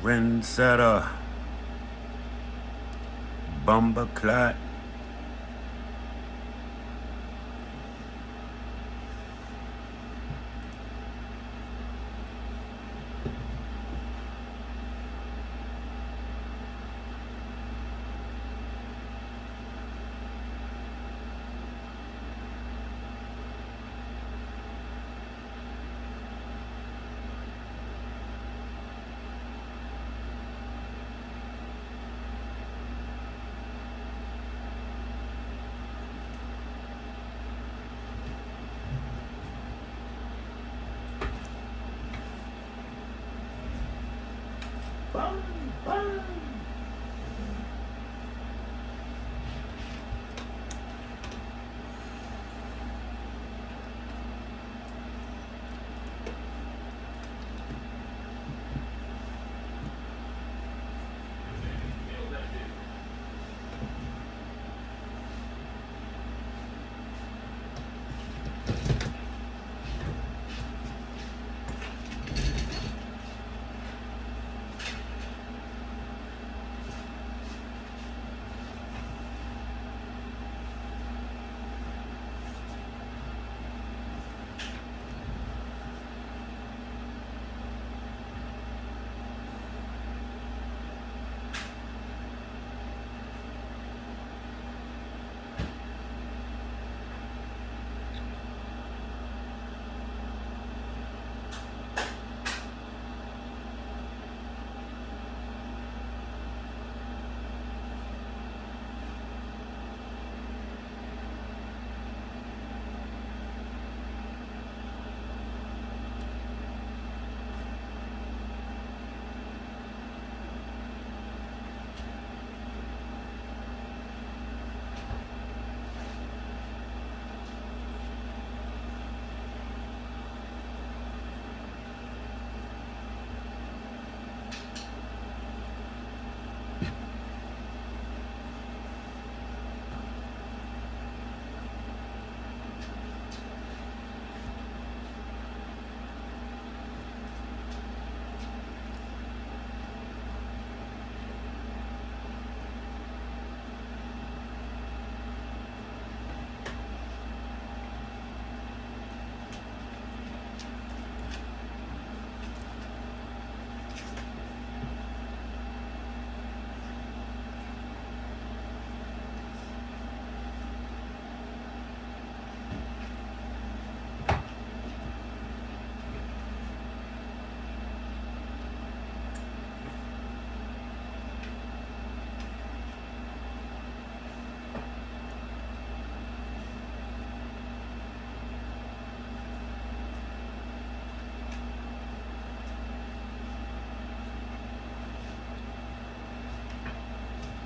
Trendsetter, Bumbleclot. Bum, bum.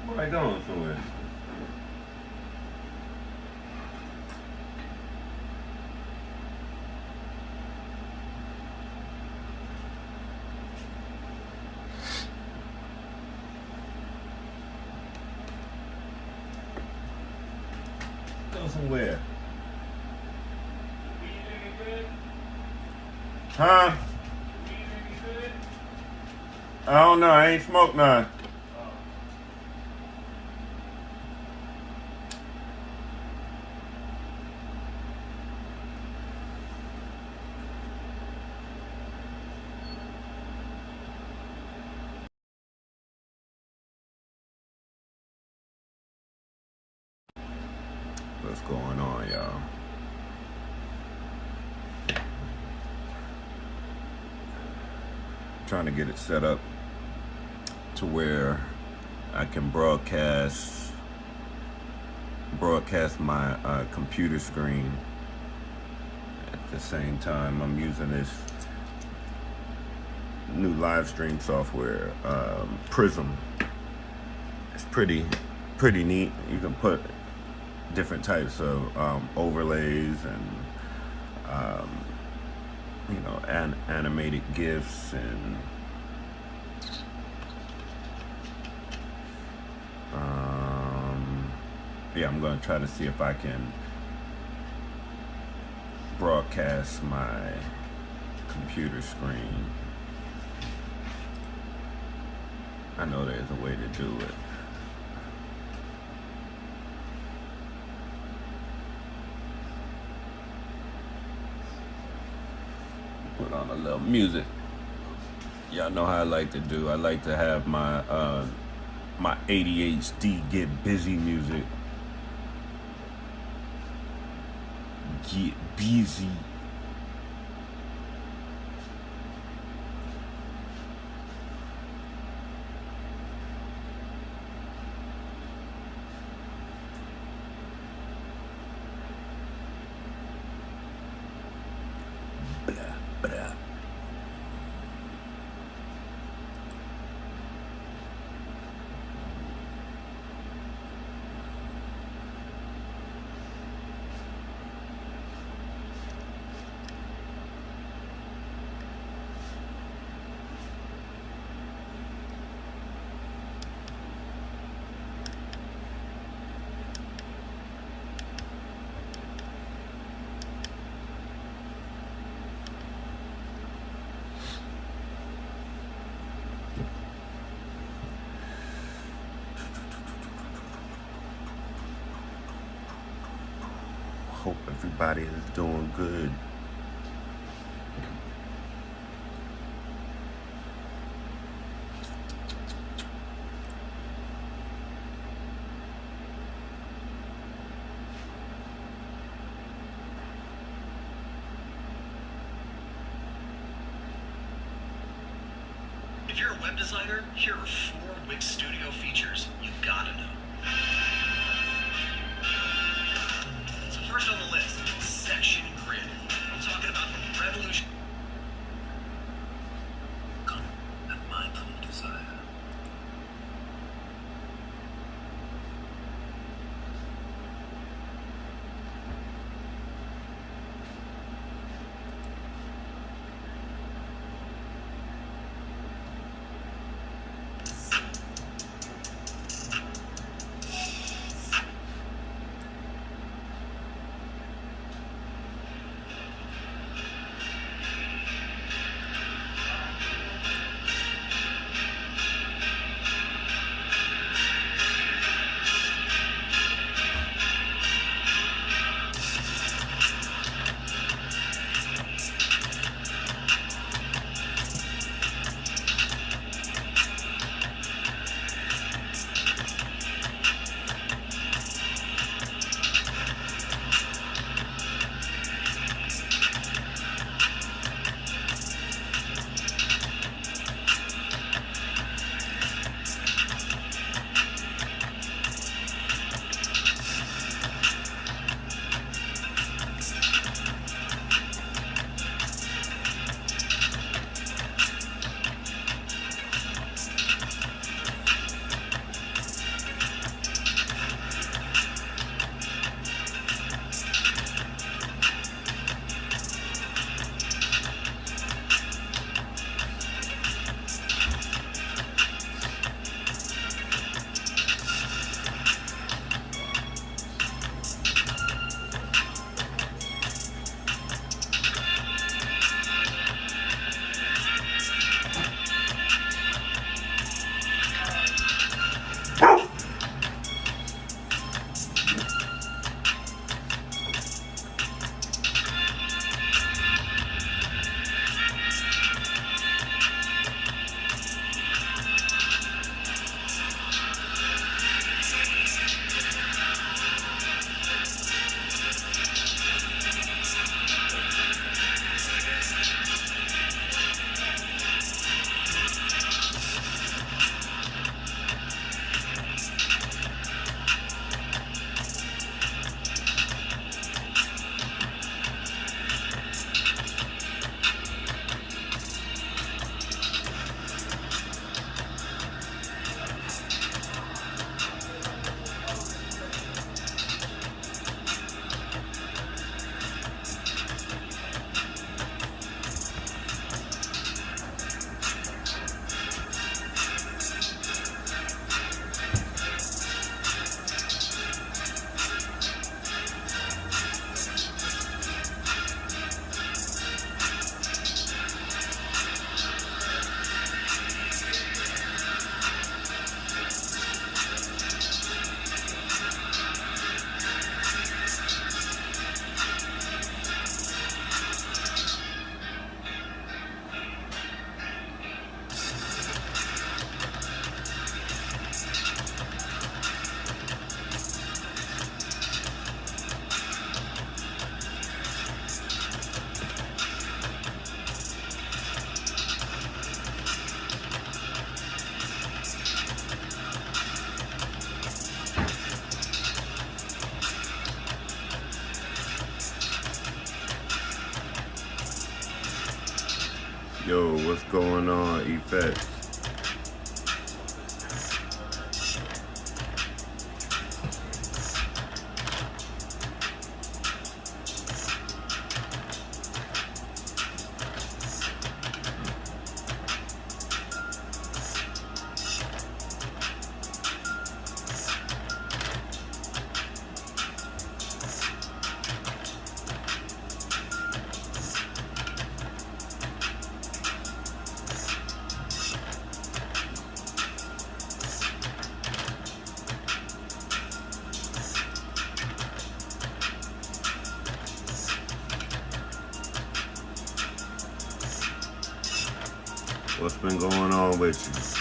Where I going somewhere? Go somewhere. Huh? I don't know. I ain't smoked none. What's going on, y'all? Trying to get it set up to where I can broadcast my computer screen at the same time. I'm using this new live stream software, Prism. It's pretty neat. You can put different types of overlays and animated GIFs and I'm going to try to see if I can broadcast my computer screen I know there's a way to do it. Put on a little music. Y'all know how I like to do. I like to have my ADHD get busy music. Get busy. Blah, blah. Hope everybody is doing good. If you're a web designer, here are 4 Wix Studio features you gotta know. So first on the list, section grid. I'm talking about the revolution and mindful desire. Yo, what's going on, Effects? What's been going on with you?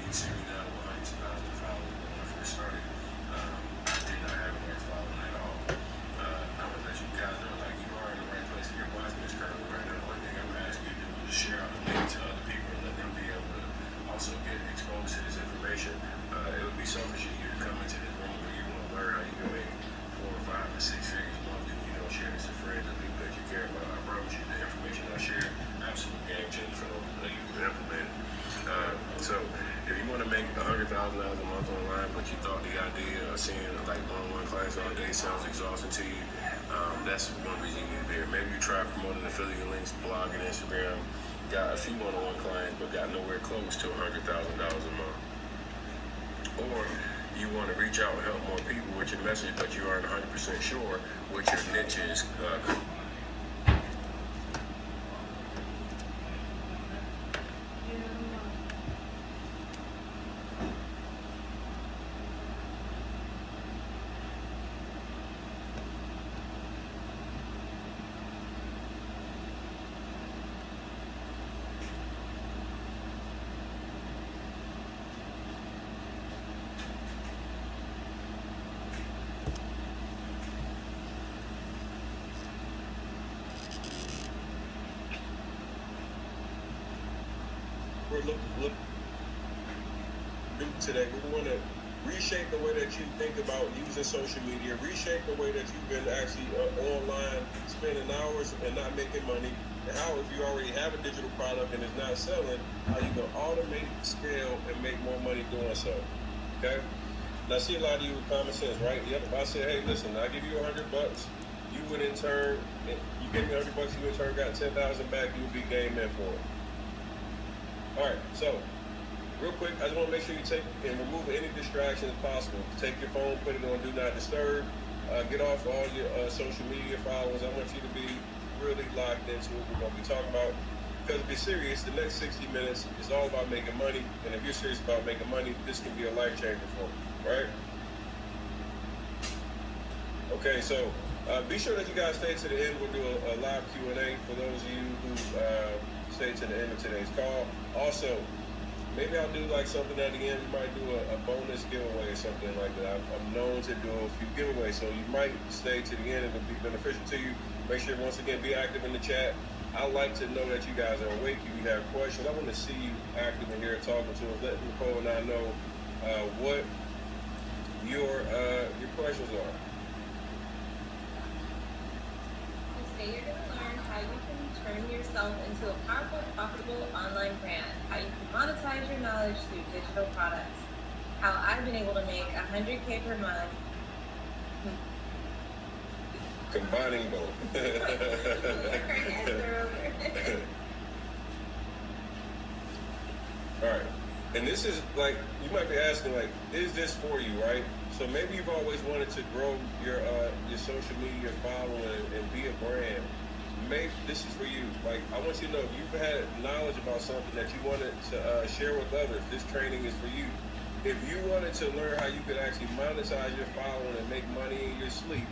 series out of 100,000 followers when I first started. I did not have a large following at all. I would let you guys know, like, you are in the right place. If you're watching this currently right now, one thing I'm asking you to do is share out the link to other people and let them be able to also get exposed to this information. It would be selfish of you to come into this room where you want to learn how you can make 4 or 5 or 6 figures monthly. You don't share this to friends and people that you care about. I promise you, the information I share, absolute game changer for those that you can implement it. So if you want to make $100,000 a month online, but you thought the idea of seeing like one-on-one clients all day sounds exhausting to you, that's one reason you need to be here. Maybe you try promoting affiliate links, blogging, Instagram, got a few one-on-one clients, but got nowhere close to $100,000 a month. Or you want to reach out and help more people with your message, but you aren't 100% sure what your niche is. We're looking today. We want to reshape the way that you think about using social media, reshape the way that you've been actually online, spending hours and not making money, and how, if you already have a digital product and it's not selling, how you can automate, scale, and make more money doing so. Okay? And I see a lot of you with common sense, right? Yep. If I said, hey, listen, I give you $100, you would in turn, you give me $100, you in turn got 10,000 back, you would be game in for it. All right, so real quick, I just want to make sure you take and remove any distractions possible. Take your phone, put it on Do Not Disturb, get off all your social media followers. I want you to be really locked into what we're going to be talking about. Because to be serious, the next 60 minutes is all about making money. And if you're serious about making money, this can be a life changer for you, right? Okay, so be sure that you guys stay to the end. We'll do a live Q&A for those of you who stay to the end of today's call. Also, maybe I'll do like something at the end. We might do a bonus giveaway or something like that. I'm known to do a few giveaways, so you might stay to the end and it'll be beneficial to you. Make sure, once again, be active in the chat. I like to know that you guys are awake. If you have questions, I want to see you active in here talking to us. Let Nicole and I know what your questions are. Today you're going to learn how you can turn yourself into a powerful, profitable online brand, how you can monetize your knowledge through digital products, how I've been able to make $100K per month. Combining both. All right. And this is like, you might be asking, like, is this for you, right? So maybe you've always wanted to grow your social media following and be a brand. Maybe this is for you. Like, I want you to know, if you've had knowledge about something that you wanted to share with others, this training is for you. If you wanted to learn how you could actually monetize your following and make money in your sleep,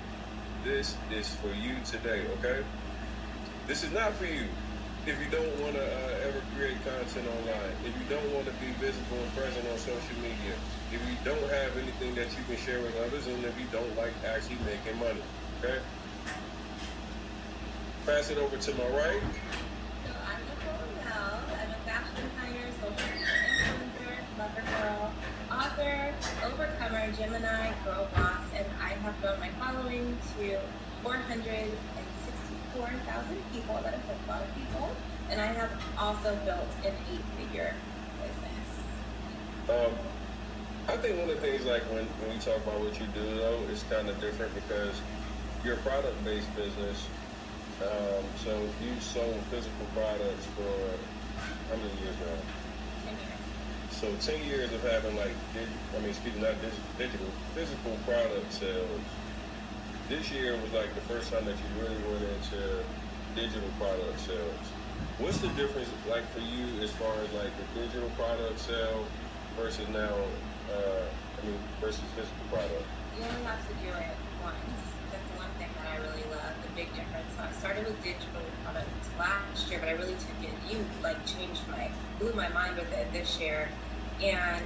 this is for you today, okay? This is not for you if you don't want to ever create content online, if you don't want to be visible and present on social media, if you don't have anything that you can share with others, and if you don't like actually making money, okay? Pass it over to my right. So I'm Nicole Mel. I'm a fashion designer, social media influencer, lover girl, author, overcomer, Gemini, girl boss, and I have grown my following to 464,000 people. That is a lot of people. And I have also built an 8-figure business. I think one of the things, like when we talk about what you do, though, is kind of different because you're a product-based business. So you sold physical products for how many years now? 10 years. So 10 years of having digital, physical product sales. This year was like the first time that you really went into digital product sales. What's the difference like for you as far as like the digital product sale versus now, versus physical product? You only have to do it once. That's one thing that I really love, the big difference. So I started with digital products last year, but I really took it, blew my mind with it this year. And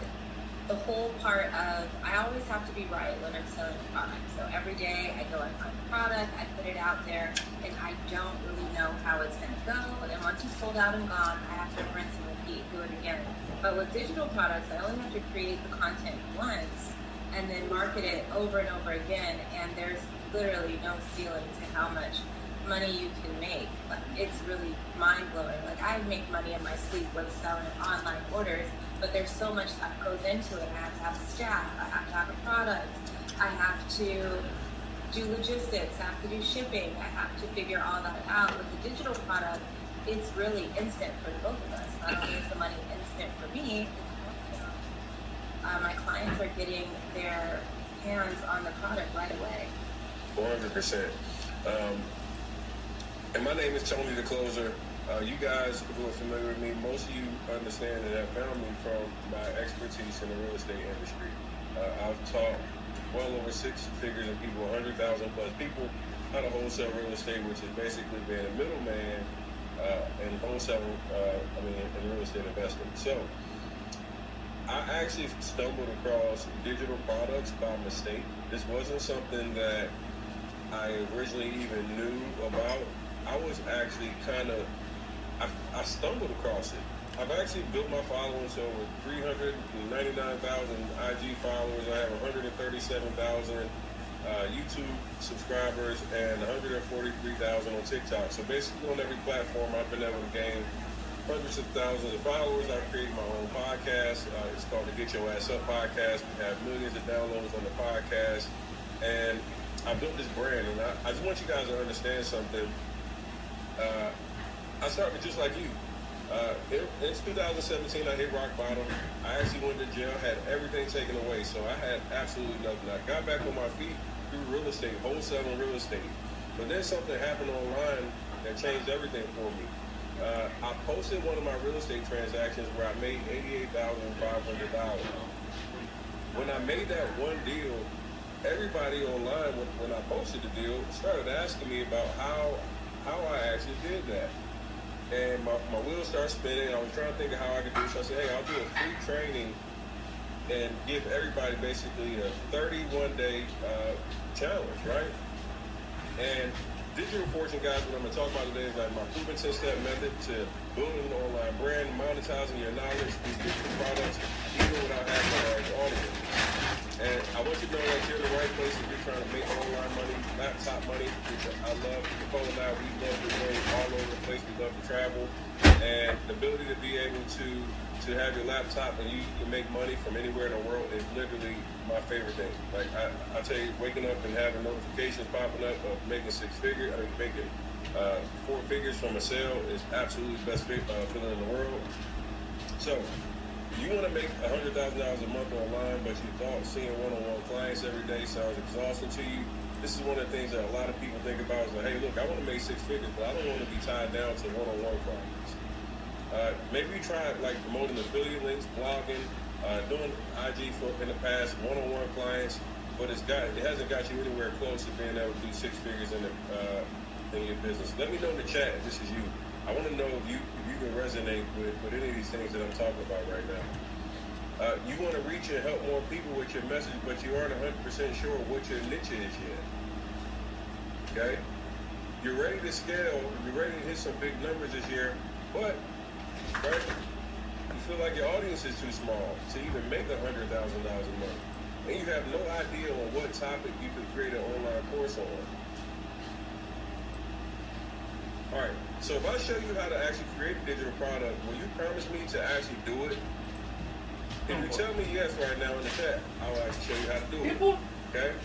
the whole part of, I always have to be right when I'm selling a product. So every day I go and find a product, I put it out there, and I don't really know how it's going to go. And once it's sold out and gone, I have to rinse and repeat, do it again. But with digital products, I only have to create the content once and then market it over and over again. And there's literally no ceiling to how much money you can make. Like, it's really mind-blowing. Like, I make money in my sleep with selling online orders, but there's so much that goes into it. I have to have staff, I have to have a product, I have to do logistics, I have to do shipping, I have to figure all that out. With the digital product, it's really instant for both of us. Not only is the money instant for me, it's also, my clients are getting their hands on the product right away. 100%. And my name is Tony the Closer. You guys who are familiar with me, most of you understand and have found me from my expertise in the real estate industry. I've taught well over 6 figures of people, 100,000 plus people, how to wholesale real estate, which is basically being a middleman in wholesale, in real estate investing. So I actually stumbled across digital products by mistake. This wasn't something that I originally even knew about. I was actually I stumbled across it. I've actually built my following to over 399,000 IG followers. I have 137,000 YouTube subscribers and 143,000 on TikTok. So basically on every platform, I've been able to gain hundreds of thousands of followers. I've created my own podcast. It's called the Get Your Ass Up podcast. We have millions of downloads on the podcast. And I built this brand. And I just want you guys to understand something. I started just like you. In 2017, I hit rock bottom. I actually went to jail, had everything taken away, so I had absolutely nothing. I got back on my feet through real estate, wholesaling real estate. But then something happened online that changed everything for me. I posted one of my real estate transactions where I made $88,500. When I made that one deal, everybody online, when I posted the deal, started asking me about how I actually did that. And my wheels started spinning. I was trying to think of how I could do it. So I said, hey, I'll do a free training and give everybody basically a 31-day challenge, right? And digital fortune, guys, what I'm going to talk about today is like my proven 10-step method to building an online brand, monetizing your knowledge through digital products, even without having a large audience. And I want you to know that you're in the right place if you're trying to make online money, laptop money, which I love. Nicole and I, we love to go all over the place. We love to travel. And the ability to be able to have your laptop and you can make money from anywhere in the world is literally my favorite thing. Like, I tell you, waking up and having notifications popping up of making 4 figures from a sale is absolutely the best feeling in the world. So, you want to make $100,000 a month online, but you thought seeing one-on-one clients every day sounds exhausting to you. This is one of the things that a lot of people think about is like, hey, look, I want to make 6 figures, but I don't want to be tied down to one-on-one clients. Maybe you tried like promoting affiliate links, blogging, doing IG in the past, one-on-one clients, but it hasn't got you anywhere close to being able to do 6 figures in your business. Let me know in the chat if this is you. I want to know if you can resonate with any of these things that I'm talking about right now. You want to reach and help more people with your message, but you aren't 100% sure what your niche is yet. Okay? You're ready to scale. You're ready to hit some big numbers this year, but right, you feel like your audience is too small to even make $100,000 a month, and you have no idea on what topic you could create an online course on. All right, so if I show you how to actually create a digital product, will you promise me to actually do it? If you tell me yes right now in the chat, I'll actually show you how to do it. Okay?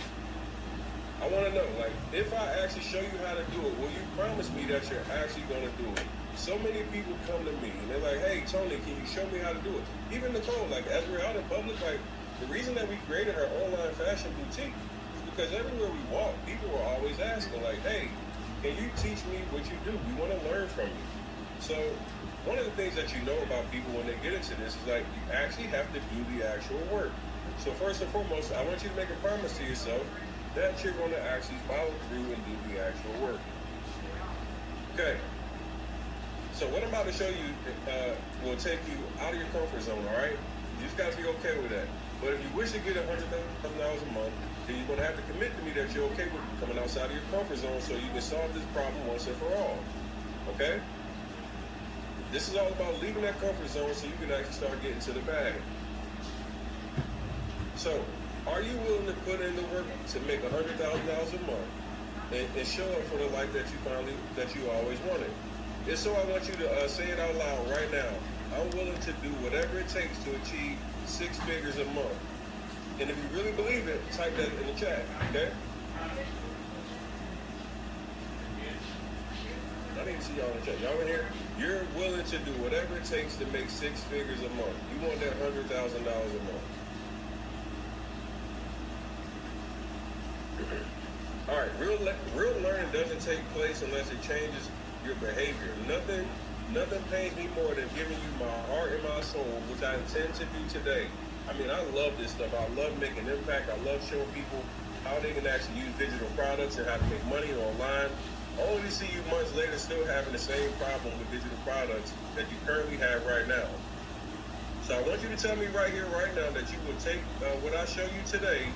I want to know, like, if I actually show you how to do it, will you promise me that you're actually going to do it? So many people come to me and they're like, hey, Tony, can you show me how to do it? Even Nicole, like, as we're out in public, like, the reason that we created our online fashion boutique is because everywhere we walk, people were always asking, like, hey, can you teach me what you do? We want to learn from you. So one of the things that you know about people when they get into this is like you actually have to do the actual work. So first and foremost, I want you to make a promise to yourself that you're going to actually follow through and do the actual work. Okay. So what I'm about to show you will take you out of your comfort zone, all right? You just got to be okay with that. But if you wish to get $100,000 a month, then you're going to have to commit to me that you're okay with coming outside of your comfort zone so you can solve this problem once and for all. Okay? This is all about leaving that comfort zone so you can actually start getting to the bag. So, are you willing to put in the work to make $100,000 a month and show up for the life that you always wanted? If so, I want you to say it out loud right now. I'm willing to do whatever it takes to achieve 6 figures a month. And if you really believe it, type that in the chat, okay? I didn't see y'all in the chat. Y'all in here? You're willing to do whatever it takes to make 6 figures a month. You want that $100,000 a month. All right, real learning doesn't take place unless it changes your behavior. Nothing pains me more than giving you my heart and my soul, which I intend to do today. I mean, I love this stuff. I love making impact. I love showing people how they can actually use digital products and how to make money online. Only to see you months later still having the same problem with digital products that you currently have right now. So I want you to tell me right here, right now, that you will take what I show you today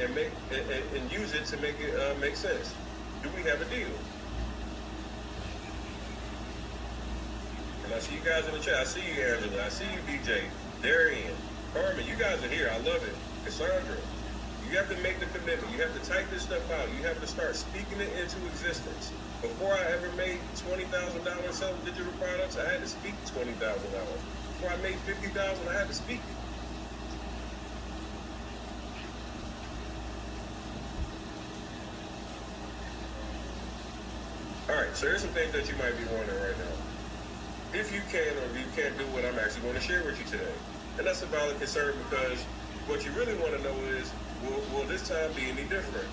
and use it to make it make sense. Do we have a deal? And I see you guys in the chat. I see you, Angela. I see you, DJ, Darian, Carmen. You guys are here. I love it. Cassandra. You have to make the commitment. You have to type this stuff out. You have to start speaking it into existence. Before I ever made $20,000 selling digital products, I had to speak $20,000. Before I made $50,000, I had to speak it. All right, so here's some things that you might be wondering right now. If you can or if you can't do what I'm actually going to share with you today. And that's a valid concern because what you really want to know is, will this time be any different?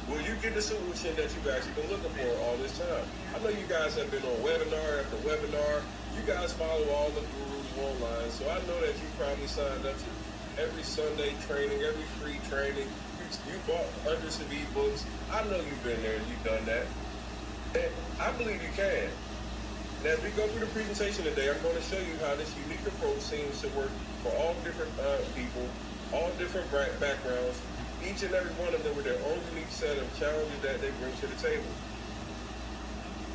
Will you get the solution that you've actually been looking for all this time? I know you guys have been on webinar after webinar. You guys follow all the gurus online, so I know that you probably signed up to every Sunday training, every free training. You bought hundreds of ebooks. I know you've been there and you've done that. And I believe you can. And as we go through the presentation today, I'm going to show you how this unique approach seems to work for all different people, all different backgrounds, each and every one of them with their own unique set of challenges that they bring to the table.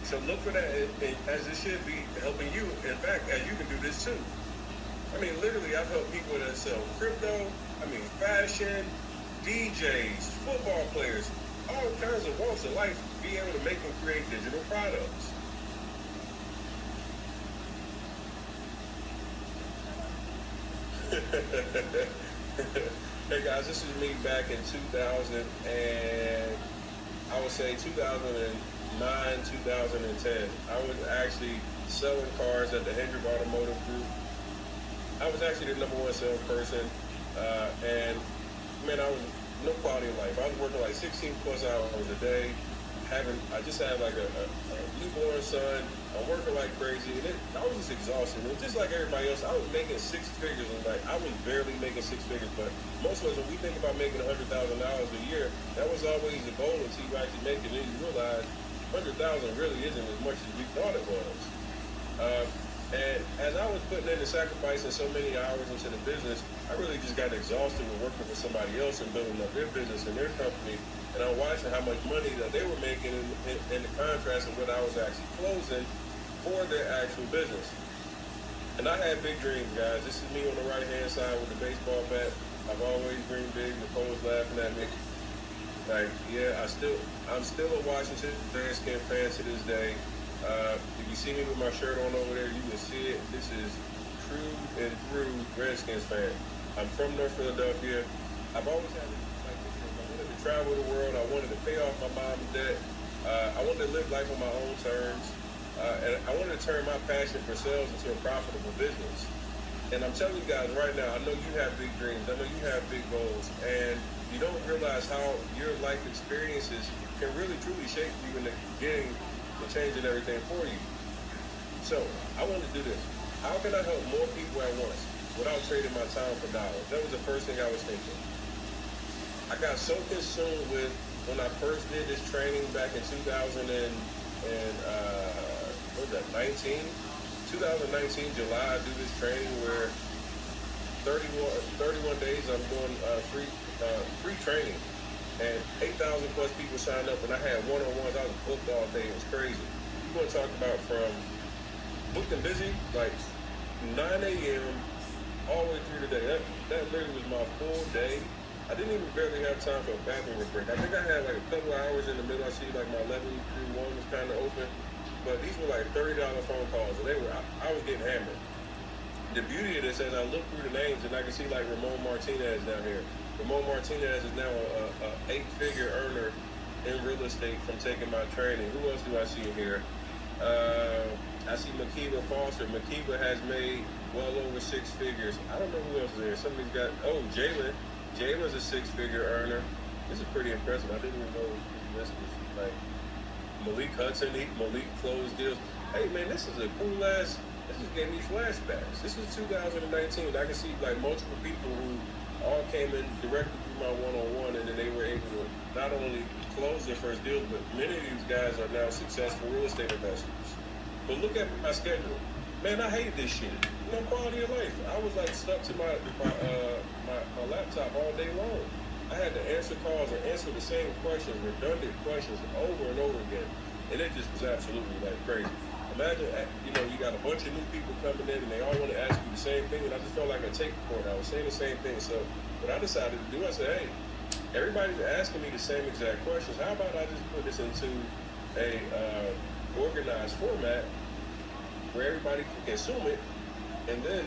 So look for that, as it should be helping you. In fact, as you can do this too. I mean, literally, I've helped people that sell crypto, fashion, DJs, football players, all kinds of walks of life be able to make and create digital products. Hey guys, this is me back in 2000 and I would say 2009, 2010. I was actually selling cars at the Hendrick Automotive Group. I was actually the #1 salesperson, and man, I was no quality of life. I was working like 16 plus hours a day. I just had like a newborn son. I'm working like crazy, and I was just exhausted. And just like everybody else, I was making 6 figures. And like I was barely making 6 figures, but most of us, when we think about making $100,000 a year, that was always the goal until you actually make it. And you realize 100,000 really isn't as much as we thought it was. And as I was putting in and sacrificing so many hours into the business, I really just got exhausted with working for somebody else and building up their business and their company. And I'm watching how much money that they were making in the contrast of what I was actually closing for their actual business. And I had big dreams, guys. This is me on the right-hand side with the baseball bat. I've always dreamed big. Nicole's laughing at me. Like, yeah, I'm still a Washington Redskins fan to this day. If you see me with my shirt on over there, you will see it. This is true and through Redskins fan. I'm from North Philadelphia. I've always had like this. I wanted to travel the world. I wanted to pay off my mom's debt. I wanted to live life on my own terms. And I wanted to turn my passion for sales into a profitable business. And I'm telling you guys right now, I know you have big dreams. I know you have big goals. And you don't realize how your life experiences can really, truly shape you into getting and changing everything for you. So I want to do this. How can I help more people at once without trading my time for dollars? That was the first thing I was thinking. I got so consumed with when I first did this training back in 2019, July, I do this training where 31 days I'm doing free training, and 8,000 plus people signed up, and I had one-on-ones. I was booked all day. It was crazy. You want to talk about from booked and busy, like 9 a.m. all the way through the day. That literally was my full day. I didn't even barely have time for a bathroom break. I think I had like a couple of hours in the middle. I see like my 11 through 1 was kind of open, but these were like $30 phone calls, and I was getting hammered. The beauty of this, as I look through the names, and I can see like Ramon Martinez down here. Ramon Martinez is now a 8-figure earner in real estate from taking my training. Who else do I see in here? I see Makiba Foster. Makiba has made well over 6 figures. I don't know who else is there. Somebody's got, Jalen. Jalen's a 6-figure earner. This is pretty impressive. I didn't even know this was like Malik Hudson. Malik closed deals. Hey man, this is a cool ass. This just gave me flashbacks. This is 2019. I can see like multiple people who all came in directly through my one-on-one, and then they were able to not only close their first deals, but many of these guys are now successful real estate investors. But look at my schedule. Man, I hate this shit. Quality of life. I was like stuck to my laptop all day long. I had to answer calls and answer the same questions, redundant questions over and over again. And it just was absolutely like crazy. Imagine, you got a bunch of new people coming in and they all want to ask you the same thing, and I just felt like a tape recorder. I was saying the same thing. So what I decided to do, I said, hey, everybody's asking me the same exact questions. How about I just put this into a organized format where everybody can consume it, and then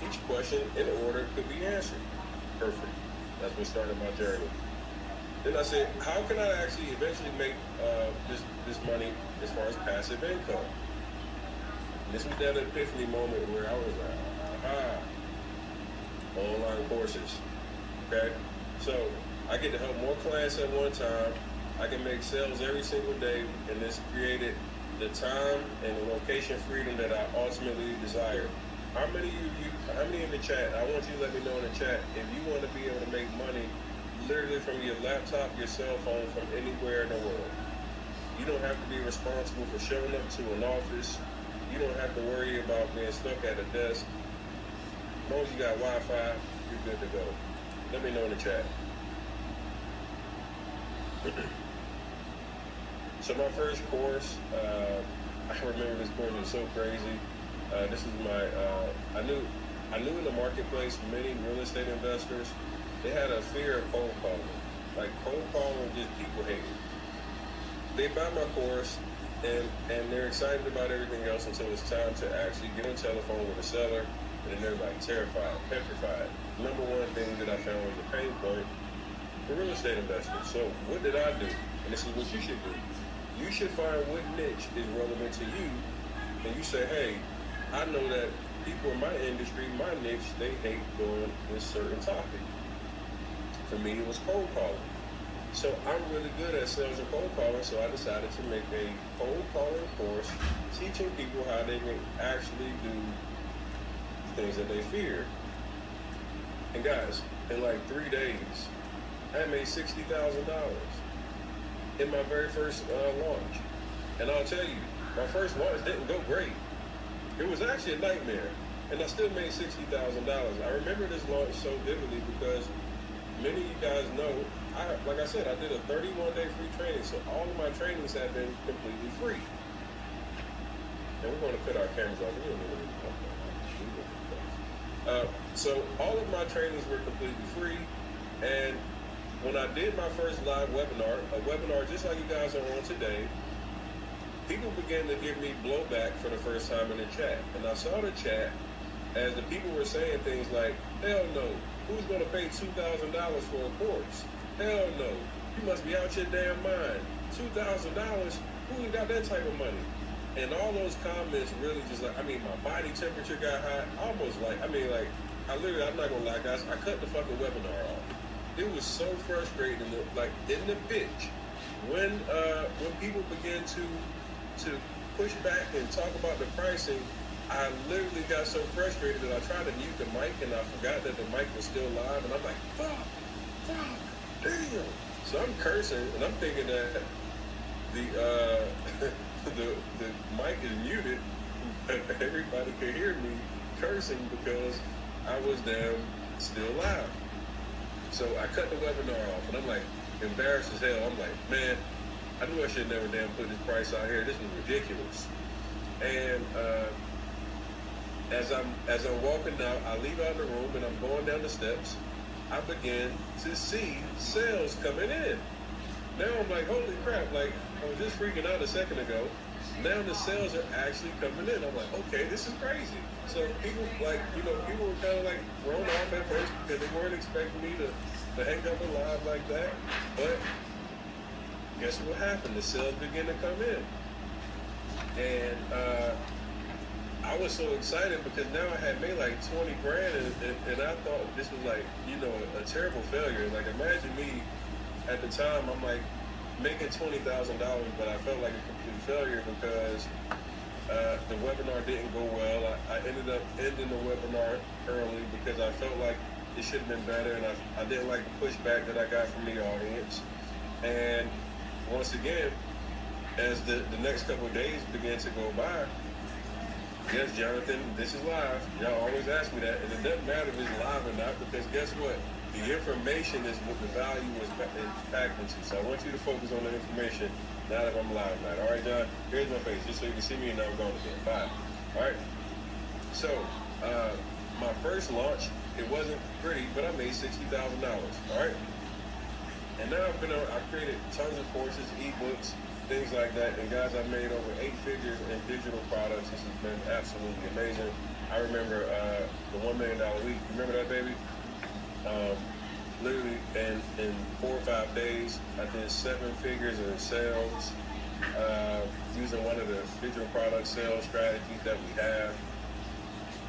each question in order could be answered. Perfect. That's what started my journey. Then I said, how can I actually eventually make this money as far as passive income? And this was that epiphany moment where I was like, online courses. Okay? So I get to help more clients at one time. I can make sales every single day, and this created the time and the location freedom that I ultimately desire. How many in the chat? I want you to let me know in the chat if you want to be able to make money literally from your laptop, your cell phone, from anywhere in the world. You don't have to be responsible for showing up to an office. You don't have to worry about being stuck at a desk. As long as you got Wi-Fi, you're good to go. Let me know in the chat. So my first course, I remember this course was so crazy. This is I knew in the marketplace, many real estate investors, they had a fear of cold calling. Like cold calling, just people hate it. They buy my course and they're excited about everything else until it's time to actually get on the telephone with a seller, and then they're like terrified, petrified. Number one thing that I found was the pain point for real estate investors. So what did I do? And this is what you should do. You should find what niche is relevant to you, and you say, hey, I know that people in my industry, my niche, they hate doing this certain topic. For me, it was cold calling. So I'm really good at sales and cold calling, so I decided to make a cold calling course teaching people how they can actually do things that they fear. And guys, in like 3 days, I made $60,000 in my very first launch. And I'll tell you, my first launch didn't go great. It was actually a nightmare, and I still made $60,000. I remember this launch so vividly because many of you guys know, like I said, I did a 31-day free training, so all of my trainings have been completely free. And we're going to cut our cameras off. So all of my trainings were completely free, and when I did my first live webinar, a webinar just like you guys are on today, people began to give me blowback for the first time in the chat. And I saw the chat as the people were saying things like, hell no, who's going to pay $2,000 for a course? Hell no, you must be out your damn mind. $2,000? Who got that type of money? And all those comments really just like, my body temperature got high. I'm not going to lie, guys, I cut the fucking webinar off. It was so frustrating, in the pitch, when people began to push back and talk about the pricing, I literally got so frustrated that I tried to mute the mic, and I forgot that the mic was still live, and I'm like, fuck, damn. So I'm cursing, and I'm thinking that the mic is muted, but everybody could hear me cursing because I was damn still live. So I cut the webinar off, and I'm like embarrassed as hell. I'm like, man, I knew I should never damn put this price out here. This was ridiculous. And as I'm walking out, I leave out the room and I'm going down the steps. I begin to see sales coming in. Now I'm like, holy crap! Like I was just freaking out a second ago. Now the sales are actually coming in. I'm like, okay, this is crazy. So people people were kind of like thrown off at first because they weren't expecting me to hang up a live like that. But guess what happened? The sales began to come in. And I was so excited because now I had made like 20 grand and I thought this was like, a terrible failure. Like imagine me at the time, I'm like making $20,000, but I felt like a complete failure because the webinar didn't go well. I ended up ending the webinar early because I felt like it should have been better, and I didn't like the pushback that I got from the audience. And once again, as the next couple of days began to go by, yes, Jonathan, this is live. Y'all always ask me that, and it doesn't matter if it's live or not, because guess what? The information is what the value is packed into. So I want you to focus on the information now that I'm live tonight. All right, John, here's my face, just so you can see me, and now I'm going again. Bye. All right. So my first launch, it wasn't pretty, but I made $60,000. All right. And now I've created tons of courses, ebooks, things like that. And guys, I made over 8 figures in digital products. This has been absolutely amazing. I remember the $1 million week. Remember that, baby? Literally in 4 or 5 days, I did 7 figures in sales using one of the digital product sales strategies that we have.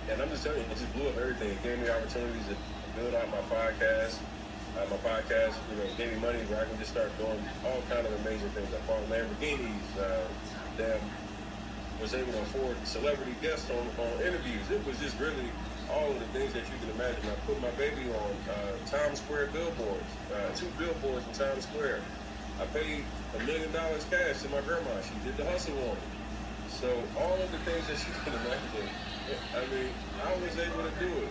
And I'm just telling you, it just blew up everything. It gave me opportunities to build out my podcast. Gave me money where I can just start doing all kind of amazing things. I bought Lamborghinis, was able to afford celebrity guests on interviews. It was just really all of the things that you can imagine. I put my baby on Times Square billboards, 2 billboards in Times Square. I paid $1 million cash to my grandma. She did the hustle on me. So all of the things that you can imagine, I mean, I was able to do it.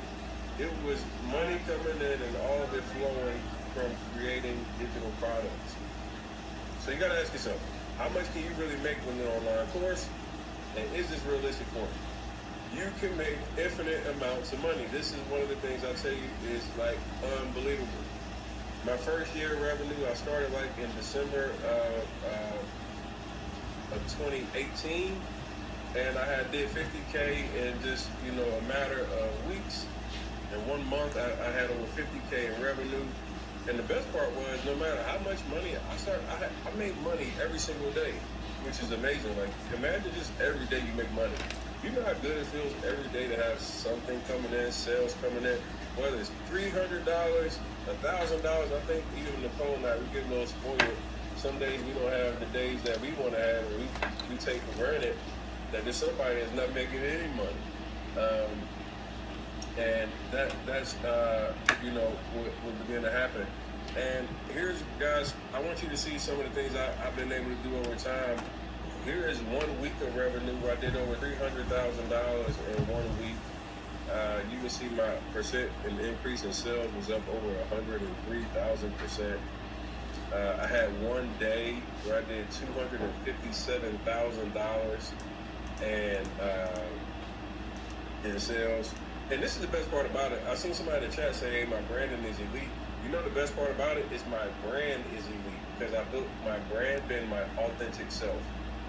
It was money coming in and all of it flowing from creating digital products. So you got to ask yourself, how much can you really make with an online course? And is this realistic for you? You can make infinite amounts of money. This is one of the things I tell you is like unbelievable. My first year revenue, I started like in December of 2018, and I did 50K in just a matter of weeks. In 1 month, I had over 50K in revenue. And the best part was, no matter how much money I made money every single day, which is amazing. Like, imagine just every day you make money. You know how good it feels every day to have something coming in, sales coming in, whether it's $300, $1,000. I think even Nicole and I, we get a little spoiled. Some days we don't have the days that we want to have, and we take for granted that there's somebody that's not making any money. And that's what began to happen. And here's, guys, I want you to see some of the things I've been able to do over time. Here is 1 week of revenue where I did over $300,000 in 1 week. You can see my percent in increase in sales was up over 103,000%. I had 1 day where I did $257,000 in sales. And this is the best part about it. I seen somebody in the chat say, hey, my branding is elite. You know the best part about it is my brand is elite because I built my brand being my authentic self.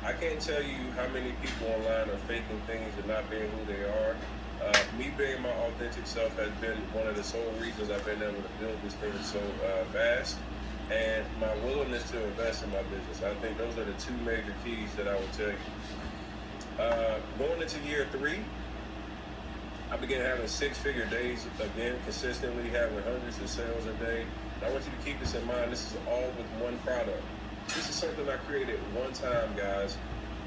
I can't tell you how many people online are faking things and not being who they are. Me being my authentic self has been one of the sole reasons I've been able to build this thing so fast. And my willingness to invest in my business. I think those are the 2 major keys that I would tell you. Going into year 3, I began having 6-figure days again, consistently having hundreds of sales a day. And I want you to keep this in mind. This is all with one product. This is something I created one time, guys.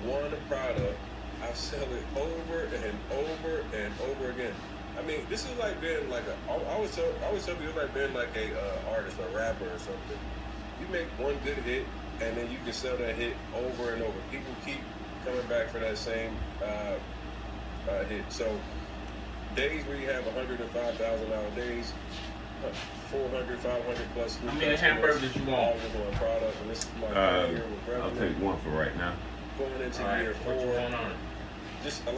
One product. I sell it over and over and over again. I mean, this is like being like I always tell people it's like being like a artist, a rapper or something. You make one good hit, and then you can sell that hit over and over. People keep coming back for that same hit. So days where you have 105,000 days, 400, 500 plus new How many customers, hamburgers you want? all with one product, and this is my third year with I'll revenue. take one for right now. Going into All right, year what you 4. want on it? Just I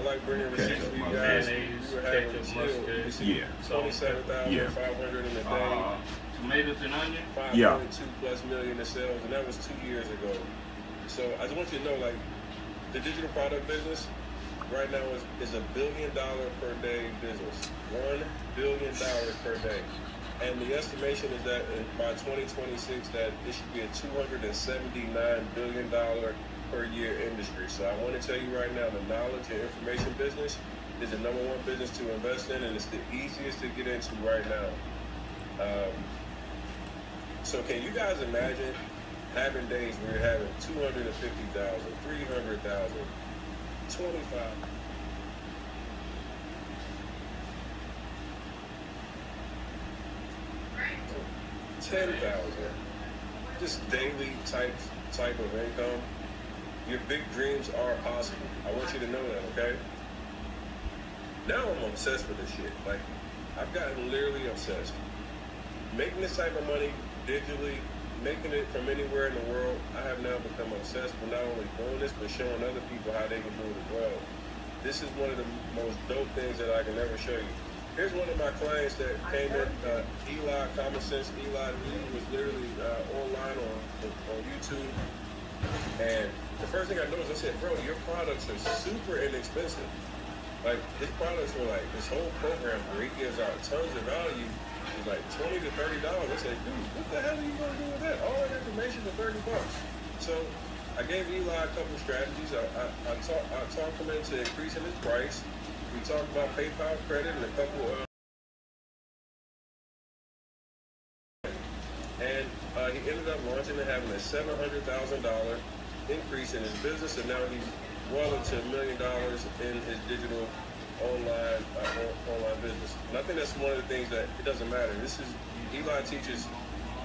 like bringing receipts ketchup, for you my guys. mayonnaise, We were having ketchup, still, mustard. you see Yeah. 27,500 in a day. Tomatoes and onion? 5.2 plus million in sales, and that was 2 years ago. So I just want you to know, like, the digital product business right now is $1 billion per day business. $1 billion per day. And the estimation is that by 2026 that it should be a $279 billion per year industry. So I want to tell you right now, the knowledge and information business is the #1 business to invest in, and it's the easiest to get into right now. So can you guys imagine having days where you're having 250,000, 300,000, 25? $10,000, just daily type of income. Your big dreams are possible. I want you to know that, okay? Now I'm obsessed with this shit. Like, I've gotten literally obsessed. Making this type of money digitally, making it from anywhere in the world, I have now become obsessed with not only doing this, but showing other people how they can do it as well. This is one of the most dope things that I can ever show you. Here's one of my clients that came in, Eli, Common Sense Eli. He was literally online on YouTube. And the first thing I noticed, I said, bro, your products are super inexpensive. Like, his products were like, this whole program where he gives out tons of value is like $20 to $30. I said, dude, what the hell are you going to do with that? All that information for $30. So I gave Eli a couple of strategies. I talked him into increasing his price. We talked about PayPal credit and a couple of... And he ended up launching and having a $700,000 increase in his business, and now he's well into $1 million in his digital online business. And I think that's one of the things that it doesn't matter. This is Eli teaches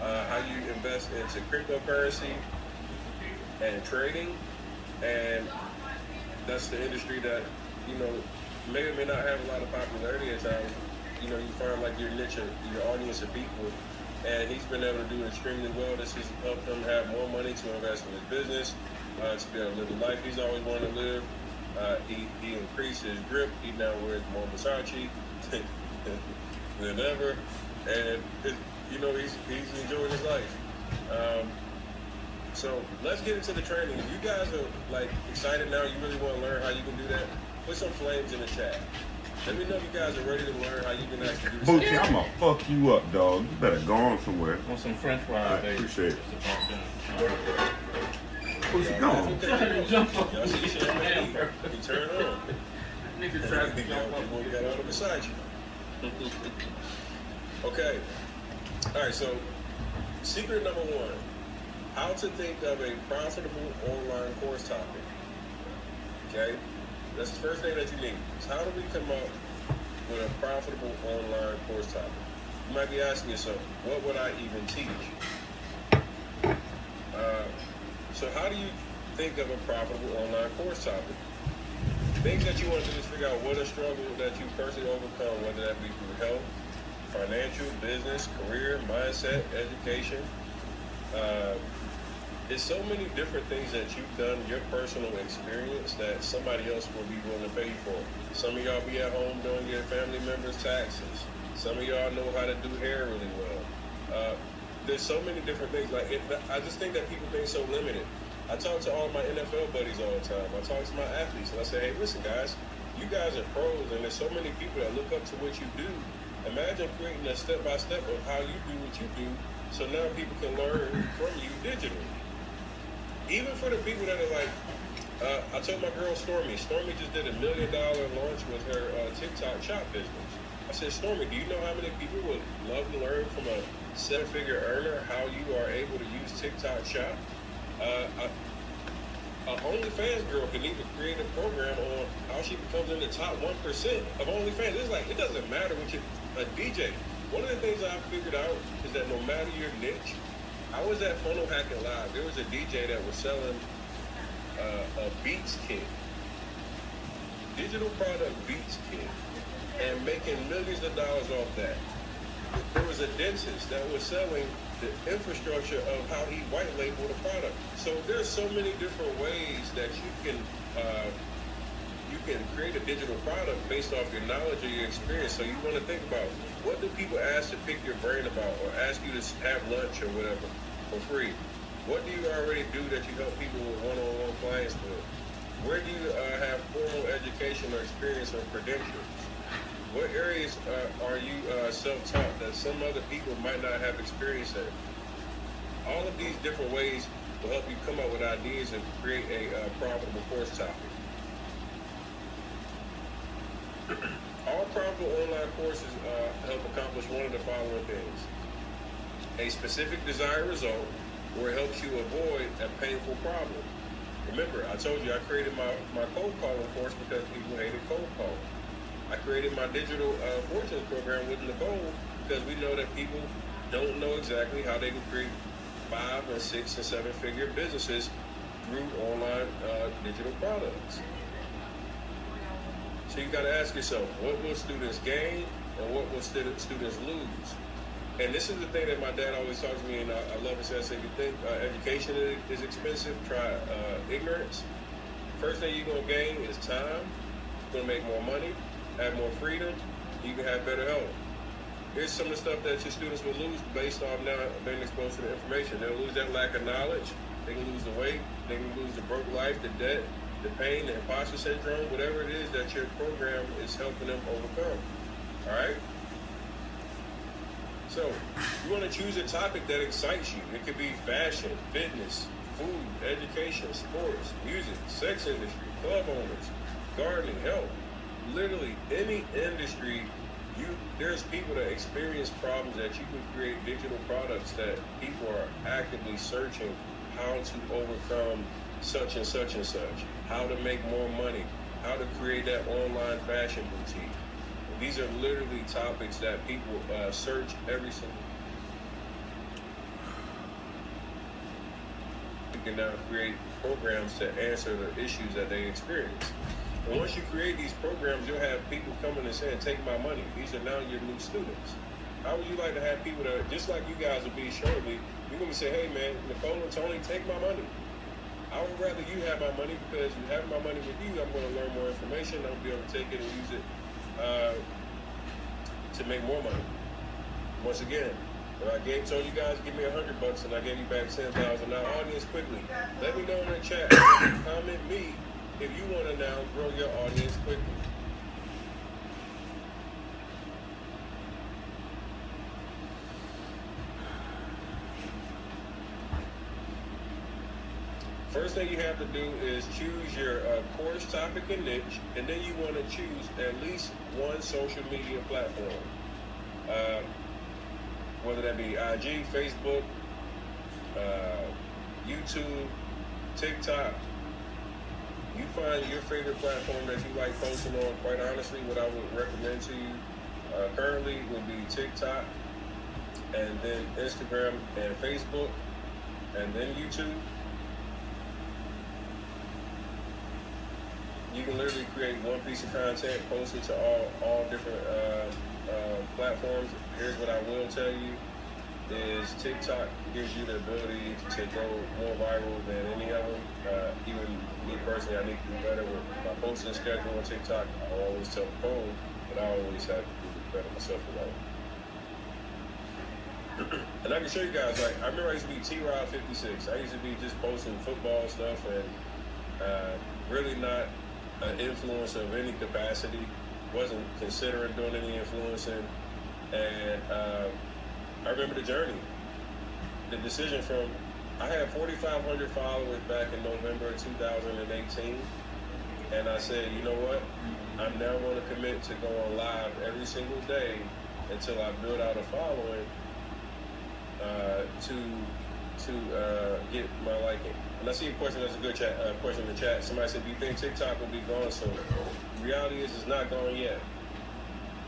how you invest into cryptocurrency and trading, and that's the industry that may or may not have a lot of popularity at times. You find like your niche, your audience of people. And he's been able to do extremely well. This has helped him have more money to invest in his business, to be able to live the life he's always wanted to live. He increased his grip. He now wears more Versace than ever. And, he's enjoying his life. So let's get into the training. If you guys are like excited now, you really want to learn how you can do that, put some flames in the chat. Let me know if you guys are ready to learn how you can actually do this. Boochie, I'm gonna fuck you up, dog. You better go on somewhere. Want some French fries, baby? Appreciate it. It's Boochie, go on. Jump up. Y'all see shit on me? You turn on. Nigga tried to jump up. Boy, you got all the beside you. Okay. All right, so secret number 1, how to think of a profitable online course topic. Okay? That's the first thing that you need. So how do we come up with a profitable online course topic? You might be asking yourself, what would I even teach? So how do you think of a profitable online course topic? Things that you want to do is figure out what a struggle that you personally overcome, whether that be through health, financial, business, career, mindset, education. There's so many different things that you've done, your personal experience, that somebody else will be willing to pay for. Some of y'all be at home doing your family members' taxes. Some of y'all know how to do hair really well. There's so many different things. I just think that people think so limited. I talk to all my NFL buddies all the time. I talk to my athletes, and I say, hey, listen, guys, you guys are pros, and there's so many people that look up to what you do. Imagine creating a step-by-step of how you do what you do, so now people can learn from you digitally. Even for the people that are like, I told my girl Stormy just did $1 million launch with her TikTok shop business. I said, Stormy, do you know how many people would love to learn from a 7-figure earner how you are able to use TikTok shop? An OnlyFans girl can even create a program on how she becomes in the top 1% of OnlyFans. It's like, it doesn't matter what a DJ. One of the things I've figured out is that no matter your niche, I was at Funnel Hacking Live. There was a DJ that was selling a Beats kit. Digital product Beats kit. and making millions of dollars off that. There was a dentist that was selling the infrastructure of how he white labeled a product. So there's so many different ways that you can create a digital product based off your knowledge or your experience. So you want to think about, what do people ask to pick your brain about, or ask you to have lunch or whatever for free? What do you already do that you help people with one-on-one clients with? Where do you have formal education or experience or credentials? What areas are you self-taught that some other people might not have experience in? All of these different ways will help you come up with ideas and create a profitable course topic. All profitable online courses help accomplish one of the following things: a specific desired result, where it helps you avoid a painful problem. Remember, I told you I created my cold calling course because people hated cold calling. I created my digital fortunes program with Nicole because we know that people don't know exactly how they can create 5 and 6 and 7 figure businesses through online digital products. So you got to ask yourself, what will students gain and what will students lose? And this is the thing that my dad always talks to me, and I love it. Says, if you think education is expensive, try ignorance. First thing you're going to gain is time. You're going to make more money, have more freedom, you can have better health. Here's some of the stuff that your students will lose based off now being exposed to the information. They'll lose that lack of knowledge. They can lose the weight. They can lose the broke life, the debt, the pain, the imposter syndrome, whatever it is that your program is helping them overcome. All right? So you want to choose a topic that excites you. It could be fashion, fitness, food, education, sports, music, sex industry, club owners, gardening, health. Literally any industry, there's people that experience problems that you can create digital products that people are actively searching how to overcome such and such and such, how to make more money, how to create that online fashion boutique. These are literally topics that people search every single. You can now create programs to answer the issues that they experience. And once you create these programs, you'll have people coming and saying, "Take my money." These are now your new students. How would you like to have people that, just like you guys will be shortly, you're going to say, "Hey man, Nicole and Tony, take my money." I would rather you have my money because you have my money with you. I'm going to learn more information. I'll be able to take it and use it to make more money. Once again, if I told you guys, give me $100 and I gave you back 10,000. Now, audience, quickly, let me know in the chat. Comment me if you want to now grow your audience quickly. First thing you have to do is choose your course topic and niche, and then you want to choose at least one social media platform. Whether that be IG, Facebook, YouTube, TikTok. You find your favorite platform that you like posting on. Quite honestly, what I would recommend to you currently would be TikTok, and then Instagram and Facebook, and then YouTube. You can literally create one piece of content, post it to all different platforms. Here's what I will tell you is TikTok gives you the ability to go more viral than any of them. Even me personally, I need to do better with my posting schedule on TikTok. I always tell Nicole, but I always have to do better myself with that. And I can show you guys, like, I remember I used to be T-Rod 56. I used to be just posting football stuff and really not an influencer of any capacity, wasn't considering doing any influencing, and I remember the journey, the decision from, I had 4,500 followers back in November of 2018, and I said, you know what, I'm now going to commit to going live every single day until I build out a following to get my liking. And I see a question that's a good question in the chat. Somebody said, do you think TikTok will be gone soon? The reality is it's not gone yet.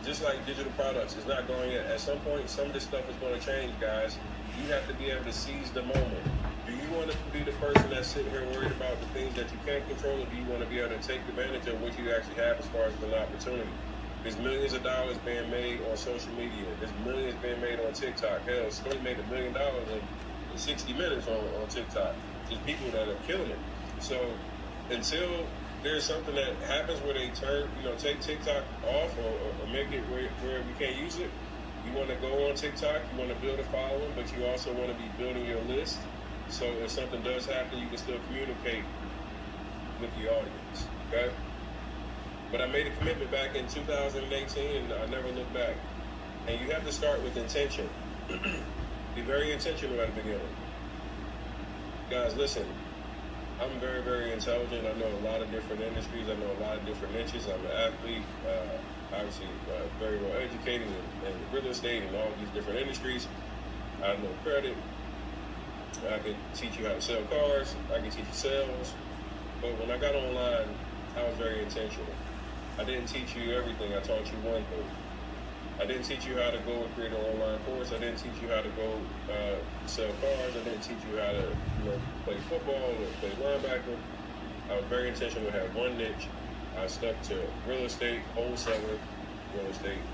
Just like digital products, it's not going yet. At some point, some of this stuff is going to change, guys. You have to be able to seize the moment. Do you want to be the person that's sitting here worried about the things that you can't control, or do you want to be able to take advantage of what you actually have as far as an opportunity? There's millions of dollars being made on social media. There's millions being made on TikTok. Hell, Snowy made $1 million in 60 minutes on TikTok. There's people that are killing it. So until there's something that happens where they take TikTok off or make it where we can't use it, you want to go on TikTok, you want to build a following, but you also want to be building your list. So if something does happen, you can still communicate with the audience, okay? But I made a commitment back in 2018, and I never looked back. And you have to start with intention. Be very intentional at the beginning. Guys, listen. I'm very, very intelligent. I know a lot of different industries. I know a lot of different niches. I'm an athlete, obviously very well educated in real estate and all these different industries. I know credit. I can teach you how to sell cars. I can teach you sales. But when I got online, I was very intentional. I didn't teach you everything. I taught you one thing. I didn't teach you how to go and create an online course. I didn't teach you how to go sell cars. I didn't teach you how to play football or play linebacker. I was very intentional to have one niche. I stuck to real estate, wholesaler real estate,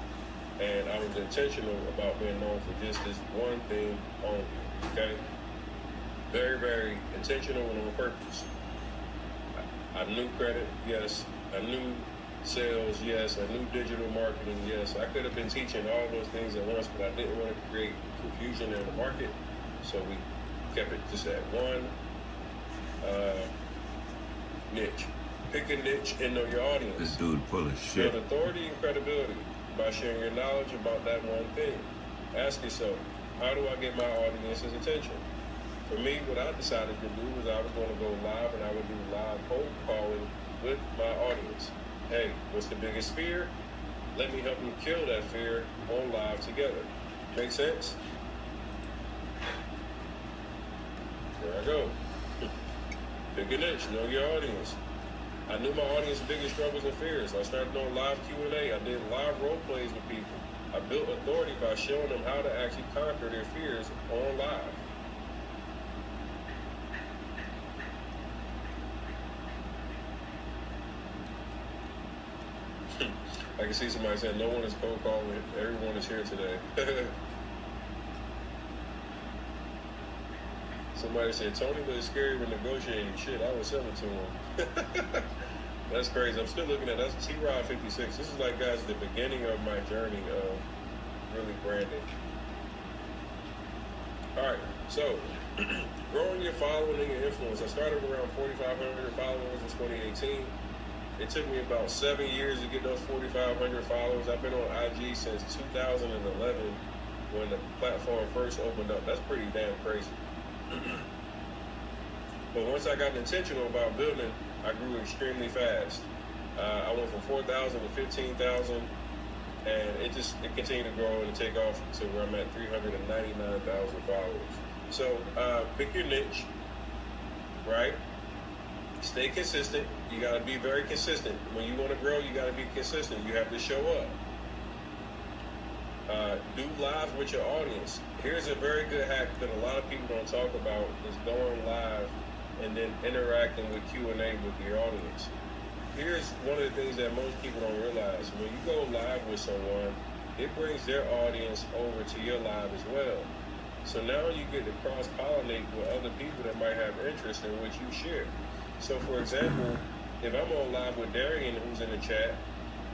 and I was intentional about being known for just this one thing only, okay? Very, very intentional and on purpose. I knew credit, yes. I knew sales, yes. I knew digital marketing, yes. I could have been teaching all those things at once, but I didn't want to create confusion in the market, so we kept it just at one niche. Pick a niche and know your audience. This dude full of shit. Build authority and credibility by sharing your knowledge about that one thing. Ask yourself, how do I get my audience's attention? For me, what I decided to do was I was going to go live, and I would do live cold calling with my audience. Hey, what's the biggest fear? Let me help you kill that fear on live together. Make sense? There I go. Pick a niche, know your audience. I knew my audience's biggest struggles and fears. I started doing live Q&A. I did live role plays with people. I built authority by showing them how to actually conquer their fears on live. I can see somebody saying, no one is cold calling, everyone is here today. Somebody said, Tony was scary when negotiating. Shit, I was selling to him. That's crazy. I'm still looking at that's T-Rod 56. This is like, guys, the beginning of my journey of really branding. All right, so growing your following and your influence. I started around 4,500 followers in 2018. It took me about 7 years to get those 4,500 followers. I've been on IG since 2011 when the platform first opened up. That's pretty damn crazy. But once I got intentional about building, I grew extremely fast. I went from 4,000 to 15,000, and it continued to grow and take off to where I'm at 399,000 followers. So pick your niche, right? Stay consistent. You got to be very consistent. When you want to grow, you got to be consistent. You have to show up. Do live with your audience. Here's a very good hack that a lot of people don't talk about is going live and then interacting with Q&A with your audience. Here's one of the things that most people don't realize. When you go live with someone, it brings their audience over to your live as well. So now you get to cross-pollinate with other people that might have interest in what you share. So for example, if I'm on live with Darian who's in the chat,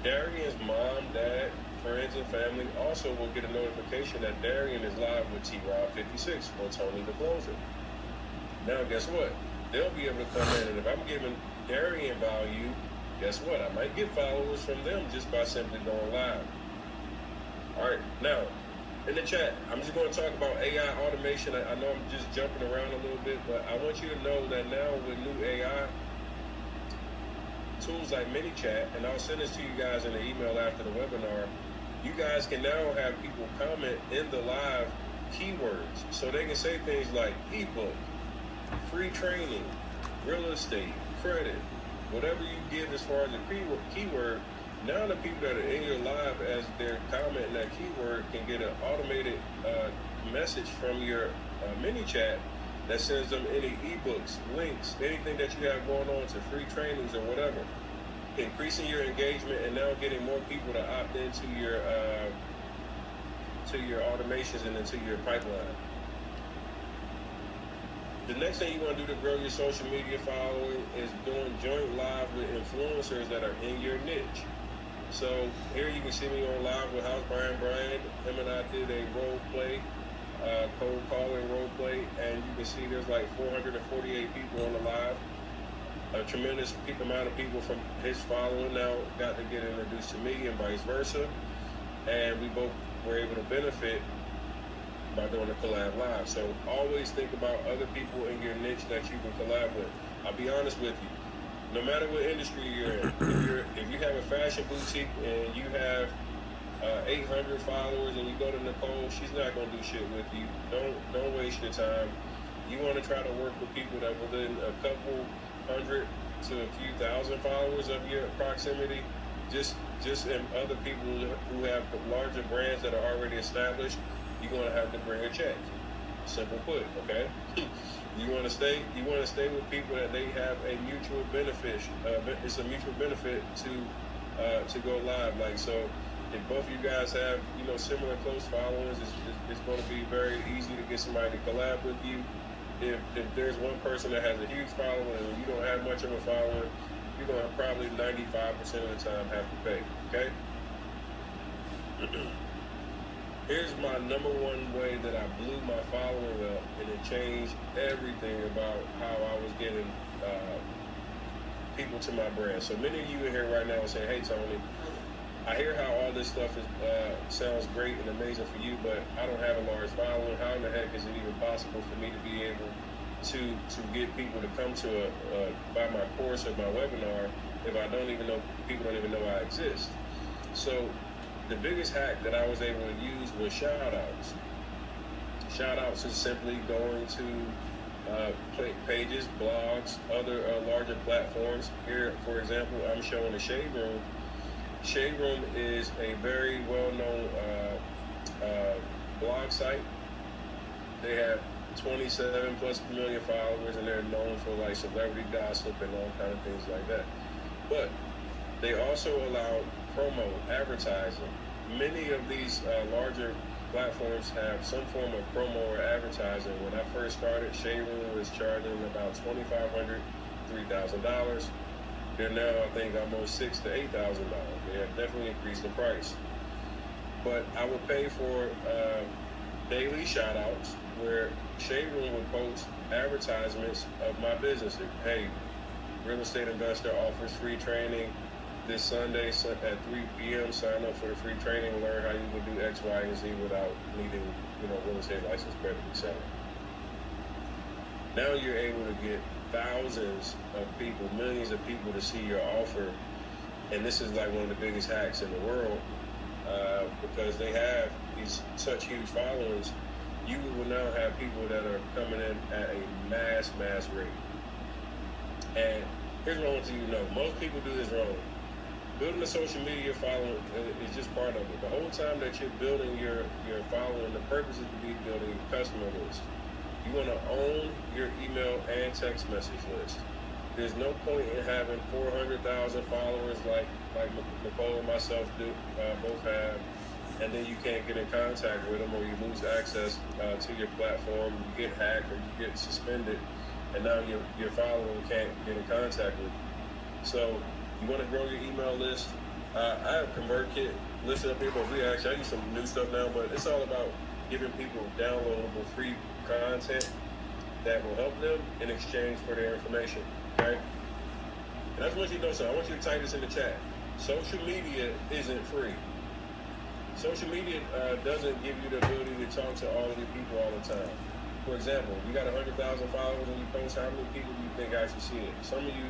Darian's mom, dad, friends, and family also will get a notification that Darian is live with T-Rod 56 or Tony the Closer. Now guess what? They'll be able to come in, and if I'm giving Darian value, guess what? I might get followers from them just by simply going live. All right, now, in the chat, I'm just going to talk about AI automation. I know I'm just jumping around a little bit, but I want you to know that now with new AI tools like ManyChat, and I'll send this to you guys in the email after the webinar, you guys can now have people comment in the live keywords. So they can say things like ebook, free training, real estate, credit, whatever you give as far as the keyword. Now the people that are in your live as they're commenting that keyword can get an automated message from your ManyChat that sends them any ebooks, links, anything that you have going on to free trainings or whatever. increasing your engagement and now getting more people to opt into your automations and into your pipeline. The next thing you want to do to grow your social media following is doing joint live with influencers that are in your niche. So here you can see me on live with House Brian Bryant. Him and I did a role play, cold calling role play, and you can see there's like 448 people on the live. A tremendous amount of people from his following now got to get introduced to me and vice versa. And we both were able to benefit by doing a collab live. So always think about other people in your niche that you can collab with. I'll be honest with you. No matter what industry you're in, if you have a fashion boutique and you have 800 followers and you go to Nicole, she's not gonna do shit with you. Don't waste your time. You want to try to work with people that within a couple hundred to a few thousand followers of your proximity. Just in other people who have larger brands that are already established, you're gonna have to bring a check. Simple put, okay? You want to stay with people that they have a mutual benefit. It's a mutual benefit to go live. Like, so, if both of you guys have similar close followings, it's going to be very easy to get somebody to collab with you. If there's one person that has a huge following and you don't have much of a following, you're going to probably 95% of the time have to pay. Okay. Here's my number one way that I blew my following up, and it changed everything about how I was getting people to my brand. So many of you in here right now are saying, "Hey Tony, I hear how all this stuff sounds great and amazing for you, but I don't have a large following. How in the heck is it even possible for me to be able to get people to come to buy my course or my webinar if I don't even know, people don't even know I exist?" So the biggest hack that I was able to use was shout outs. Shout outs is simply going to pages, blogs, other larger platforms. Here, for example, I'm showing the Shade Room. Shade Room is a very well-known blog site. They have 27 plus million followers, and they're known for like celebrity gossip and all kind of things like that. But they also allow promo, advertising. Many of these larger platforms have some form of promo or advertising. When I first started, Shade Room was charging about $2,500, $3,000. They're now, I think, almost $6,000 to $8,000. They have definitely increased the price. But I would pay for daily shout outs where Shade Room would post advertisements of my business. Hey, real estate investor offers free training this Sunday at 3 p.m. Sign up for the free training and learn how you can do X, Y, and Z without needing, real estate license, credit, etc. Now you're able to get thousands of people, millions of people to see your offer, and this is like one of the biggest hacks in the world because they have these such huge followings. You will now have people that are coming in at a mass rate. And here's what I want you to know: most people do this wrong. Building a social media following is just part of it. The whole time that you're building your following, the purpose is to be building a customer list. You want to own your email and text message list. There's no point in having 400,000 followers like Nicole and myself both have, and then you can't get in contact with them, or you lose access to your platform, you get hacked or you get suspended, and now your following can't get in contact with you. So you want to grow your email list. I have ConvertKit listed up here, but I use some new stuff now, but it's all about giving people downloadable free content that will help them in exchange for their information, okay? And I just want you to know something. I want you to type this in the chat. Social media isn't free. Social media doesn't give you the ability to talk to all of the people all the time. For example, you got 100,000 followers and you post, how many people do you think actually see it? Some of you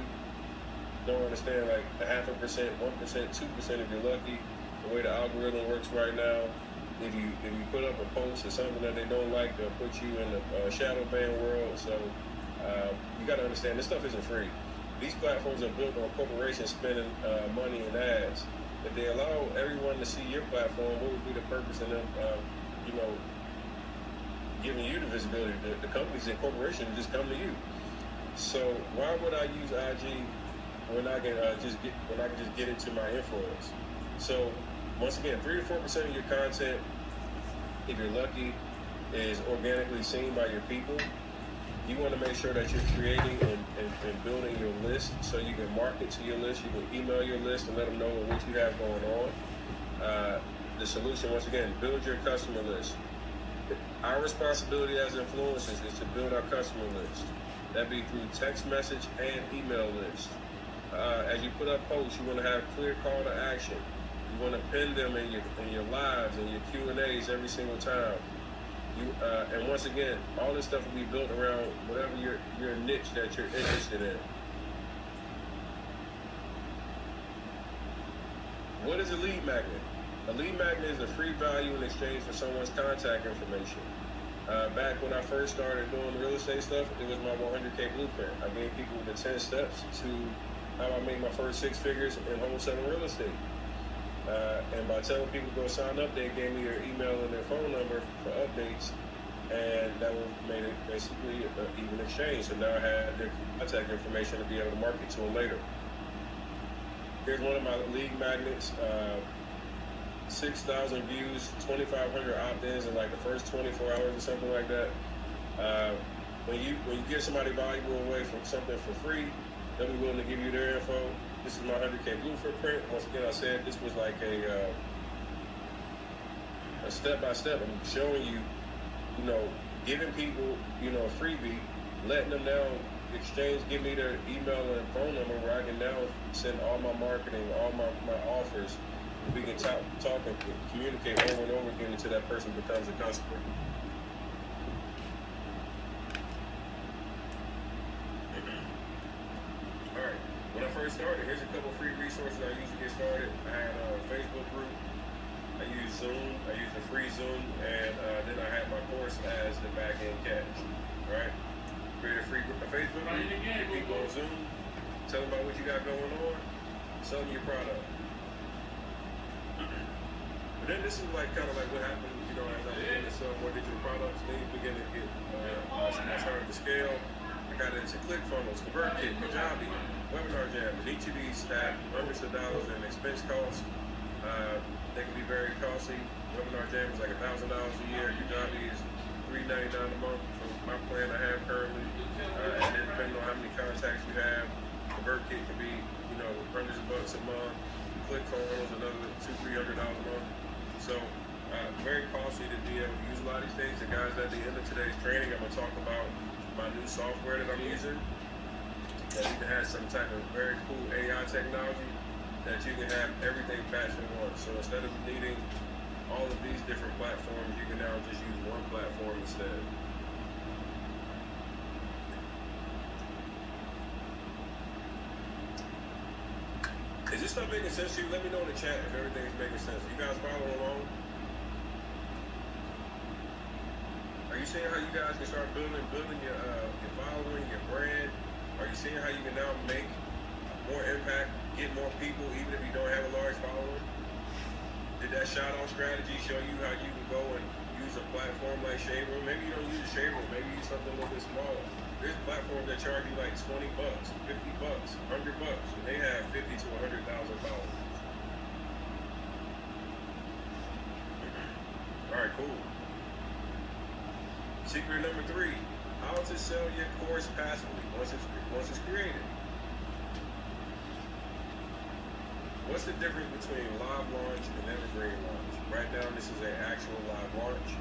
don't understand, like 0.5%, 1%, 2% if you're lucky. The way the algorithm works right now, if you put up a post or something that they don't like, they'll put you in the shadow ban world. So you got to understand, this stuff isn't free. These platforms are built on corporations spending money in ads. If they allow everyone to see your platform, what would be the purpose in them, giving you the visibility? The companies and corporations just come to you. So why would I use IG when I can just get into my influence. So once again, 3 to 4% of your content, if you're lucky, is organically seen by your people. You want to make sure that you're creating and building your list so you can market to your list. You can email your list and let them know what you have going on. The solution, once again, build your customer list. Our responsibility as influencers is to build our customer list. That'd be through text message and email list. As you put up posts, you want to have clear call to action. You want to pin them in your lives and your Q&As every single time. And once again, all this stuff will be built around whatever your niche that you're interested in. What is a lead magnet? A lead magnet is a free value in exchange for someone's contact information. Back when I first started doing real estate stuff, it was my 100K blueprint. I gave people the 10 steps to how I made my first 6 figures in wholesaling real estate. And by telling people to go sign up, they gave me their email and their phone number for updates, and that made it basically an even exchange. So now I had their contact information to be able to market to them later. Here's one of my lead magnets. 6,000 views, 2,500 opt-ins in like the first 24 hours or something like that. When you give somebody valuable away from something for free, they'll be willing to give you their info. This is my 100K blueprint. Once again, I said this was like a step-by-step. I'm showing you, giving people, a freebie, letting them now exchange, give me their email and phone number where I can now send all my marketing, all my offers. We can talk and communicate over and over again until that person becomes a customer. All right. When I first started, here's a couple free resources I used to get started. I had a Facebook group. I used Zoom. I used a free Zoom, and then I had my course as the back-end cash. All right. Create a free group of Facebook group. Get people on Zoom. Tell them about what you got going on. Sell them your product. But then this is kind of like what happened, as I began to sell more digital products, things began to get, I started to scale. I got into ClickFunnels, ConvertKit, Kajabi, Webinar Jam, and each of these have hundreds of dollars in expense costs. They can be very costly. Webinar Jam is like $1,000 a year. Kajabi is $399 a month for my plan I have currently. And then depending on how many contacts you have, ConvertKit can be, hundreds of bucks a month. ClickFunnels another $200-300 a month. So very costly to be able to use a lot of these things. And guys, at the end of today's training, I'm going to talk about my new software that I'm using. That you can have some type of very cool AI technology that you can have everything batched in one. So instead of needing all of these different platforms, you can now just use one platform instead. Is this stuff making sense to you? Let me know in the chat if everything's making sense. You guys following along? Are you seeing how you guys can start building your following, your brand? Are you seeing how you can now make more impact, get more people, even if you don't have a large following? Did that shout-out strategy show you how you can go and use a platform like Shade Room? Maybe you don't use Shade Room. Maybe you use something a little bit smaller. There's platforms that charge you like $20, $50, $100, and they have 50 to 100,000 followers. All right, cool. Secret number 3: how to sell your course passively once it's created. What's the difference between live launch and evergreen launch? Right now, this is an actual live launch.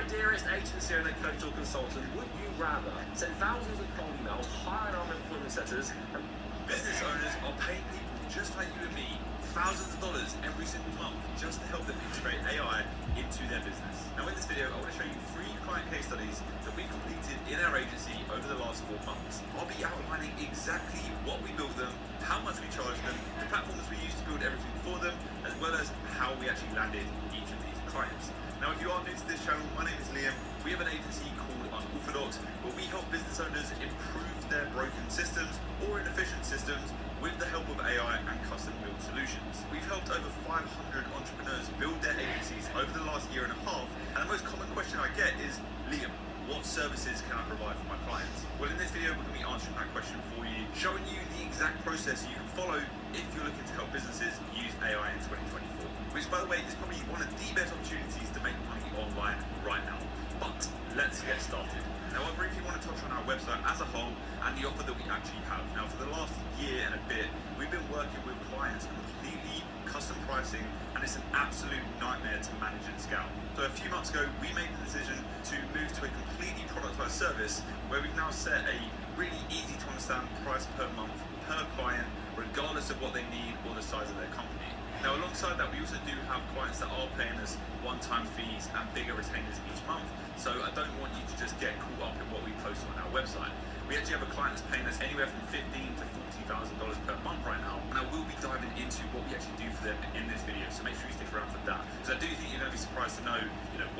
My dearest agency owner, coach or consultant, would you rather send thousands of cold emails, hire our employment setters, and Business owners are paying people just like you and me thousands of dollars every single month just to help them integrate AI into their business. Now in this video, I want to show you 3 client case studies that we completed in our agency over the last 4 months. I'll be outlining exactly what we built them, how much we charged them, the platforms we used to build everything for them, as well as how we actually landed each of these clients. Now if you are new to this channel, my name is Liam. We have an agency called Unorthodox where we help business owners improve their broken systems or inefficient systems with the help of AI and custom built solutions. We've helped over 500 entrepreneurs build their agencies over the last year and a half, and the most common question I get is, Liam, what services can I provide for my clients? Well, in this video, we're going to be answering that question for you, showing you the exact process you can follow if you're looking to help businesses use AI in 2024, which, by the way, is probably one of the best opportunities to make money online right now. But let's get started. Now, I briefly want to touch on our website as a whole and the offer that we actually have. Now, for the last year and a bit, we've been working with clients completely custom pricing, and it's an absolute nightmare to manage and scale. So a few months ago, we made the decision to move to a completely productized service where we've now set a really easy to understand price per month per client, regardless of what they need or the size of their company. Now, alongside that, we also do have clients that are paying us one-time fees and bigger retainers each month. So I don't want you to just get caught up in what we post on our website. We actually have a client that's paying us anywhere from $15,000 to $40,000 per month right now. And I will be diving into what we actually do for them in this video. So make sure you stick around for that. Because I do think you're going to be surprised to know,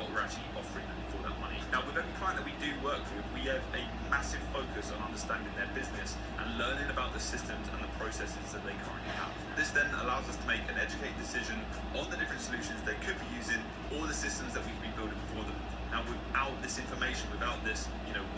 what we're actually offering them for that money. Now, with every client that we do work with, we have a massive focus on understanding their business and learning about the systems and the processes that they currently have. This then allows us to make an educated decision on the different solutions they could be using or the systems that we could be building for them. Now, without this information, without this,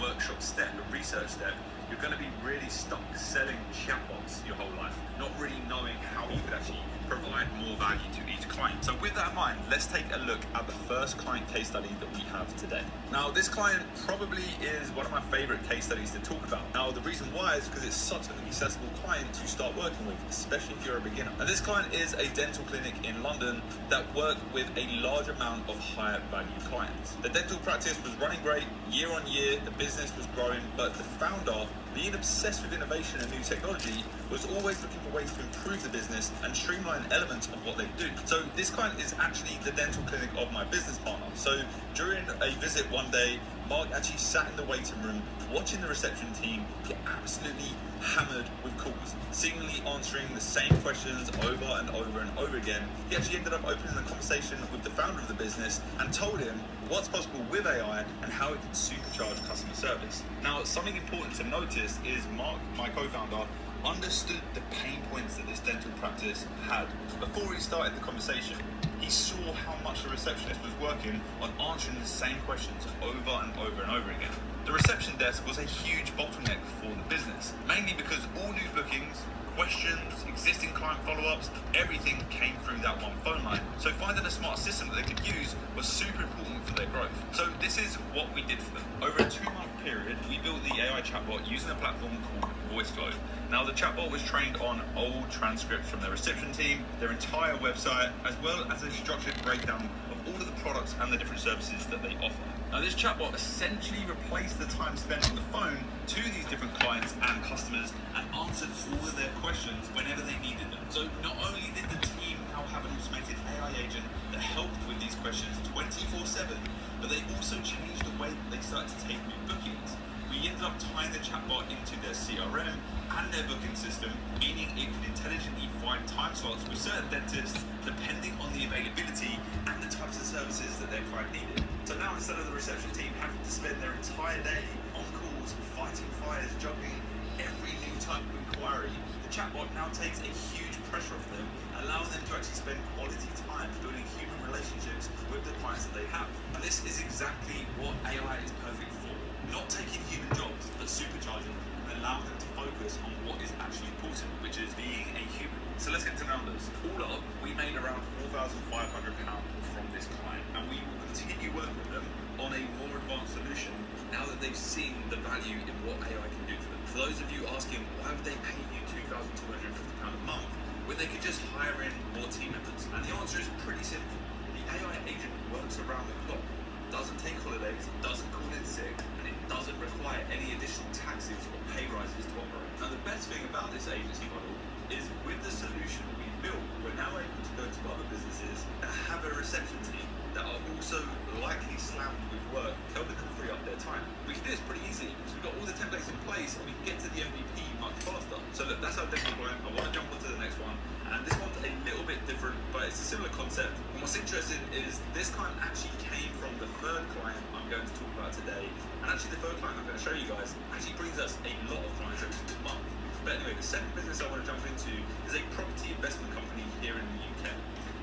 workshop step, the research step, you're going to be really stuck selling chatbots your whole life, not really knowing how you could actually provide more value to each client. So with that in mind, let's take a look at the first client case study that we have today. Now, this client probably is one of my favorite case studies to talk about. Now, the reason why is because it's such an accessible client to start working with, especially if you're a beginner. And this client is a dental clinic in London that work with a large amount of higher value clients. The dental practice was running great year on year, the business was growing, but the founder, being obsessed with innovation and new technology, was always looking for ways to improve the business and streamline elements of what they do. So this client is actually the dental clinic of my business partner. So during a visit one day, Mark actually sat in the waiting room watching the reception team get absolutely hammered with calls, seemingly answering the same questions over and over and over again. He actually ended up opening the conversation with the founder of the business and told him what's possible with AI and how it can supercharge customer service. Now, something important to notice is Mark, my co-founder, understood the pain points that this dental practice had. Before he started the conversation, he saw how much the receptionist was working on answering the same questions over and over and over again. The reception desk was a huge bottleneck for the business, mainly because all new bookings, questions, existing client follow-ups, everything came through that one phone line. So finding a smart system that they could use was super important for their growth. So this is what we did for them. Over a 2-month period, we built the AI chatbot using a platform called VoiceFlow. Now, the chatbot was trained on old transcripts from their reception team, their entire website, as well as a structured breakdown of all of the products and the different services that they offer. Now, this chatbot essentially replaced the time spent on the phone to these different clients and customers and answered all of their questions whenever they needed them. So not only did the team now have an automated AI agent that helped with these questions 24/7, but they also changed the way that they started to take new bookings. We ended up tying the chatbot into their CRM and their booking system, meaning it could intelligently find time slots with certain dentists depending on the availability and the types of services that their client needed. So now, instead of the reception team having to spend their entire day on calls, fighting fires, juggling every new type of inquiry, the chatbot now takes a huge pressure off them, allowing them to actually spend quality time building human relationships with the clients that they have. And this is exactly what AI is perfect for. Not taking human jobs, but supercharging them and allowing them to focus on what is actually important, which is being a human. So let's get to numbers. All up, we made around £4,500 from this client, and we will continue working with them on a more advanced solution now that they've seen the value in what AI can do for them. For those of you asking, why would they pay you £2,250 a month when they could just hire in more team members? And the answer is pretty simple. The AI agent works around the clock, doesn't take holidays, days, doesn't call in sick, and it doesn't require any additional taxes or pay rises to operate. Now, the best thing about this agency model is with the solution we built, we're now able to go to other businesses that have a reception team that are also likely slammed with work, tell them to free up their time. We can do this pretty easy because we've got all the templates in place and we can get to the MVP much faster. So look, that's our demo client. I want to jump onto the next one. And this one's a little bit different, but it's a similar concept. And what's interesting is this client actually came from the third client I'm going to talk about today. And actually the third client I'm going to show you guys actually brings us a lot of clients every single month. But anyway, the second business I want to jump into is a property investment company here in the UK.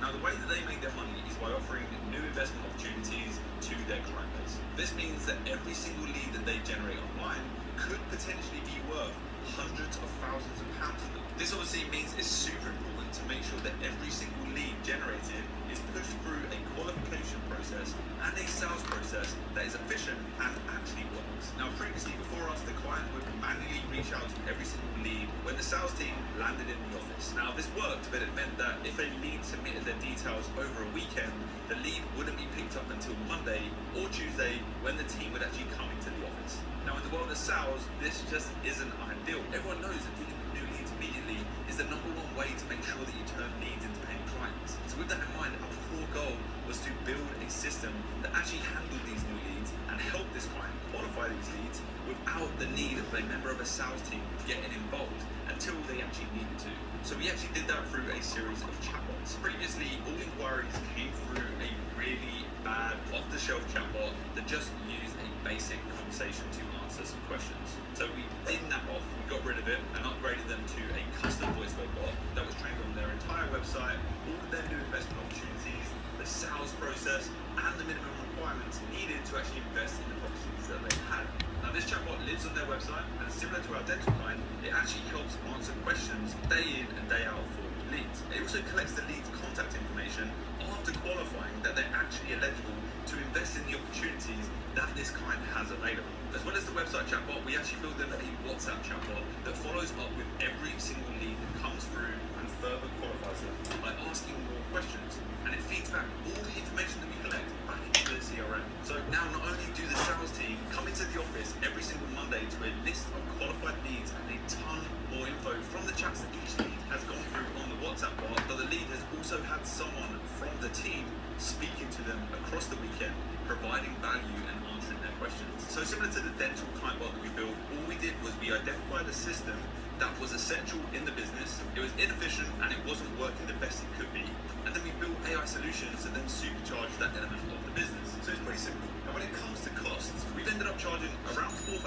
Now, the way that they make their money is by offering new investment opportunities to their client base. This means that every single lead that they generate online could potentially be worth hundreds of thousands of pounds to them. This obviously means it's super important to make sure that every single lead generated is pushed through a qualification process and a sales process that is efficient and actually works. Now, previously, before us, the client would manually reach out to every single lead when the sales team landed in the office. Now, this worked, but it meant that if a lead submitted their details over a weekend, the lead wouldn't be picked up until Monday or Tuesday when the team would actually come into the office. Now, in the world of sales, this just isn't ideal. Everyone knows that dealing with new leads immediately is the number one way to make sure that you turn leads into paying clients. So with that in mind, our core goal was to build a system that actually handled these new leads and help this client qualify these leads without the need of a member of a sales team getting involved until they actually needed to. So we actually did that through a series of chatbots. Previously, all inquiries came through a really bad off-the-shelf chatbot that just used a basic conversation to answer some questions. So we thinned that off, we got rid of it and upgraded them to a custom voice bot that was trained on their entire website, all of their new investment opportunities, the sales process, and the minimum requirements needed to actually invest in the properties that they had. Now, this chatbot lives on their website, and similar to our dental client, it actually helps answer questions day in and day out for leads. It also collects the lead's contact information after qualifying that they're actually eligible to invest in the opportunities that this client has available. As well as the website chatbot, we actually built them a WhatsApp chatbot that follows up with every single lead that comes through and further qualifies them by asking more questions. And it feeds back all the information that we collect back into the CRM. So now not only do the sales team come into the office every single Monday to a list of qualified leads and a ton more info from the chats that each lead has gone through on the WhatsApp bot, but the lead has also had someone from the team speaking to them across the weekend, providing value and answering their questions. So similar to the dental client bot that we built, all we did was we identified a system that was essential in the business, it was inefficient and it wasn't working the best it could be, and then we built AI solutions that then supercharged that element of the business. So it's pretty simple. And when it comes to costs, we've ended up charging around £4,000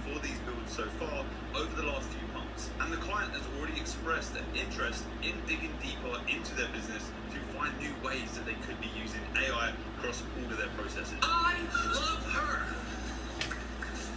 for these builds so far over the last few months, and the client has already expressed an interest in digging deeper into their business to find new ways that they could be using AI across all of their processes. I love her!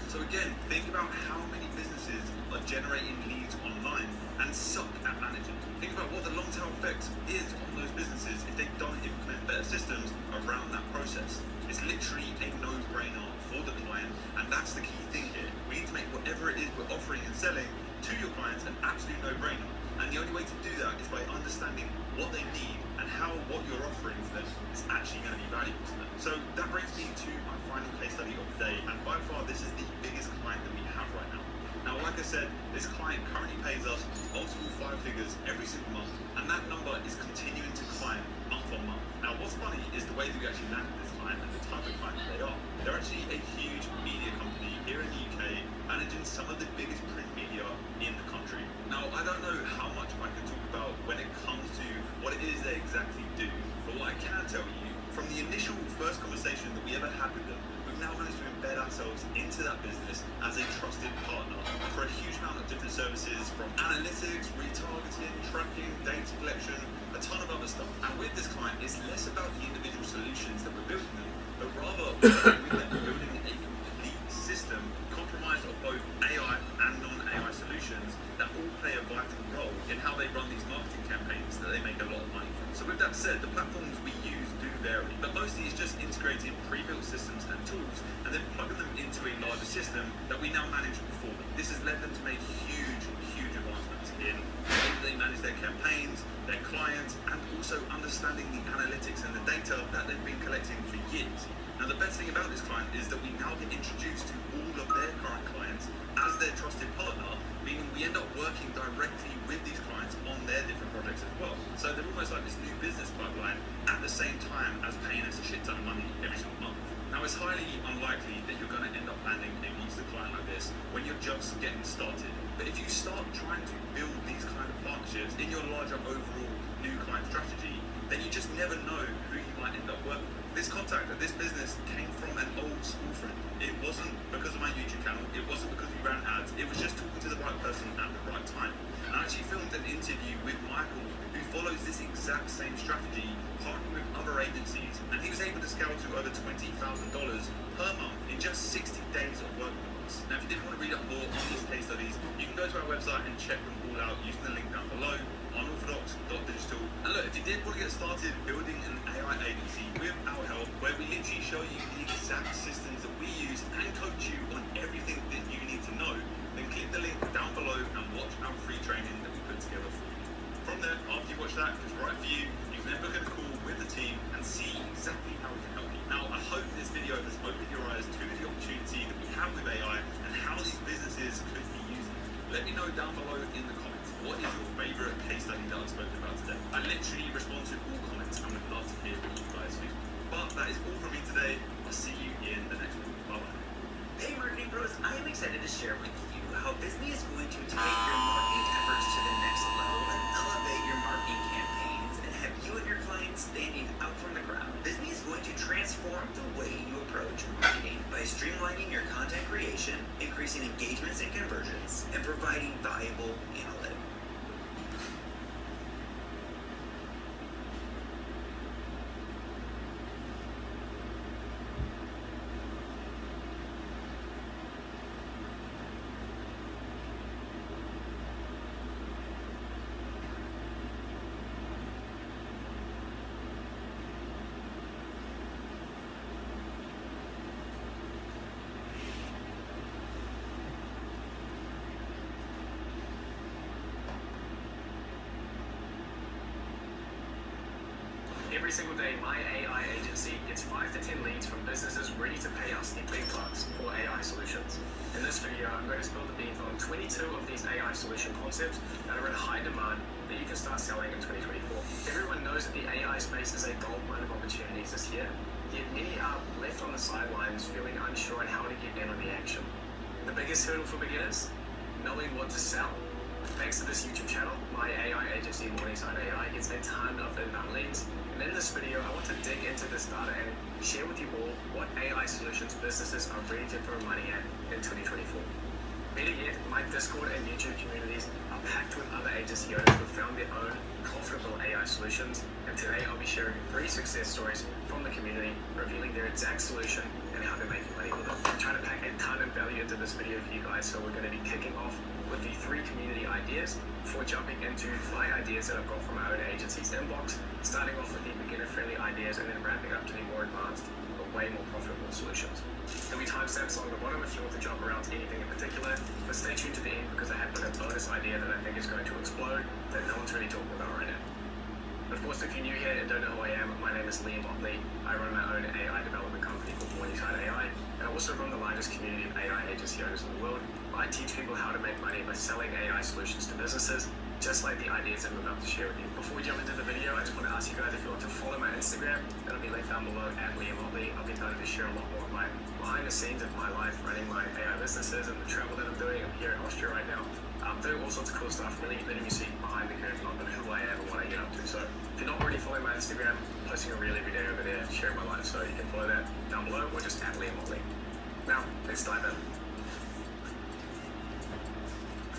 So again, think about how many businesses are generating leads online and suck at managing. Think about what the long-term effect is on those businesses if they don't implement better systems around that process. It's literally a no-brainer for the client, and that's the key thing here. We need to make whatever it is we're offering and selling to your clients an absolute no-brainer. And the only way to do that is by understanding what they need and how what you're offering to them is actually going to be valuable to them. So that brings me to my final case study of the day, and by far this is the biggest client that we have right now. Now, like I said, this client currently pays us multiple five figures every single month, and that number is continuing to climb month on month. Now, what's funny is the way that we actually landed this client and the type of client that they are. They're actually a huge media company here in the UK, managing some of the biggest print media in the country. Now, I don't know how much I can talk about when it comes to what it is they exactly do, but what I can tell you, from the initial first conversation that we ever had with them, we've now managed to embed ourselves into that business as a trusted partner for a huge amount of different services, from analytics, retargeting, tracking, data collection, a ton of other stuff. And with this client, it's less about the individual solutions that we're building them, but rather with them building a complete system comprised of both AI and non-AI solutions that all play a vital role in how they run these marketing campaigns that they make a lot of money from. So with that said, the platforms we use do vary, but mostly it's just integrating pre-built systems and tools and then plugging them into a larger system that we now manage for them. This has led them to make huge advancements in the way that they manage their campaigns, their clients, and also understanding the analytics and the data that they've been collecting for years. Now, the best thing about this client is that we now get introduced to all of their current clients as their trusted partner, meaning we end up working directly with these clients on their different projects as well. So they're almost like this new business pipeline at the same time as paying us a shit ton of money every single month. Now, it's highly unlikely that you're going to end up landing a monster client like this when you're just getting started. But if you start trying to build these kind of partnerships in your larger overall new client strategy, then you just never know who you might end up working with. This contact at this business came from an old school friend. It wasn't because of my YouTube channel. It wasn't because we ran ads. It was just talking to the right person at the right time. And I actually filmed an interview with Michael, who follows this exact same strategy, partnering with other agencies, and he was able to scale to over $20,000 per month in just 60 days of working with us. Now, if you did want to read up more on these case studies, you can go to our website and check them all out using the link down below, unorthodox.digital. And look, if you did want to get started building an AI agency with our help, where we literally show you the exact systems that we use and coach you on everything that you need to know, then click the link down below and watch our free training that we put together for you. From there, after you watch that, if it's right for you, you can then book a call with the team and see exactly how we can help you. Now, I hope this video has opened your eyes to the opportunity that we have with AI and how these businesses could be using it. Let me know down below in the comments, what is your favorite case study that I've spoken about today? I literally respond to all comments and would love to hear what you guys think. But that is all from me today. I'll see you in the next one. Bye-bye. Hey Marketing Pros, I am excited to share with you how Disney is going to take your marketing efforts to the next level and elevate your marketing campaigns and have you and your clients standing out from the crowd. Disney is going to transform the way you approach marketing by streamlining your content creation, increasing engagements and conversions, and providing valuable analytics. Every single day, my AI agency gets 5 to 10 leads from businesses ready to pay us in big bucks for AI solutions. In this video, I'm going to spill the beans on 22 of these AI solution concepts that are in high demand that you can start selling in 2024. Everyone knows that the AI space is a goldmine of opportunities this year, yet many are left on the sidelines feeling unsure on how to get in on the action. The biggest hurdle for beginners? Knowing what to sell. Thanks to this YouTube channel, my AI agency Morningside AI gets a ton of inbound leads. And in this video, I want to dig into this data and share with you all what AI solutions businesses are ready to throw money at in 2024. Better yet, my Discord and YouTube communities are packed with other agency owners who found their own profitable AI solutions. And today I'll be sharing 3 success stories from the community, revealing their exact solution and how they're making money with it. I'm trying to pack a ton of value into this video for you guys, so we're going to be kicking off with the 3 community ideas before jumping into my ideas that I've got from my own agency's inbox, starting off with the beginner-friendly ideas and then ramping up to the more advanced but way more profitable solutions. There'll be timestamps along the bottom if you want to jump around to anything in particular, but stay tuned to the end because I have got a bonus idea that I think is going to explode that no one's really talking about right now. Of course, if you're new here and don't know who I am, my name is Liam Motley. I run my own AI development company called Morningside AI, and I also run the largest community of AI agency owners in the world. I teach people how to make money by selling AI solutions to businesses, just like the ideas that I'm about to share with you. Before we jump into the video, I just want to ask you guys if you want to follow my Instagram. That'll be linked down below at Liam Motley. I'll be starting to share a lot more of my behind the scenes of my life running my AI businesses and the travel that I'm doing. I'm here in Austria right now. I'm doing all sorts of cool stuff, really letting you see behind the curtain on who I am and what I get up to. So if you're not already following my Instagram, I'm posting a reel every day over there, sharing my life. So you can follow that down below or just at Liam Motley. Now, let's dive in.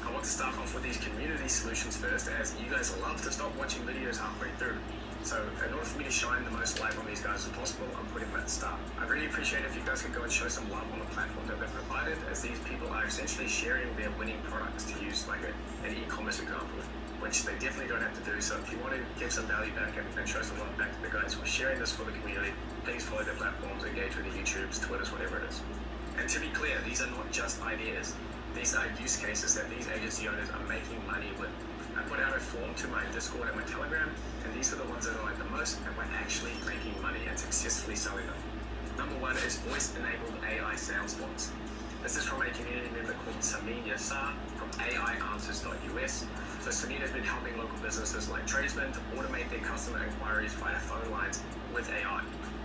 I want to start off with these community solutions first, as you guys love to stop watching videos halfway through. So in order for me to shine the most light on these guys as possible, I'm putting them at the start. I really appreciate if you guys could go and show some love on the platform that they've provided, as these people are essentially sharing their winning products, to use like an e-commerce example, which they definitely don't have to do. So if you want to give some value back and show some love back to the guys who are sharing this for the community, please follow their platforms, engage with the YouTubes, Twitters, whatever it is. And to be clear, these are not just ideas. These are use cases that these agency owners are making money with. I put out a form to my Discord and my Telegram, and these are the ones that I like the most and we're actually making money and successfully selling them. Number one is voice-enabled AI sales bots. This is from a community member called Samin Yassar from AIanswers.us. So Samin has been helping local businesses like tradesmen to automate their customer inquiries via phone lines with AI.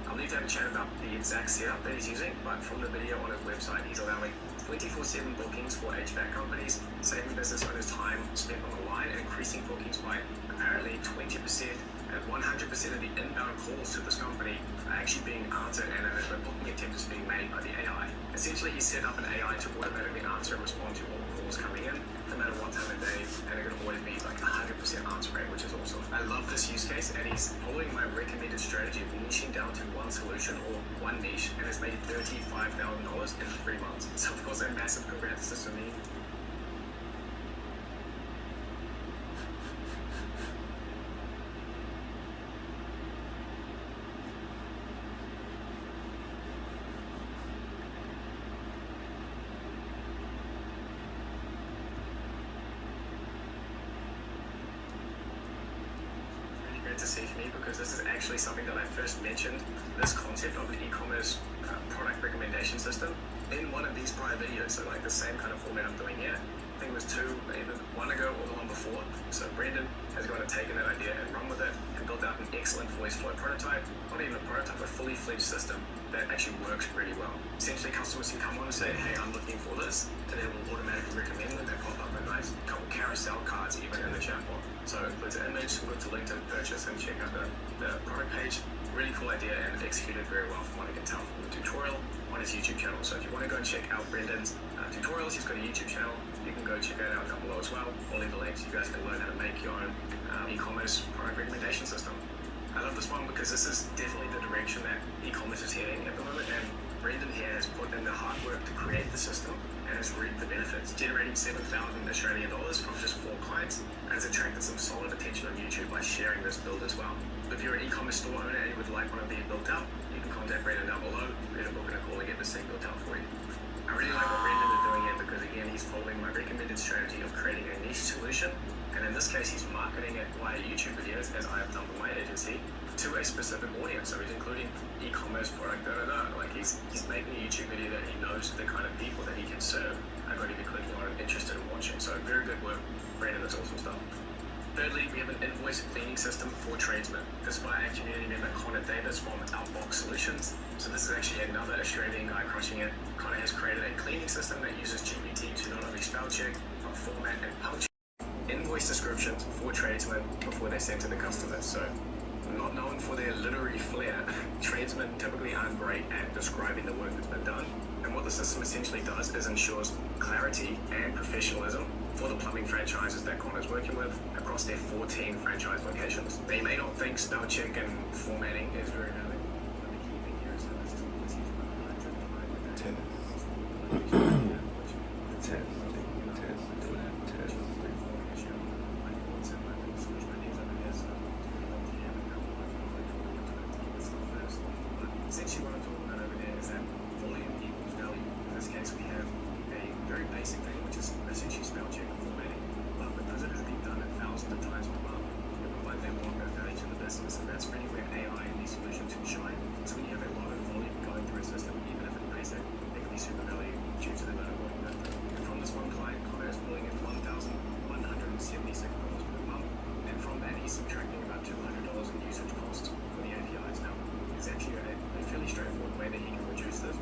I'll leave to have a chat about the exact setup that he's using, but from the video on his website, he's allowing 24/7 bookings for HVAC companies, saving business owners time spent on the line and increasing bookings by apparently 20%, and 100% of the inbound calls to this company are actually being answered and a booking attempt is being made by the AI. Essentially, he set up an AI to automatically answer and respond to all calls coming in, no matter what time of day, and it can always be like 100% answer rate, which is awesome. I love this use case, and he's following my recommended strategy of niching down to one solution or one niche, and has made $35,000 in 3 months. So of course, a massive congrats to Samin. To see for me, because this is actually something that I first mentioned, this concept of the e-commerce product recommendation system, in one of these prior videos. So like the same kind of format I'm doing here. I think it was either one ago or the one before. So Brendan has gone and taken that idea and run with it and built out an excellent voice flow prototype, not even a prototype, a fully fledged system that actually works really well. Essentially, customers can come on and say, hey, I'm looking for this, and then we'll automatically recommend them. They pop up a nice couple carousel cards even in the chatbot. So it includes an image, we'll go to link to purchase and check out the product page. Really cool idea and executed very well from what I can tell from the tutorial on his YouTube channel. So if you want to go and check out Brendan's tutorials, he's got a YouTube channel. You can go check that out down below as well. I'll leave the links. You guys can learn how to make your own e-commerce product recommendation system. I love this one because this is definitely the direction that e-commerce is heading at the moment, and Brendan here has put in the hard work to create the system and has reaped the benefits, generating 7,000 Australian dollars from just 4 clients, and has attracted some solid attention on YouTube by sharing this build as well. If you're an e-commerce store owner and you would like one of these built out, you can contact Brendan down below. We're going to book in a call and get this thing built out for you. I really like what Brendan is doing here because, again, he's following my recommended strategy of creating a niche solution, and in this case, he's marketing it via YouTube videos, as I have done with my agency, to a specific audience. So he's including e-commerce product, like he's making a YouTube video that he knows the kind of people that he can serve are going to be clicking on and interested in watching. So very good work, Brandon. That's awesome stuff. Thirdly, we have an invoice cleaning system for tradesmen. This by our community member Connor Davis from Outbox Solutions. So this is actually another Australian guy crushing it. Connor has created a cleaning system that uses GPT to not only spell check, but format and punch invoice descriptions for tradesmen before they send to the customers. So not known for their literary flair, tradesmen typically aren't great at describing the work that's been done. And what the system essentially does is ensures clarity and professionalism for the plumbing franchises that Connor's working with across their 14 franchise locations. They may not think spell check and formatting is very relevant, but the key thing here is that the system is used by 100 Essentially what I'm talking about over there is that volume equals value. In this case, we have a very basic thing, which is essentially spell check and formatting. But because it has been done thousands of times per month, it provides that longer value to the business, and that's really where AI and these solutions can shine. So when you have a lot of volume going through a system, even if it's basic, it can be super value due to the amount of volume going through. And from this one client, Connor is pulling in $1,176 per month, and from that he's subtracting about $200 in usage costs for the APIs. Now, it's actually a fairly straightforward way that he can reduce this.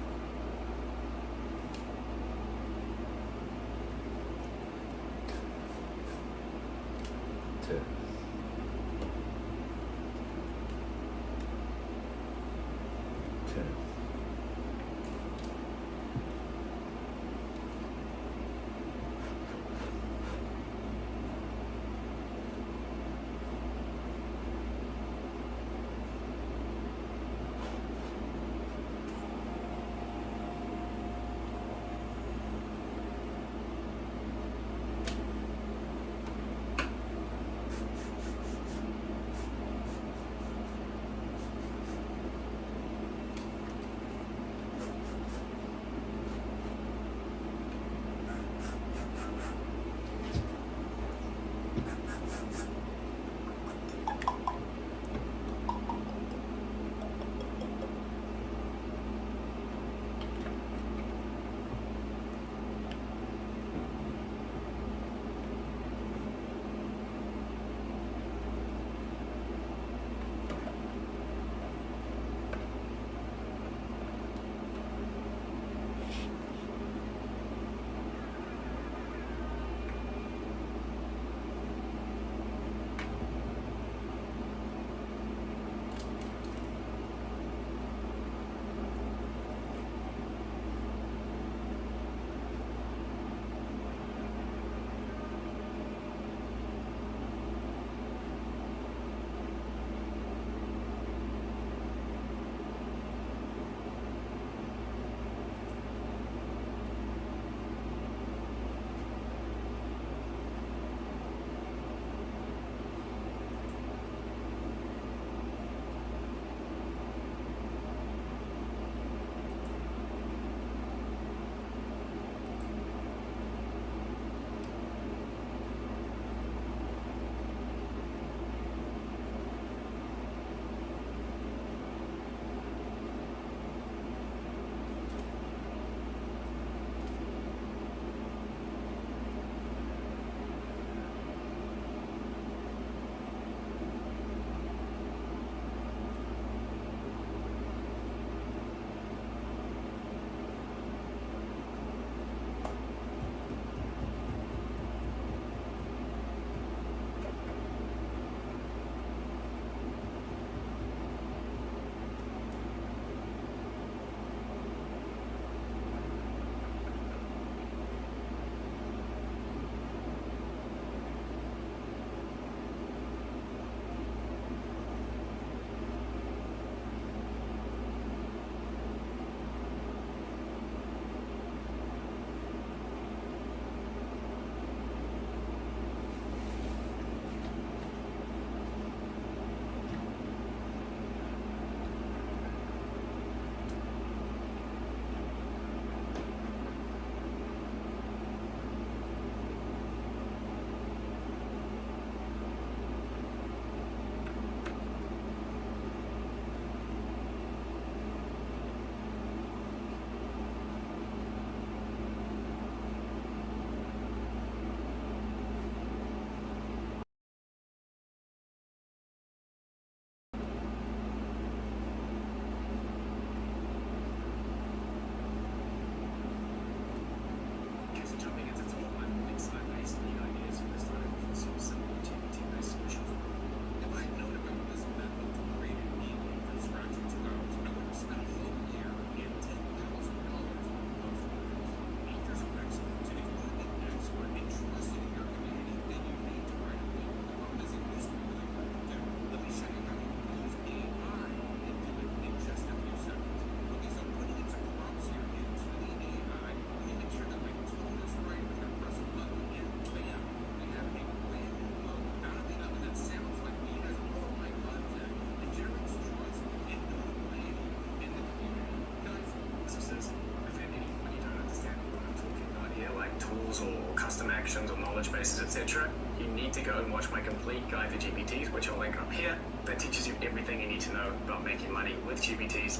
actions or knowledge bases, etc., you need to go and watch my complete guide to GPTs, which I'll link up here, that teaches you everything you need to know about making money with GPTs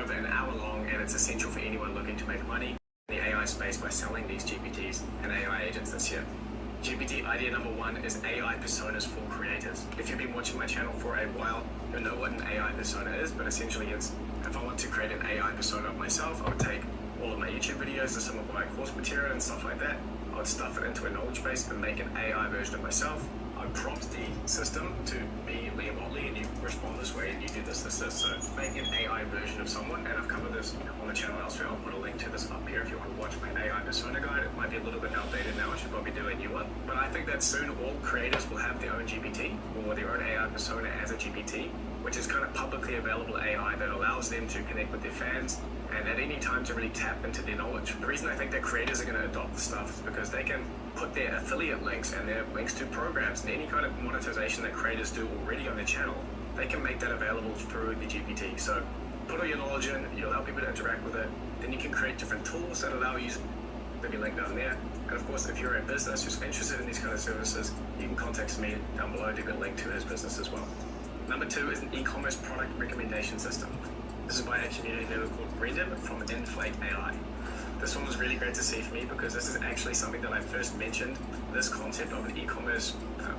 over an hour long, and it's essential for anyone looking to make money in the AI space by selling these GPTs and AI agents this year. GPT idea number one is AI personas for creators. If you've been watching my channel for a while, you'll know what an AI persona is, but essentially it's, if I want to create an AI persona of myself, I would take all of my YouTube videos and some of my course material and stuff like that. I would stuff it into a knowledge base and make an AI version of myself. I would prompt the system to be Liam Otley, and you respond this way, and you do this. So make an AI version of someone, and I've covered this on the channel elsewhere. I'll put a link to this up here if you want to watch my AI persona guide. It might be a little bit outdated now. I should probably do a new one. But I think that soon all creators will have their own GPT or their own AI persona as a GPT, which is kind of publicly available AI that allows them to connect with their fans and at any time to really tap into their knowledge. The reason I think that creators are going to adopt this stuff is because they can put their affiliate links and their links to programs and any kind of monetization that creators do already on their channel, they can make that available through the GPT. So put all your knowledge in, you allow people to interact with it, then you can create different tools that allow you, maybe link down there. And of course, if you're a business who's interested in these kind of services, you can contact me down below to get a link to his business as well. Number two is an e-commerce product recommendation system. This is by a community member called Brendan from Inflate AI. This one was really great to see for me because this is actually something that I first mentioned, this concept of an e-commerce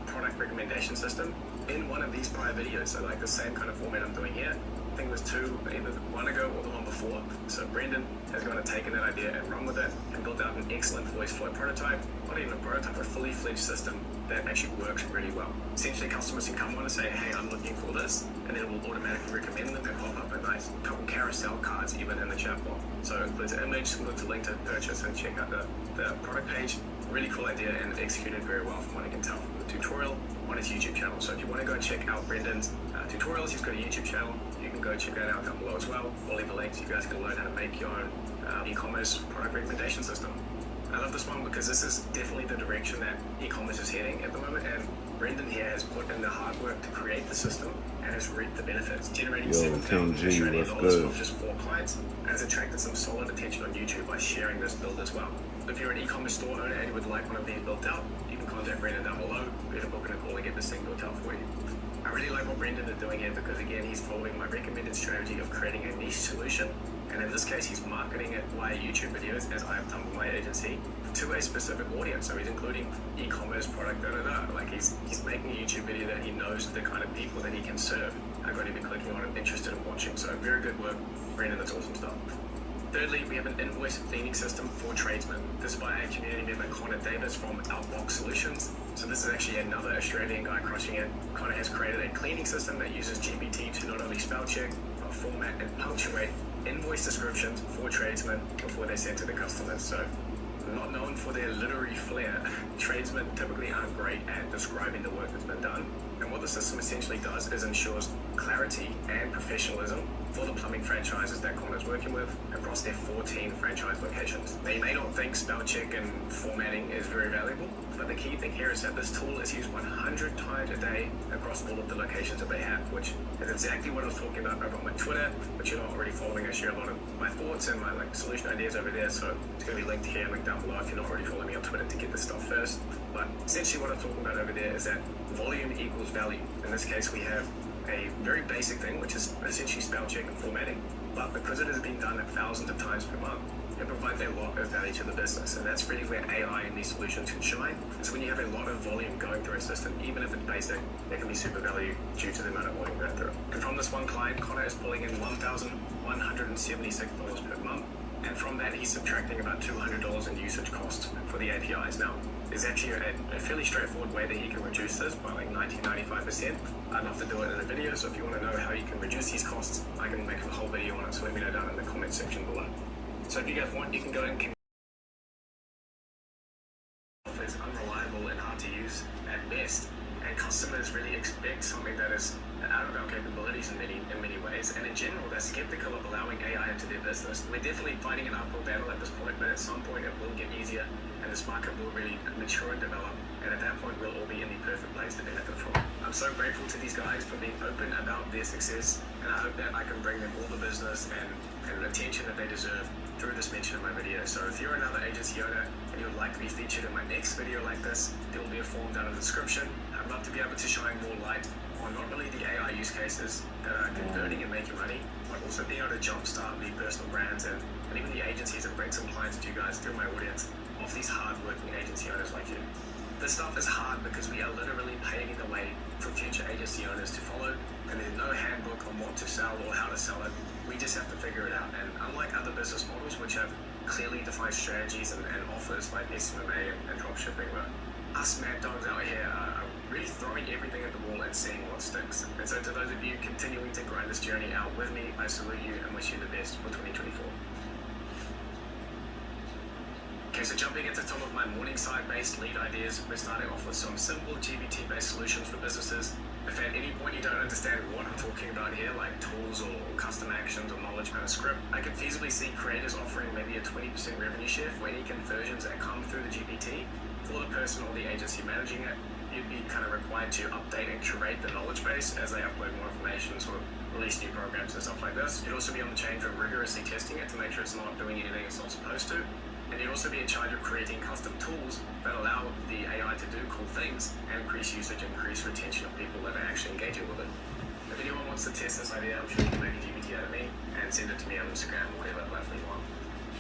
product recommendation system, in one of these prior videos. So like the same kind of format I'm doing here. I think it was two, either one ago or the one before. So Brendan has gone and taken that idea and run with it and built out an excellent voice flow prototype, not even a prototype, a fully fledged system that actually works really well. Essentially, customers can come on and say, hey, I'm looking for this, and then it will automatically recommend them and pop up a nice couple carousel cards even in the chatbot. So it includes an image, includes a link to purchase and check out the product page. Really cool idea and executed very well from what I can tell from the tutorial on his YouTube channel. So if you want to go check out Brendan's tutorials, he's got a YouTube channel. You can go check that out down below as well. I'll leave the links. You guys can learn how to make your own e-commerce product recommendation system. I love this one because this is definitely the direction that e-commerce is heading at the moment, and Brendan here has put in the hard work to create the system and has reaped the benefits, generating $7,000 Australian dollars from just 4 clients, and has attracted some solid attention on YouTube by sharing this build as well. If you're an e-commerce store owner and you would like one of these built out, you can contact Brendan down below. We're going to book in a call and get this thing built out for you. I really like what Brendan is doing here because, again, he's following my recommended strategy of creating a niche solution. And in this case, he's marketing it via YouTube videos, as I have done with my agency, to a specific audience. So he's including e-commerce product, Like he's making a YouTube video that he knows the kind of people that he can serve are going to be clicking on and interested in watching. So very good work, Brendan. That's awesome stuff. Thirdly, we have an invoice cleaning system for tradesmen. This is by a community member, Connor Davis from Outbox Solutions. So this is actually another Australian guy crushing it. Connor has created a cleaning system that uses GPT to not only spell check, but format and punctuate invoice descriptions for tradesmen before they send to the customers. So not known for their literary flair, tradesmen typically aren't great at describing the work that's been done. And what the system essentially does is ensures clarity and professionalism for the plumbing franchises that Connor's working with across their 14 franchise locations. Now, you may not think spell check and formatting is very valuable, but the key thing here is that this tool is used 100 times a day across all of the locations that they have, which is exactly what I was talking about over on my Twitter, which you're not already following. I share a lot of my thoughts and my solution ideas over there, so it's going to be linked here and linked down below if you're not already following me on Twitter to get this stuff first. But essentially what I'm talking about over there is that volume equals value. In this case, we have a very basic thing, which is essentially spell check and formatting, but because it has been done thousands of times per month, it provides a lot of value to the business, and that's really where AI and these solutions can shine. It's when you have a lot of volume going through a system, even if it's basic, it can be super value due to the amount of volume going through it. And from this one client, Connor is pulling in $1,176 per month, and from that he's subtracting about $200 in usage costs for the APIs. Now, there's actually a fairly straightforward way that you can reduce this by like 90-95%. I'd love to do it in a video, so if you want to know how you can reduce these costs, I can make a whole video on it, so let me know down in the comment section below. So if you guys want, you can go and it's unreliable and hard to use at best, and customers really expect something that is out of our capabilities in many ways. clients and in general they're skeptical of allowing AI into their business. We're definitely fighting an uphill battle at this point, but at some point it will get easier and this market will really mature and develop, and at that point we'll all be in the perfect place to benefit from. I'm so grateful to these guys for being open about their success, and I hope that I can bring them all the business and attention that they deserve through this mention in my video. So if you're another agency owner and you'd like to be featured in my next video like this, there will be a form down in the description. I'd love to be able to shine more light on not only the AI use cases that are converting and making money, but also being able to jumpstart the personal brands and even the agencies and bring some clients to you guys through my audience of these hard-working agency owners like you. This stuff is hard because we are literally paving the way for future agency owners to follow, and there's no handbook on what to sell or how to sell it. We just have to figure it out. And unlike other business models which have clearly defined strategies and offers like SMMA and dropshipping, where us mad dogs out here are really throwing everything at the wall and seeing what sticks. And so to those of you continuing to grind this journey out with me, I salute you and wish you the best for 2024. Okay, so jumping into some of my Morningside-based lead ideas, we're starting off with some simple GPT-based solutions for businesses. If at any point you don't understand what I'm talking about here, like tools or custom actions or knowledge management script, I could feasibly see creators offering maybe a 20% revenue share for any conversions that come through the GPT. For the person or the agency managing it, you'd be kind of required to update and curate the knowledge base as they upload more information, sort of release new programs and stuff like this. You'd also be on the chain for rigorously testing it to make sure it's not doing anything it's not supposed to. And you'd also be in charge of creating custom tools that allow the AI to do cool things and increase usage and increase retention of people that are actually engaging with it. If anyone wants to test this idea, I'm sure you can make a GPT out of me and send it to me on Instagram or whatever platform you want.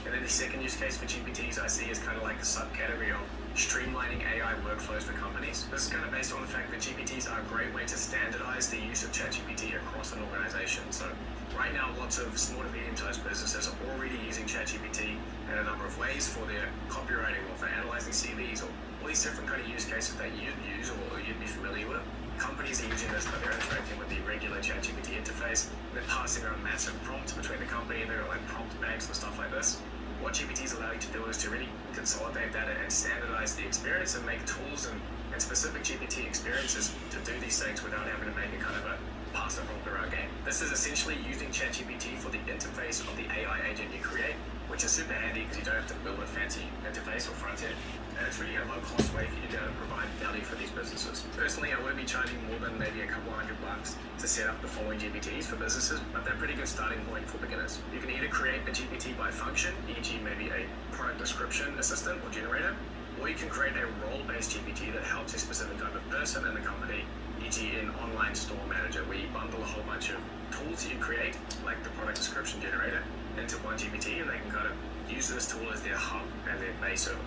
And then the second use case for GPTs I see is kind of like a subcategory of streamlining AI workflows for companies. This is kind of based on the fact that GPTs are a great way to standardize the use of ChatGPT across an organization. So right now, lots of small to medium-sized businesses are already using ChatGPT in a number of ways for their copywriting or for analyzing CVs or all these different kind of use cases that you'd use or you'd be familiar with. Companies are using this, but they're interacting with the regular ChatGPT interface. They're passing around massive prompts between the company. They're like prompt banks and stuff like this. What GPTs allow you to do is to really consolidate data and standardize the experience and make tools and specific GPT experiences to do these things without having to make a kind of a pass the prompt around game. This is essentially using ChatGPT for the interface of the AI agent you create, which is super handy because you don't have to build a fancy interface or front end. And it's really a low-cost way for you to provide value for these businesses. Personally, I wouldn't be charging more than maybe a couple $100 to set up the following GPTs for businesses, but they're a pretty good starting point for beginners. You can either create a GPT by function, e.g. maybe a product description assistant or generator, or you can create a role-based GPT that helps a specific type of person in the company, e.g. an online store manager, where you bundle a whole bunch of tools you create, like the product description generator, into one GPT, and they can kind of use this tool as their hub and their base of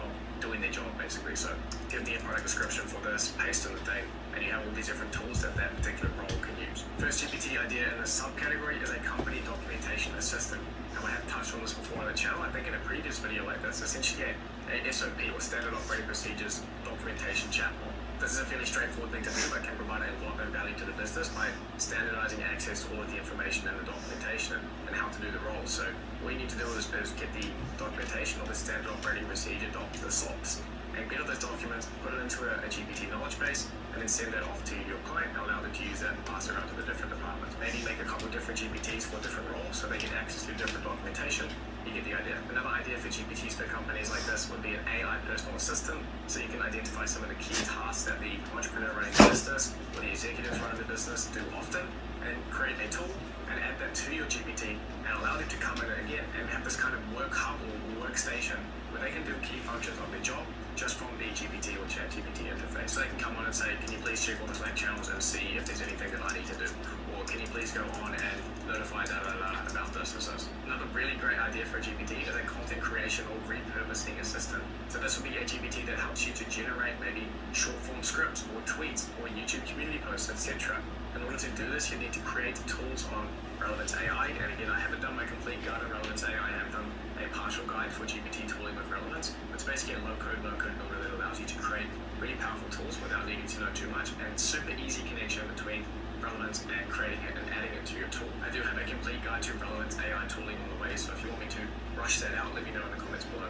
doing their job, basically. So give me a product description for this, paste in the thing, and you have all these different tools that that particular role can use. First GPT idea in this subcategory is a company documentation assistant. And I have touched on this before on the channel, I think in a previous video like this, essentially a SOP or standard operating procedures documentation chatbot. This is a fairly straightforward thing to do, but can provide a lot of value to the business by standardizing access to all of the information and the documentation and how to do the role. So what you need to do is get the documentation or the standard operating procedure docs, the SOPs, and get all those documents, put it into a GPT knowledge base, and then send that off to your client and allow them to use that and pass it around to the different departments. Maybe make a couple different GPTs for different roles so they get access to different documentation. You get the idea. Another idea for GPTs for companies like this would be an AI personal assistant, so you can identify some of the key tasks that the entrepreneur running the business or the executives running the business do often, and create a tool and add that to your GPT and allow them to come in again and have this kind of work hub or workstation where they can do key functions of their job just from the GPT or ChatGPT interface. So they can come on and say, can you please check all the Slack channels and see if there's anything that I need to do? Or can you please go on and notify about this or this? Another really great idea for a GPT is a content creation or repurposing assistant. So this will be a GPT that helps you to generate maybe short form scripts or tweets or YouTube community posts, etc. In order to do this, you need to create tools on Relevance AI. And again, I haven't done my complete guide on Relevance AI. I have done a partial guide for GPT tooling with Relevance. It's basically a low-code builder that allows you to create really powerful tools without needing to know too much, and super easy connection between Relevance and creating it and adding it to your tool. I do have a complete guide to Relevance AI tooling on the way, so if you want me to rush that out, let me know in the comments below.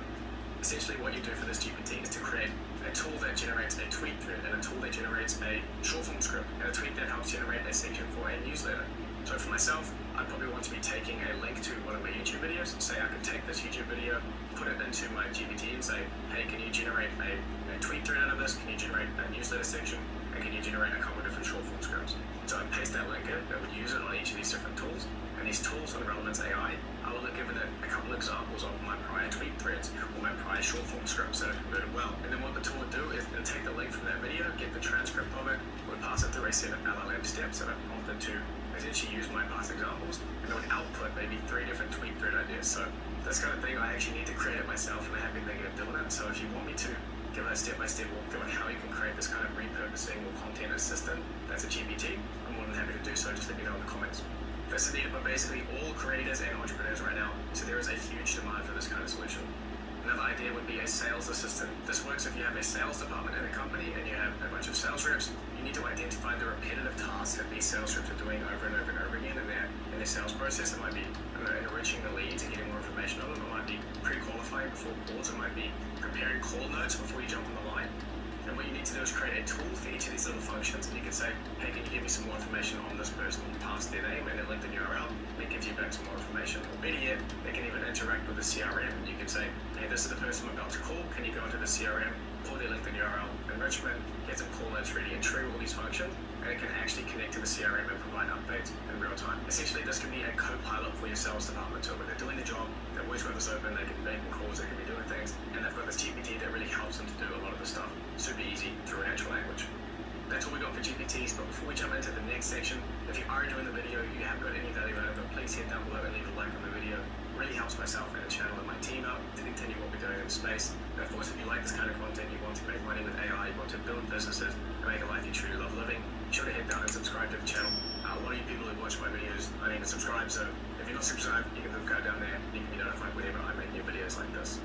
Essentially what you do for this GPT is to create a tool that generates a tweet thread, and a tool that generates a short form script, and a tweet that helps generate a section for a newsletter. So for myself, I'd probably want to be taking a link to one of my YouTube videos. Say I could take this YouTube video, put it into my GPT and say, hey, can you generate a tweet thread out of this? Can you generate a newsletter section? And can you generate a couple of different short form scripts? So I'd paste that link in, I would use it on each of these different tools. And these tools on Relevance AI, I will have given it a couple of examples of my prior tweet threads or my prior short form scripts that have converted well. And then what the tool would do is it'll take the link from that video, get the transcript of it, would pass it through a set of LLM steps that I've prompted to essentially use my past examples, and it would output maybe 3 different tweet thread ideas. So this kind of thing I actually need to create it myself, and I have been thinking of doing it. So if you want me to give a step-by-step walkthrough on how you can create this kind of repurposing or content assistant that's a GPT, I'm more than happy to do so. Just let me know in the comments. This is needed by basically all creators and entrepreneurs right now, so there is a huge demand for this kind of solution. Another idea would be a sales assistant. This works if you have a sales department in a company and you have a bunch of sales reps. You need to identify the repetitive tasks that these sales reps are doing over and over and over again in their sales process. It might be enriching the leads and getting more information on them. It might be pre-qualifying before calls. It might be preparing call notes before you jump on the line. And what you need to do is create a tool for each of these little functions, and you can say, hey, can you give me some more information on this person? You pass their name and their LinkedIn URL, and it gives you back some more information. Or better yet, they can even interact with the CRM. You can say, hey, this is the person I'm about to call. Can you go into the CRM, pull their LinkedIn URL, enrichment, get some call notes ready, and trigger all these functions, and it can actually connect to the CRM and provide updates in real time. Essentially, this can be a co-pilot for your sales department. So when they're doing the job, they've always got this open, they can be making calls, they can be doing things, and they've got this GPT that really helps them to do a lot of the stuff super easy through natural language. That's all we got for GPTs, but before we jump into the next section, if you are enjoying the video, you have got any value out of it, please hit down below and leave a like on the video. It really helps myself and the channel and my team out to continue what we're doing in space. And of course, if you like this kind of content, you want to make money with AI, you want to build businesses and make a life you truly love living, be sure to head down and subscribe to the channel. A lot of you people who watch my videos aren't even subscribed, so if you're not subscribed, you can go down there and you can be notified whenever I make new videos like this.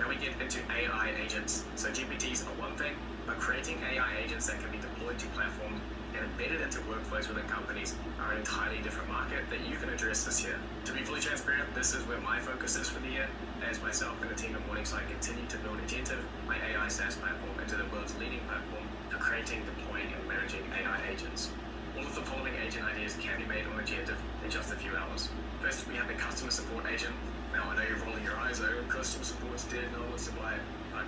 Now we get into AI agents. So GPTs are one thing, but creating AI agents that can be deployed to platforms and embedded into workflows within companies are an entirely different market that you can address this year. To be fully transparent, this is where my focus is for the year, as myself and the team at Morningside continue to build Agentive, my AI SaaS platform, into the world's leading platform for creating, deploying, and managing AI agents. All of the following agent ideas can be made on Agentive in just a few hours. First, we have the customer support agent. Now, I know you're rolling your eyes, customer support's dead, no one wants to buy it.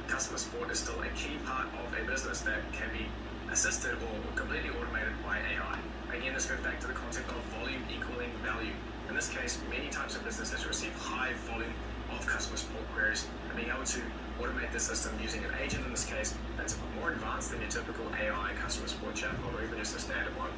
Customer support is still a key part of a business that can be assisted or completely automated by AI. Again, this goes back to the concept of volume equaling value. In this case, many types of businesses receive high volume of customer support queries, and being able to automate the system using an agent in this case that's more advanced than your typical AI customer support chatbot or even just a standard one.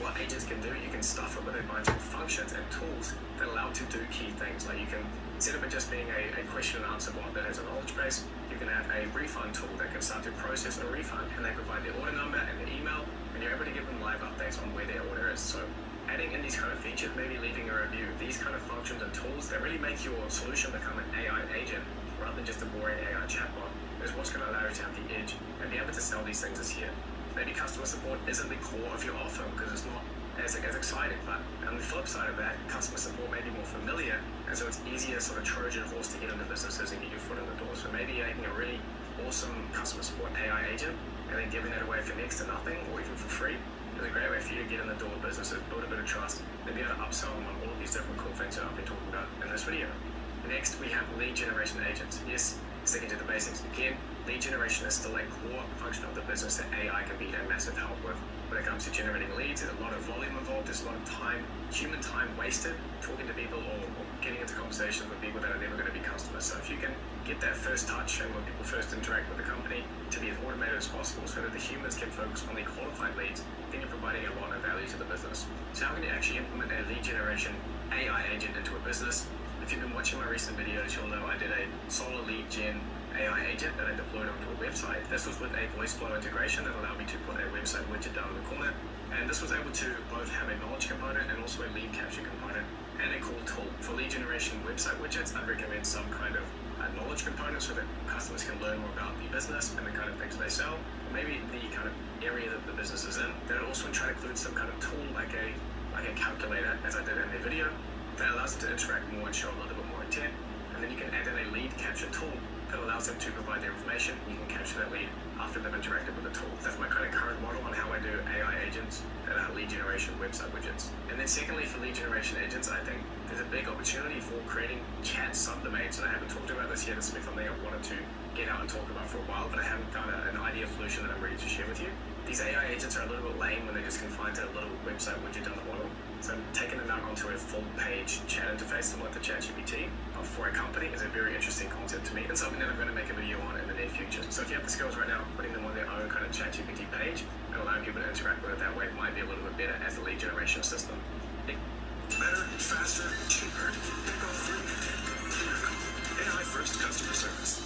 What agents can do, you can stuff it with a bunch of functions and tools that allow it to do key things. Like you can, instead of it just being a question and answer bot that has a knowledge base, you can have a refund tool that can start to process a refund, and they provide their order number and their email, and you're able to give them live updates on where their order is. So adding in these kind of features, maybe leaving a review, these kind of functions and tools that really make your solution become an AI agent rather than just a boring AI chatbot is what's going to allow you to have the edge and be able to sell these things this year. Maybe customer support isn't the core of your offer because it's not as exciting, but on the flip side of that, customer support may be more familiar, and so it's easier sort of Trojan horse to get into businesses and get your foot in the door. So maybe making a really awesome customer support AI agent and then giving that away for next to nothing or even for free is a great way for you to get in the door with businesses, build a bit of trust, and be able to upsell them on all of these different cool things that I've been talking about in this video. Next, we have lead generation agents. Yes, sticking to the basics again, lead generation is still a core function of the business that AI can be a massive help with. When it comes to generating leads, there's a lot of volume involved, there's a lot of time, human time wasted talking to people or getting into conversations with people that are never going to be customers. So if you can get that first touch and when people first interact with the company to be as automated as possible so that the humans can focus on the qualified leads, then you're providing a lot of value to the business. So how can you actually implement a lead generation AI agent into a business? If you've been watching my recent videos, you'll know I did a solar lead gen AI agent that I deployed onto a website. This was with a voice flow integration that allowed me to put a website widget down in the corner. And this was able to both have a knowledge component and also a lead capture component and a cool tool. For lead generation website widgets, I'd recommend some kind of knowledge component so that customers can learn more about the business and the kind of things they sell, or maybe the kind of area that the business is in. Then I'd also try to include some kind of tool like a calculator, as I did in the video, that allows it to interact more and show a little bit more intent. And then you can add in a lead capture tool that allows them to provide their information. You can capture that lead after they've interacted with the tool. That's my kind of current model on how I do AI agents and lead generation website widgets. And then secondly, for lead generation agents, I think there's a big opportunity for creating chat subdomains. And I haven't talked about this yet. This has been something I wanted to get out and talk about for a while, but I haven't found an ideal solution that I'm ready to share with you. These AI agents are a little bit lame when they're just confined to a little website widget down the bottom. So taking them out onto a full-page chat interface similar to ChatGPT for a company is a very interesting concept to me, and something that I'm going to make a video on in the near future. So if you have the skills right now, putting them on their own kind of ChatGPT page and allowing people to interact with it that way might be a little bit better as a lead generation system. Better, faster, cheaper. Pick all three. AI first customer service.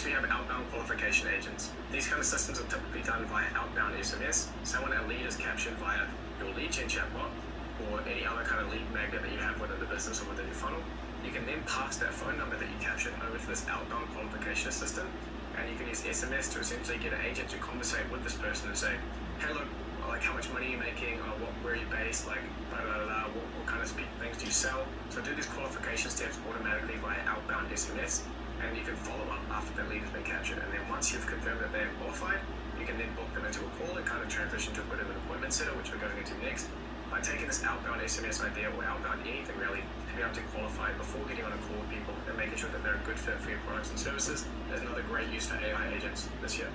We have outbound qualification agents. These kind of systems are typically done via outbound SMS. So when a lead is captured via your lead gen chatbot or any other kind of lead magnet that you have within the business or within your funnel, you can then pass that phone number that you captured over to this outbound qualification system, and you can use SMS to essentially get an agent to conversate with this person and say, hey, look, like how much money are you making, or where are you based, like blah, blah, blah, what kind of things do you sell. So do these qualification steps automatically via outbound SMS, and you can follow up after the lead has been captured. And then once you've confirmed that they're qualified, you can then book them into a call and kind of transition to a bit of an appointment setter, which we're going into next. By taking this outbound SMS idea, or outbound anything really, to be able to qualify before getting on a call with people and making sure that they're a good fit for your products and services, is another great use for AI agents this year.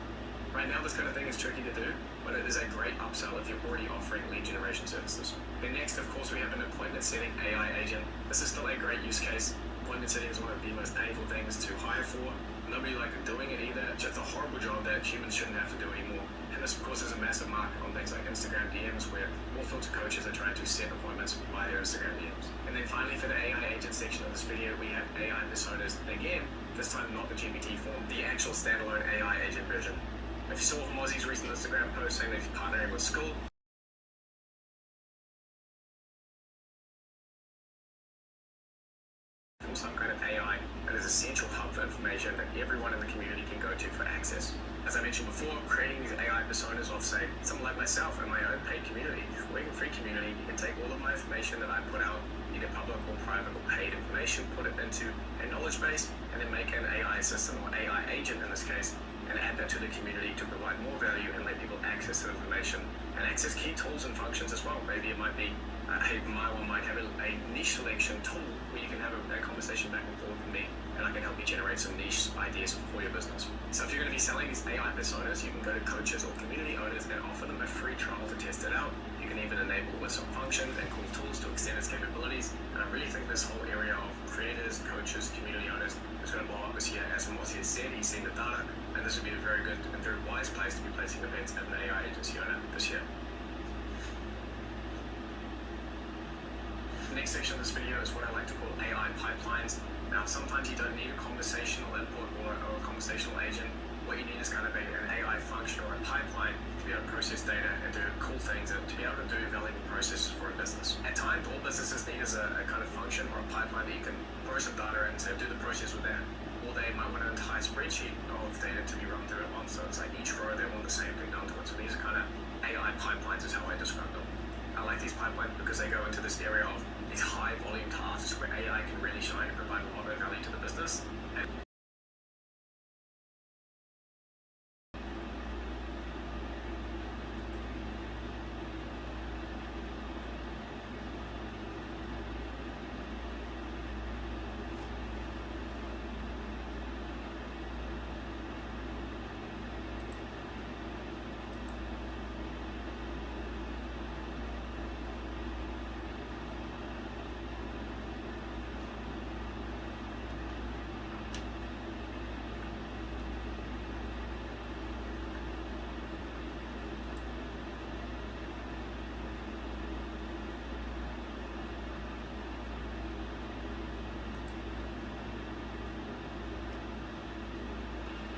Right now, this kind of thing is tricky to do, but it is a great upsell if you're already offering lead generation services. Then next, of course, we have an appointment setting AI agent. This is still a great use case. Appointment setting is one of the most painful things to hire for. Nobody likes doing it either. It's just a horrible job that humans shouldn't have to do anymore. And this, of course, is a massive market on things like Instagram DMs, where all sorts of coaches are trying to set appointments via their Instagram DMs. And then finally, for the AI agent section of this video, we have AI personas. Again, this time not the GPT form, the actual standalone AI agent version. If you saw from Aussie's recent Instagram post saying that he's partnering with Skull, some kind of AI that is a central hub for information that everyone in the community can go to for access. As I mentioned before, creating these AI personas of, say, someone like myself in my own paid community or even free community, you can take all of my information that I put out, either public or private or paid information, put it into a knowledge base, and then make an AI system or AI agent in this case, and add that to the community to provide more value and let people access the information and access key tools and functions as well. Maybe it might be my one might have a niche selection tool where you can have a conversation back and forth with me, and I can help you generate some niche ideas for your business. So if you're going to be selling these AI personas, you can go to coaches or community owners and offer them a free trial to test it out. You can even enable with some functions and cool tools to extend its capabilities. And I really think this whole area of creators, coaches, community owners is going to blow up this year. As Mossy has said, he's seen the data, and this would be a very good and very wise place to be placing events as an AI agency owner this year. The next section of this video is what I like to call AI pipelines. Now, sometimes you don't need a conversational input or a conversational agent. What you need is kind of an AI function or a pipeline to be able to process data and do cool things and to be able to do valuable processes for a business. At times, all businesses need is a kind of function or a pipeline that you can throw some data in to do the process with that. Or they might want an entire spreadsheet of data to be run through at once. So it's like each row they want the same thing done to it. So these are kind of AI pipelines is how I describe them. I like these pipelines because they go into this area of these high volume tasks where AI can really shine and provide a lot of value to the business. And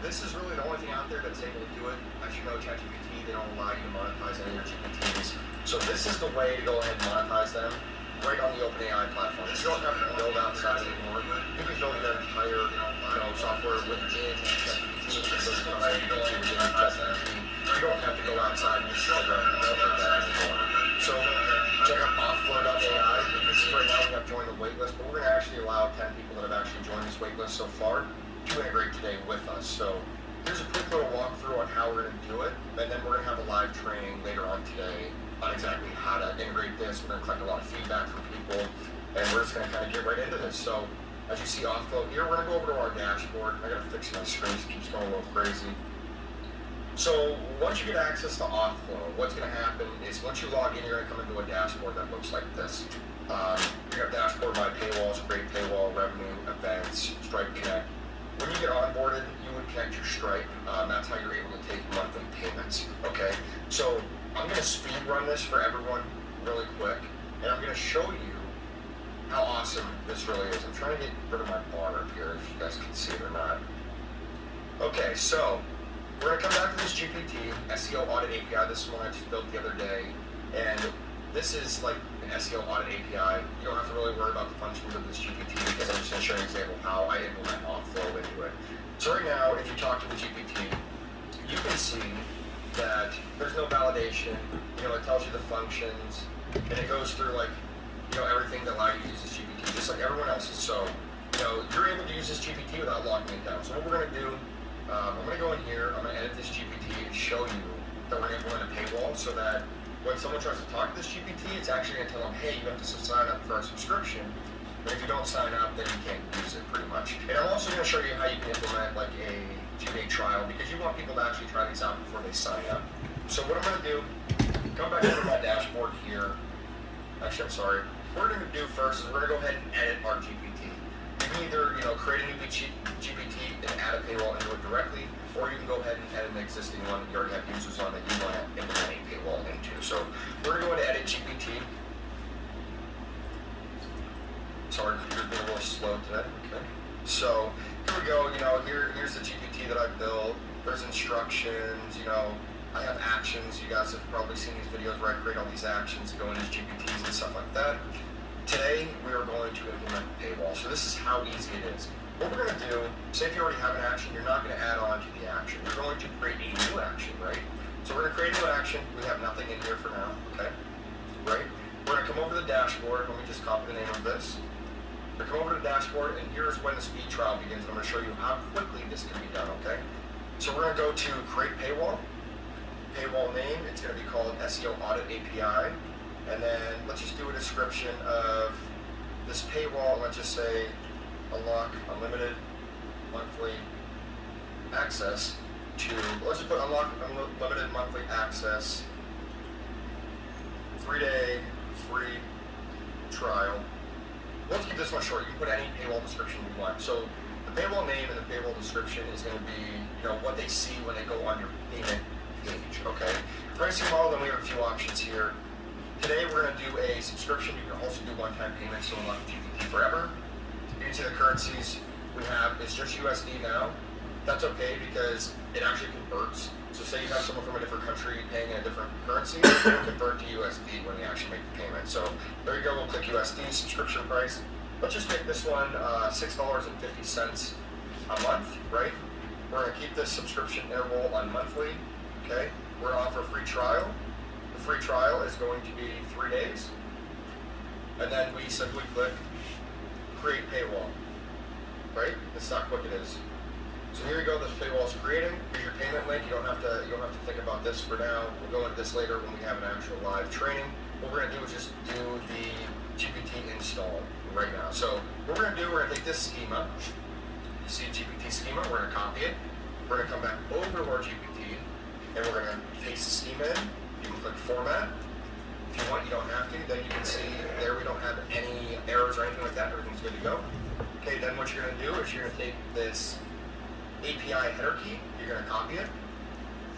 this is really the only thing out there that's able to do it. As you know, ChatGPT, they don't allow you to monetize any of your GPTs. So this is the way to go ahead and monetize them right on the OpenAI platform. You don't have to build outside anymore. You can build your entire software within ChatGPT. You don't have to go outside and program that anymore. So check out Offlow.ai. This is right now we have joined the waitlist, but we're going to actually allow 10 people that have actually joined this waitlist so far to integrate today with us. So here's a quick little walkthrough on how we're going to do it, and then we're going to have a live training later on today on exactly how to integrate this. We're going to collect a lot of feedback from people, and we're just going to kind of get right into this. So as you see Offlow here, we're going to go over to our dashboard. I got to fix my screen, it keeps going a little crazy. So once you get access to Offlow, what's going to happen is once you log in, you're going to come into a dashboard that looks like this. You have dashboard, my paywalls, create paywall, revenue, events, Stripe Connect. When you get onboarded, you would connect your Stripe. That's how you're able to take monthly payments. Okay, so I'm going to speed run this for everyone really quick, and I'm going to show you how awesome this really is. I'm trying to get rid of my bar up here, if you guys can see it or not. Okay, so we're going to come back to this GPT, SEO Audit API. This is one I just built the other day, and this is like an SEO Audit API. You don't have to really worry about the functions of this GPT because I'm just going to show you an example of how I implement Offlow into it. So right now, if you talk to the GPT, you can see that there's no validation. It tells you the functions, and it goes through like, everything that allows you to use this GPT, just like everyone else's. So, you're able to use this GPT without locking it down. So what we're going to do, I'm going to go in here, I'm going to edit this GPT and show you that we're going to implement a paywall so that when someone tries to talk to this GPT, it's actually going to tell them, hey, you have to sign up for our subscription. But if you don't sign up, then you can't use it pretty much. And I'm also going to show you how you can implement like a few-day trial because you want people to actually try these out before they sign up. So what I'm going to do, come back over to my dashboard here. Actually, I'm sorry. What we're going to do first is we're going to go ahead and edit our GPT. You can either, create a new GPT and add a paywall into it directly, or you can go ahead and edit an existing one that you already have users on that you want to implement a paywall into. So we're going to go into edit GPT. Sorry, computer's being a little slow today. Okay. So here we go. Here's the GPT that I built. There's instructions. I have actions. You guys have probably seen these videos where I create all these actions to go into GPTs and stuff like that. Today, we are going to implement the paywall. So this is how easy it is. What we're going to do, say if you already have an action, you're not going to add on to the action. You're going to create a new action, right? So we're going to create a new action. We have nothing in here for now, okay? Right? We're going to come over to the dashboard. Let me just copy the name of this. We're going to come over to the dashboard, and here's when the speed trial begins. I'm going to show you how quickly this can be done, okay? So we're going to go to create paywall. Paywall name, it's going to be called SEO Audit API. And then let's just do a description of this paywall. Let's just say unlock unlimited monthly access to, let's just put unlock unlimited monthly access, 3-day free trial. Let's keep this one short. You can put any paywall description you want. So the paywall name and the paywall description is going to be, what they see when they go on your payment page, okay? Pricing model, then we have a few options here. Today we're going to do a subscription. You can also do one-time payments to unlock GPT forever. You can see the currencies we have. It's just USD now. That's okay because it actually converts. So say you have someone from a different country paying in a different currency, it will convert to USD when you actually make the payment. So there you go. We'll click USD, subscription price. Let's just make this one $6.50 a month, right? We're going to keep this subscription interval on monthly, okay? We're going to offer a free trial. The free trial is going to be 3 days. And then we simply click create paywall, right? That's how quick it is. So here you go, this paywall is creating. Here's your payment link. You don't have to think about this for now. We'll go into this later when we have an actual live training. What we're gonna do is just do the GPT install right now. So what we're gonna do, we're gonna take this schema. You see GPT schema, we're gonna copy it. We're gonna come back over to our GPT and we're gonna paste the schema in. You can click format. If you want, you don't have to. Then you can see there we don't have any errors or anything like that. Everything's good to go. Okay, then what you're gonna do is you're gonna take this API header key, you're going to copy it,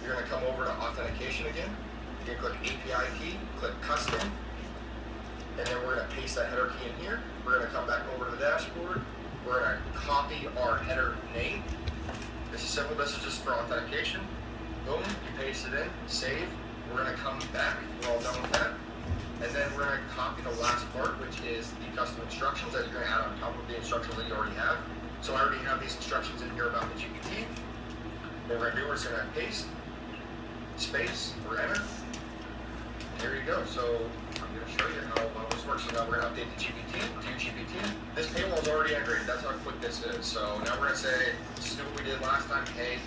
you're going to come over to authentication again, you're going to click API key, click custom, and then we're going to paste that header key in here. We're going to come back over to the dashboard, we're going to copy our header name. This is simple. This is just for authentication. Boom, you paste it in, save. We're gonna come back, we're all done with that. And then we're gonna copy the last part, which is the custom instructions that you're gonna add on top of the instructions that you already have. So I already have these instructions in here about the GPT. What we're gonna do is gonna paste, space, or enter. Here you go. So I'm gonna show you how well this works. So now we're gonna update the GPT to GPT. This paywall is already integrated. That's how quick this is. So now we're gonna say, this is what we did last time. Hey,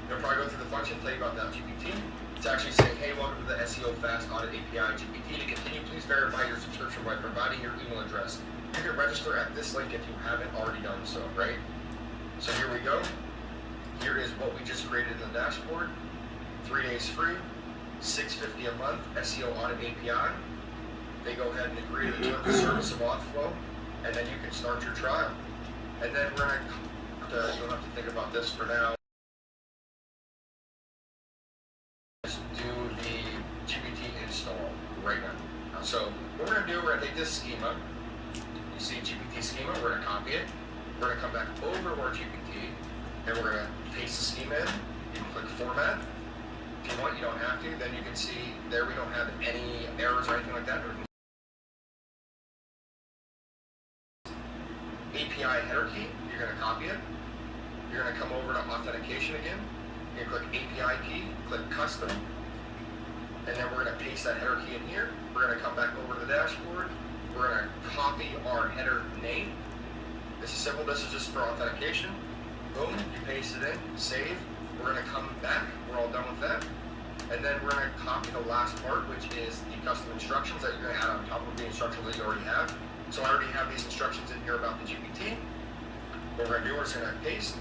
you'll probably go through the function, tell you about that GPT. It's actually saying, hey, welcome to the SEO Fast Audit API GPT. To continue, please verify your subscription by providing your email address. You can register at this link if you haven't already done so, right? So here we go. Here is what we just created in the dashboard. 3 days free, $6.50 a month, SEO Audit API. They go ahead and agree to the terms of service of Authflow, and then you can start your trial. And then we're gonna, you don't have to think about this for now. Just do the GPT install right now. So what we're gonna do, we're gonna take this schema. You see GPT schema, we're gonna copy it. We're gonna come back over to our GPT, and we're gonna paste the schema in. You can click format. If you want, you don't have to. Then you can see there we don't have any errors or anything like that. API header key, you're gonna copy it. You're gonna come over to authentication again. You're gonna click API key, click custom, and then we're gonna paste that header key in here. We're gonna come back over to the dashboard. We're gonna copy our header name. This is simple. This is just for authentication. Boom, you paste it in, save. We're gonna come back. We're all done with that. And then we're gonna copy the last part, which is the custom instructions that you're gonna add on top of the instructions that you already have. So I already have these instructions in here about the GPT. What we're gonna do is gonna paste,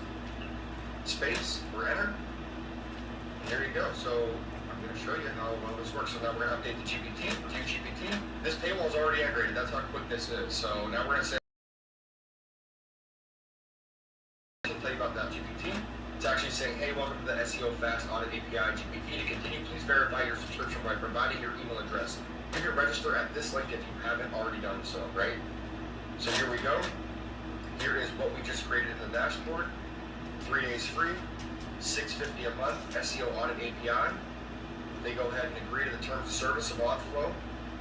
space, or enter. And there you go. So I'm gonna show you how well this works. So now we're gonna update the GPT to GPT. This paywall is already integrated. That's how quick this is. So now we're gonna say, tell you about that GPT. It's actually saying, hey, welcome to the SEO Fast Audit API GPT. To continue, please verify your subscription by providing your email address. You can register at this link if you haven't already done so, right? So here we go. Here is what we just created in the dashboard. 3 days free, $6.50 a month, SEO Audit API. They go ahead and agree to the terms of service of Authflow,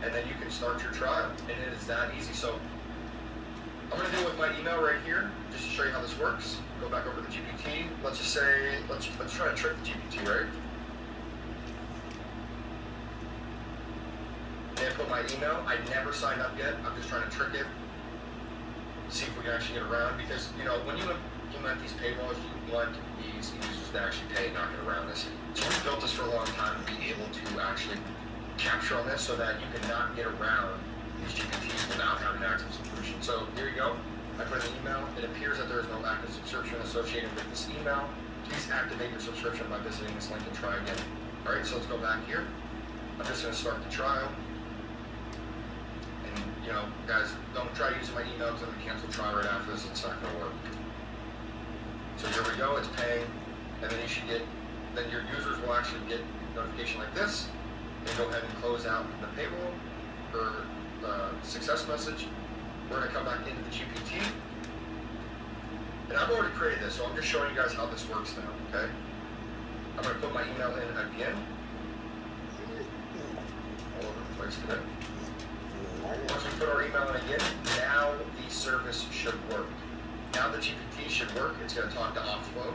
and then you can start your trial. And it is that easy. So I'm gonna do it with my email right here, just to show you how this works. Go back over to the GPT. Let's just say, let's try to trick the GPT, right? And put my email. I never signed up yet. I'm just trying to trick it. See if we can actually get around, because you know when you implement these paywalls, you want these users to actually pay, not get around this. So we built this for a long time to be able to actually capture on this, so that you cannot get around these GPTs without having an active subscription. So here you go. I put an email. It appears that there is no active subscription associated with this email. Please activate your subscription by visiting this link and try again. All right, so let's go back here. I'm just going to start the trial. And, you know, guys, don't try using my email because I'm going to cancel trial right after this. It's not going to work. So here we go. It's paying. And then you should get, then your users will actually get notification like this. And go ahead and close out the paywall or success message. We're going to come back into the GPT. And I've already created this, so I'm just showing you guys how this works now, okay? I'm going to put my email in again. All over the place today. Once we put our email in again, now the service should work. Now the GPT should work. It's going to talk to Authflow.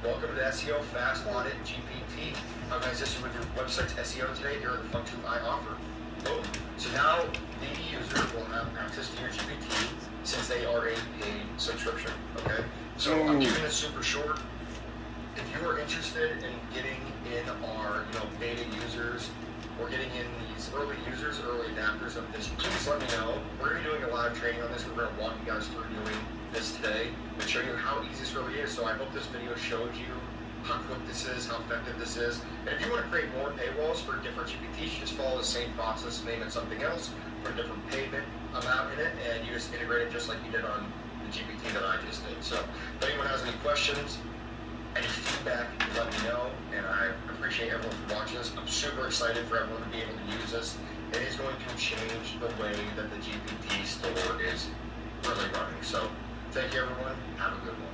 Welcome to the SEO Fast Audit GPT. How can I assist you with your website's SEO today? Here are the functions I offer. Boom. So now the user will have access to your GPT since they are a paid subscription. Okay. So I'm keeping it super short. If you are interested in getting in our beta users or getting in these early users, early adapters of this, please let me know. We're gonna be doing a live training on this. We're gonna walk you guys through doing this today and show you how easy this really is. So I hope this video shows you how quick this is, how effective this is. And if you want to create more paywalls for different GPTs, you just follow the same process, name it something else, put a different payment amount in it, and you just integrate it just like you did on the GPT that I just did. So if anyone has any questions, any feedback, let me know. And I appreciate everyone for watching this. I'm super excited for everyone to be able to use this. It is going to change the way that the GPT store is really running. So thank you, everyone. Have a good one.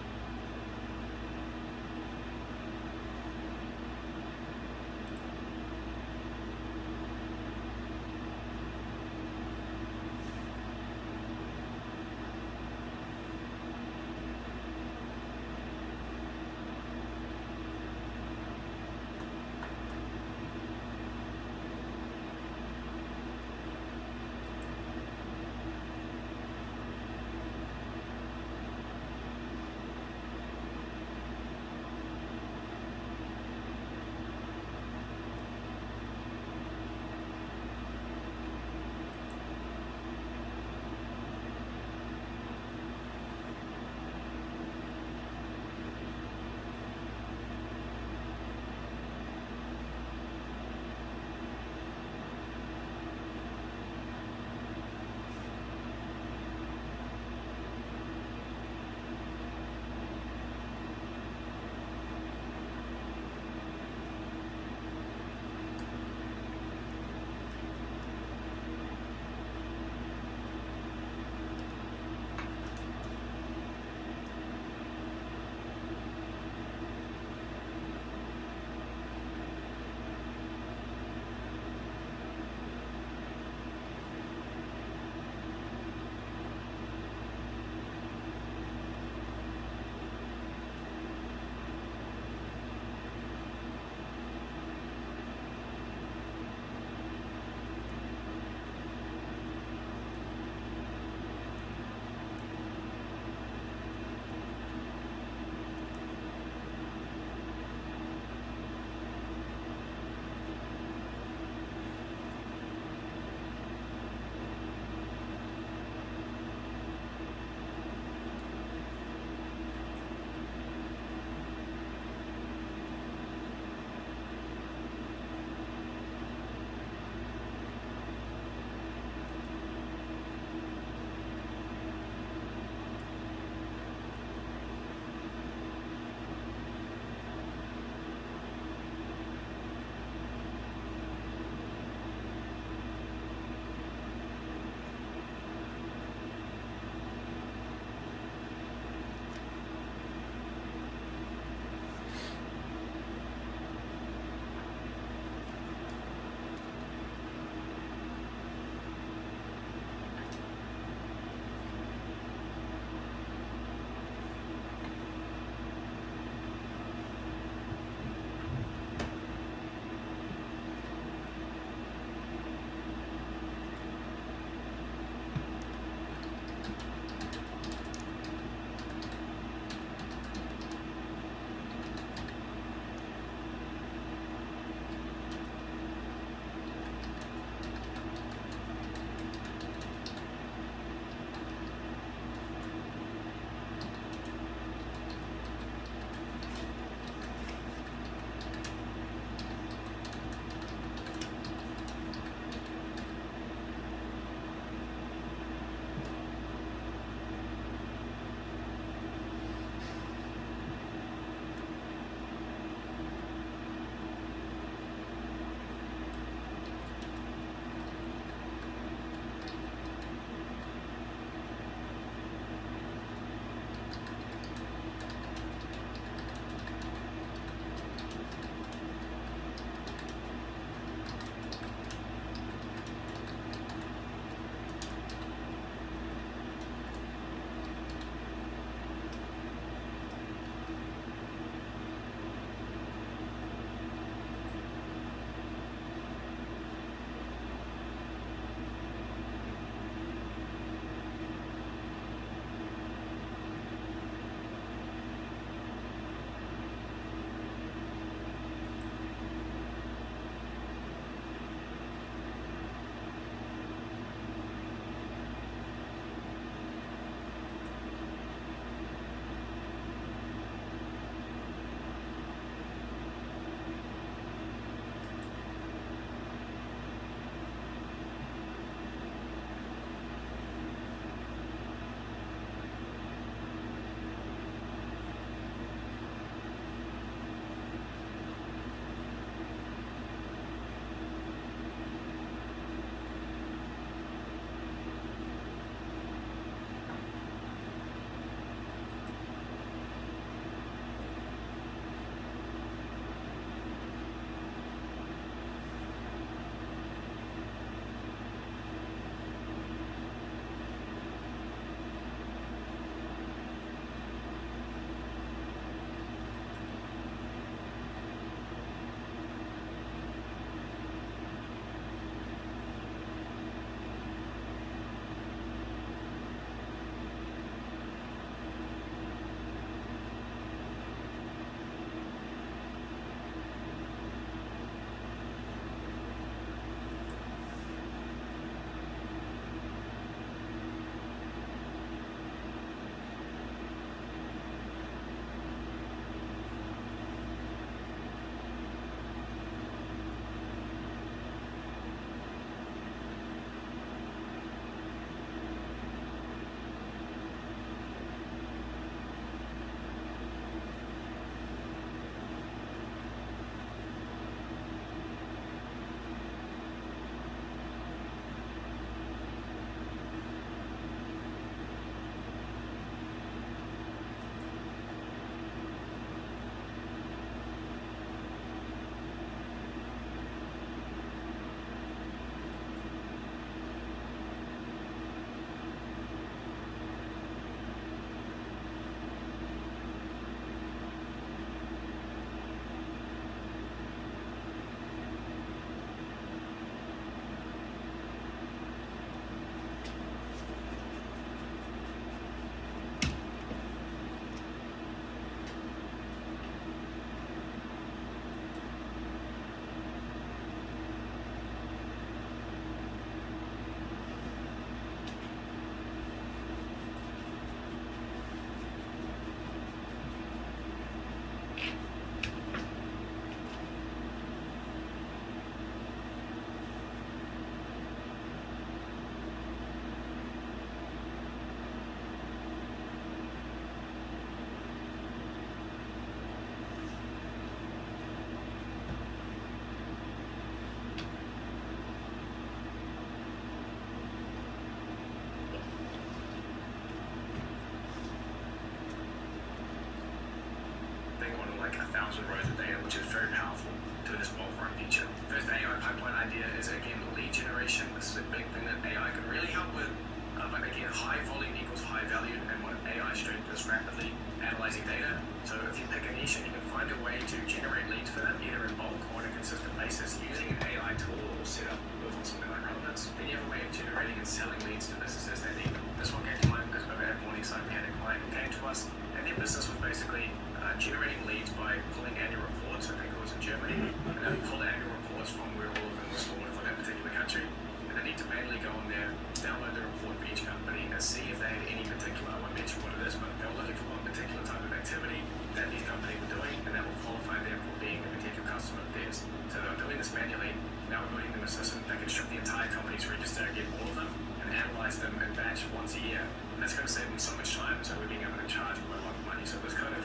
set up building something like relevance. Then you have a way of generating and selling leads to businesses that need them. This one came to mind because over at Morningside we had a client who came to us, and their business was basically generating leads by pulling annual reports. I think it was in Germany, and they pull annual reports from where all of them were stored for that particular country. And they need to manually go on there, download the report for each company, and see if they had any particular, I won't mention what it is, but they were looking for one particular type of activity that these companies were doing, and that will qualify them for being a particular customer of theirs. So they were doing this manually. Now we're building them a system that can strip the entire company's register, get all of them, and analyze them and batch once a year. And that's going to save them so much time, so we're being able to charge them a lot of money. So it's kind of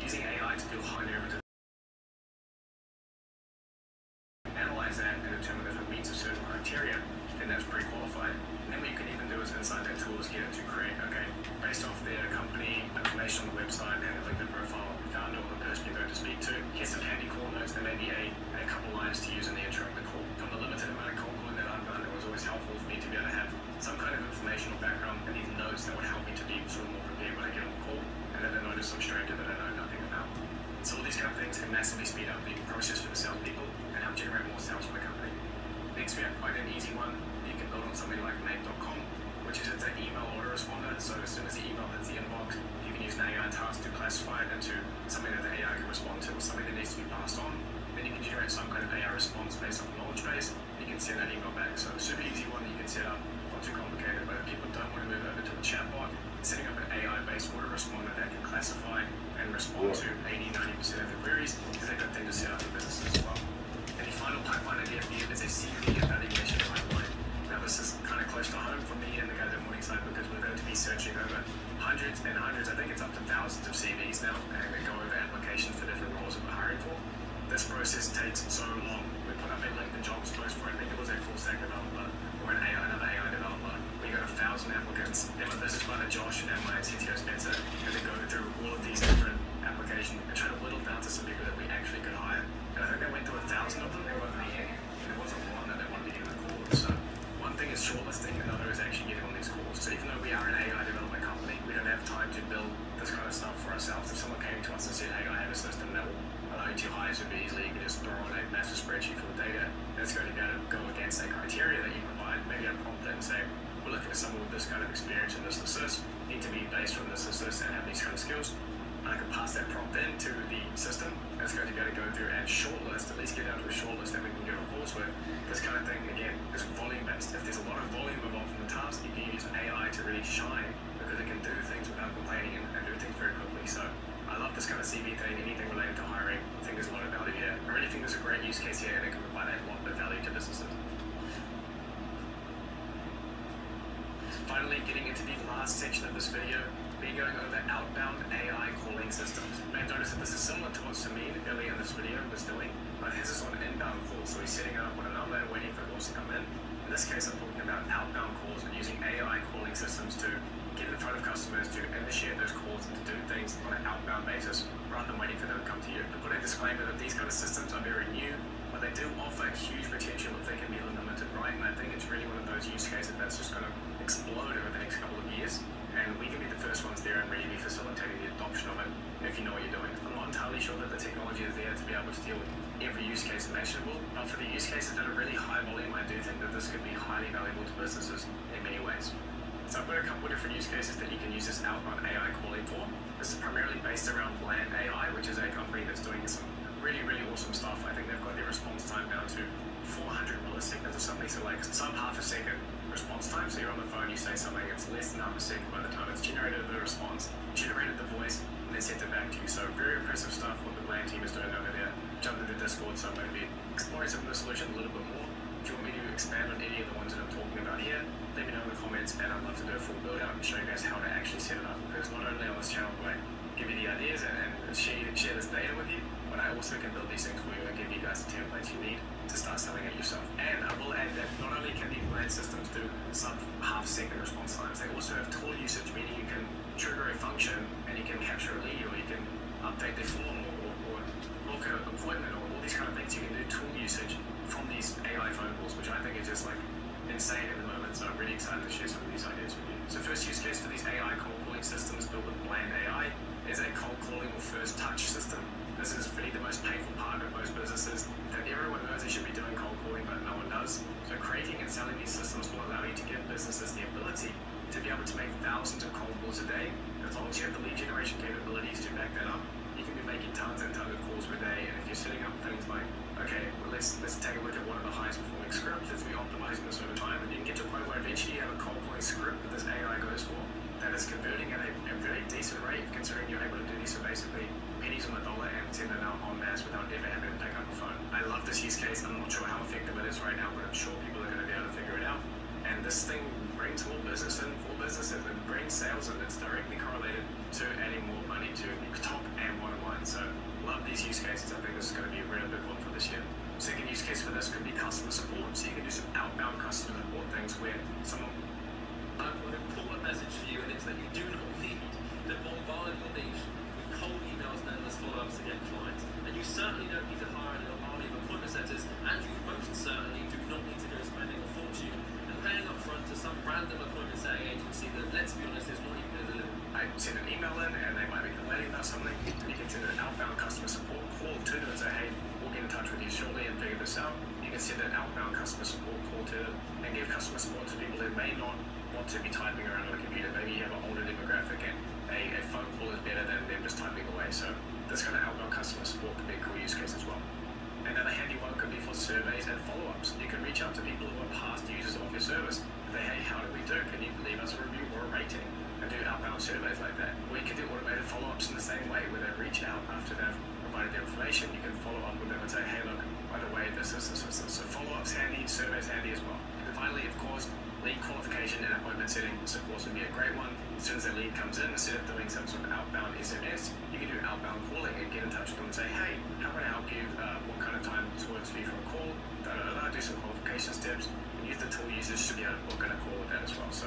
using AI to do high narrative, analyze that and determine if it meets a certain criteria, then that's pre-qualified. And then what you can even do is inside that tool is get it to create, okay, based off their company information on the website and the LinkedIn profile, founder or the person you're going to speak to, here's some handy call notes and maybe a couple lines to use in the intro of the call. From the limited amount of cold calling that I've done, it was always helpful for me to be able to have some kind of informational background and these notes that would help me to be sort of more prepared when I get on the call, and then I notice some stranger that I know nothing about. So all these kind of things can massively speed up the process for the salespeople and help generate more sales for the company. Next, we have quite an easy one. You can build on something like Make.com, which is it's an email autoresponder. So as soon as the email hits the inbox, you can use an AI task to classify it into something that the AI can respond to or something that needs to be passed on. Then you can generate some kind of AI response based on the knowledge base. You can send that email back. So super easy one that you can set up, not too complicated. But if people don't want to move over to a chatbot, setting up an AI-based autoresponder that can classify and respond to 80-90% of the queries is a good thing to set up in businesses as well. And the final pipeline idea for you is a CV evaluation pipeline. Now this is kind of close to home for me and the guys at Morningside because we're going to be searching over hundreds and hundreds, I think it's up to thousands of CVs now, and they go over applications for different roles that we're hiring for. This process takes so long. We put up a LinkedIn jobs post for it. I think it was a full stack developer or another AI developer. We got 1,000 applicants. Then my business partner Josh and my CTO Spencer had to go through all of these different applications and try to whittle down to some people that we actually could hire. And I think they went through 1,000 of them. They weren't the end. And there wasn't one that they wanted to get on the call. So one thing is shortlisting, another is actually getting on these calls. So even though we are an AI development company, we don't have time to build this kind of stuff for ourselves. If someone came to us and said, hey, I have a system that will allow you to hire super easily, you can just throw on a massive spreadsheet full of data, that's going to be able to go against a criteria that you provide. Maybe I'd prompt it and say, we're looking for someone with this kind of experience and this, need to be based on this, and have these kind of skills. And I can pass that prompt in to the system. That's going to be able to go through and shortlist, at least get down to a shortlist that we can get on calls with. This kind of thing, again, is volume based. If there's a lot of volume involved in the task, you can use AI to really shine because it can do things without complaining and do things very quickly. So I love this kind of CV thing, anything related to hiring. I think there's a lot of value here. I really think there's a great use case here and it can provide a lot of value to businesses. Finally, getting into the last section of this video, we're going over outbound AI calling systems. You may have noticed that this is similar to what Samin earlier in this video was doing, but his is on an inbound call, so he's setting up on a number and waiting for calls to come in. In this case, I'm talking about outbound calls and using AI calling systems to get in front of customers, to initiate those calls and to do things on an outbound basis rather than waiting for them to come to you. To put a disclaimer that these kind of systems are very new, but they do offer huge potential if they can be limited right, and I think it's really one of those use cases that's just going to explode over the next couple of years, and we can be the first ones there and really be facilitating the adoption of it if you know what you're doing. I'm not entirely sure that the technology is there to be able to deal with every use case imaginable, but for the use cases that are really high volume, I do think that this could be highly valuable to businesses in many ways. So I've got a couple of different use cases that you can use this outbound AI calling for. This is primarily based around Bland AI, which is a company that's doing some really, really awesome stuff. I think they've got their response time down to 400 milliseconds or something, so like some half a second response time. So you're on the phone, you say something, it's less than half a second by the time it's generated the response, generated the voice, and then sent it back to you. So very impressive stuff what the Bland team is doing over there. Jump into Discord, so I'm going to be exploring some of the solution a little bit more. If you want me to expand on any of the ones that I'm talking about here, let me know in the comments, and I'd love to do a full build out and show you guys how to actually set it up. Because not only on this channel do I give you the ideas and share this data with you, but I also can build these things for you and give you guys the templates you need to start selling it yourself. And I will add that not only can these Bland systems do sub half second response times, they also have tool usage, meaning you can trigger a function and you can capture a lead, or you can update the form or book an appointment, or all these kind of things. You can do tool usage from these AI phone calls, which I think is just like insane at the moment. So I'm really excited to share some of these ideas with you. So first use case for these AI cold calling systems built with Bland AI is a cold calling or first touch system. This is really the most painful part of most businesses, that everyone knows they should be doing cold calling, but no one does. creating and selling these systems will allow you to give businesses the ability to be able to make thousands of cold calls a day. As long as you have the lead generation capabilities to back that up, you can be making tons and tons of calls per day. And if you're setting up things like, okay, well, let's take a look at one of the highest performing scripts, let's be optimizing this over time, and you can get to a point where eventually you have a cold calling script that this AI goes for that is converting at a very decent rate, considering you're able to do these so basically pennies on the dollar and send it out en masse without ever having to pick up the phone. I love this use case. I'm not sure how effective it is right now, but I'm sure people are going to be able to figure it out. And this thing brings more business in for businesses. It brings sales in. It's directly correlated to adding more money to top and bottom line. So love these use cases. I think this is going to be a really big one for this year. Second use case for this could be customer support. So you can do some outbound customer support things where someone... I've got an important message for you, and it's that you do not need to bombard your niche with cold emails and endless follow-ups to get clients. And you certainly don't need to hire an army of appointment setters, and you most certainly do not need to go spending a fortune and paying up front to some random appointment setting agency that, let's be honest, is not even going to deliver. I send an email in and they might be complaining about something, and you can send an outbound customer support call to them and say, hey, we'll get in touch with you shortly and figure this out. You can send an outbound customer support call to them and give customer support to people that may not want to be typing around on a computer. Maybe you have an older demographic and a phone call is better than them just typing away. So this kind of outbound customer support could be a cool use case as well. Another handy one could be for surveys and follow-ups. You can reach out to people who are past users of your service and say, hey, how did we do? Can you leave us a review or a rating? And do outbound surveys like that. Or you can do automated follow-ups in the same way, where they reach out after they've provided their information. You can follow up with them and say, hey, look, by the way, this. So follow-ups handy, surveys handy as well. And finally, of course, lead qualification and appointment setting, of course, would be a great one. As soon as that lead comes in, instead of doing some sort of outbound SMS, you can do outbound calling and get in touch with them and say, hey, how can I help you? What kind of time works for you for a call? Do some qualification steps, and use the tool users to be able to book in a call with that as well. So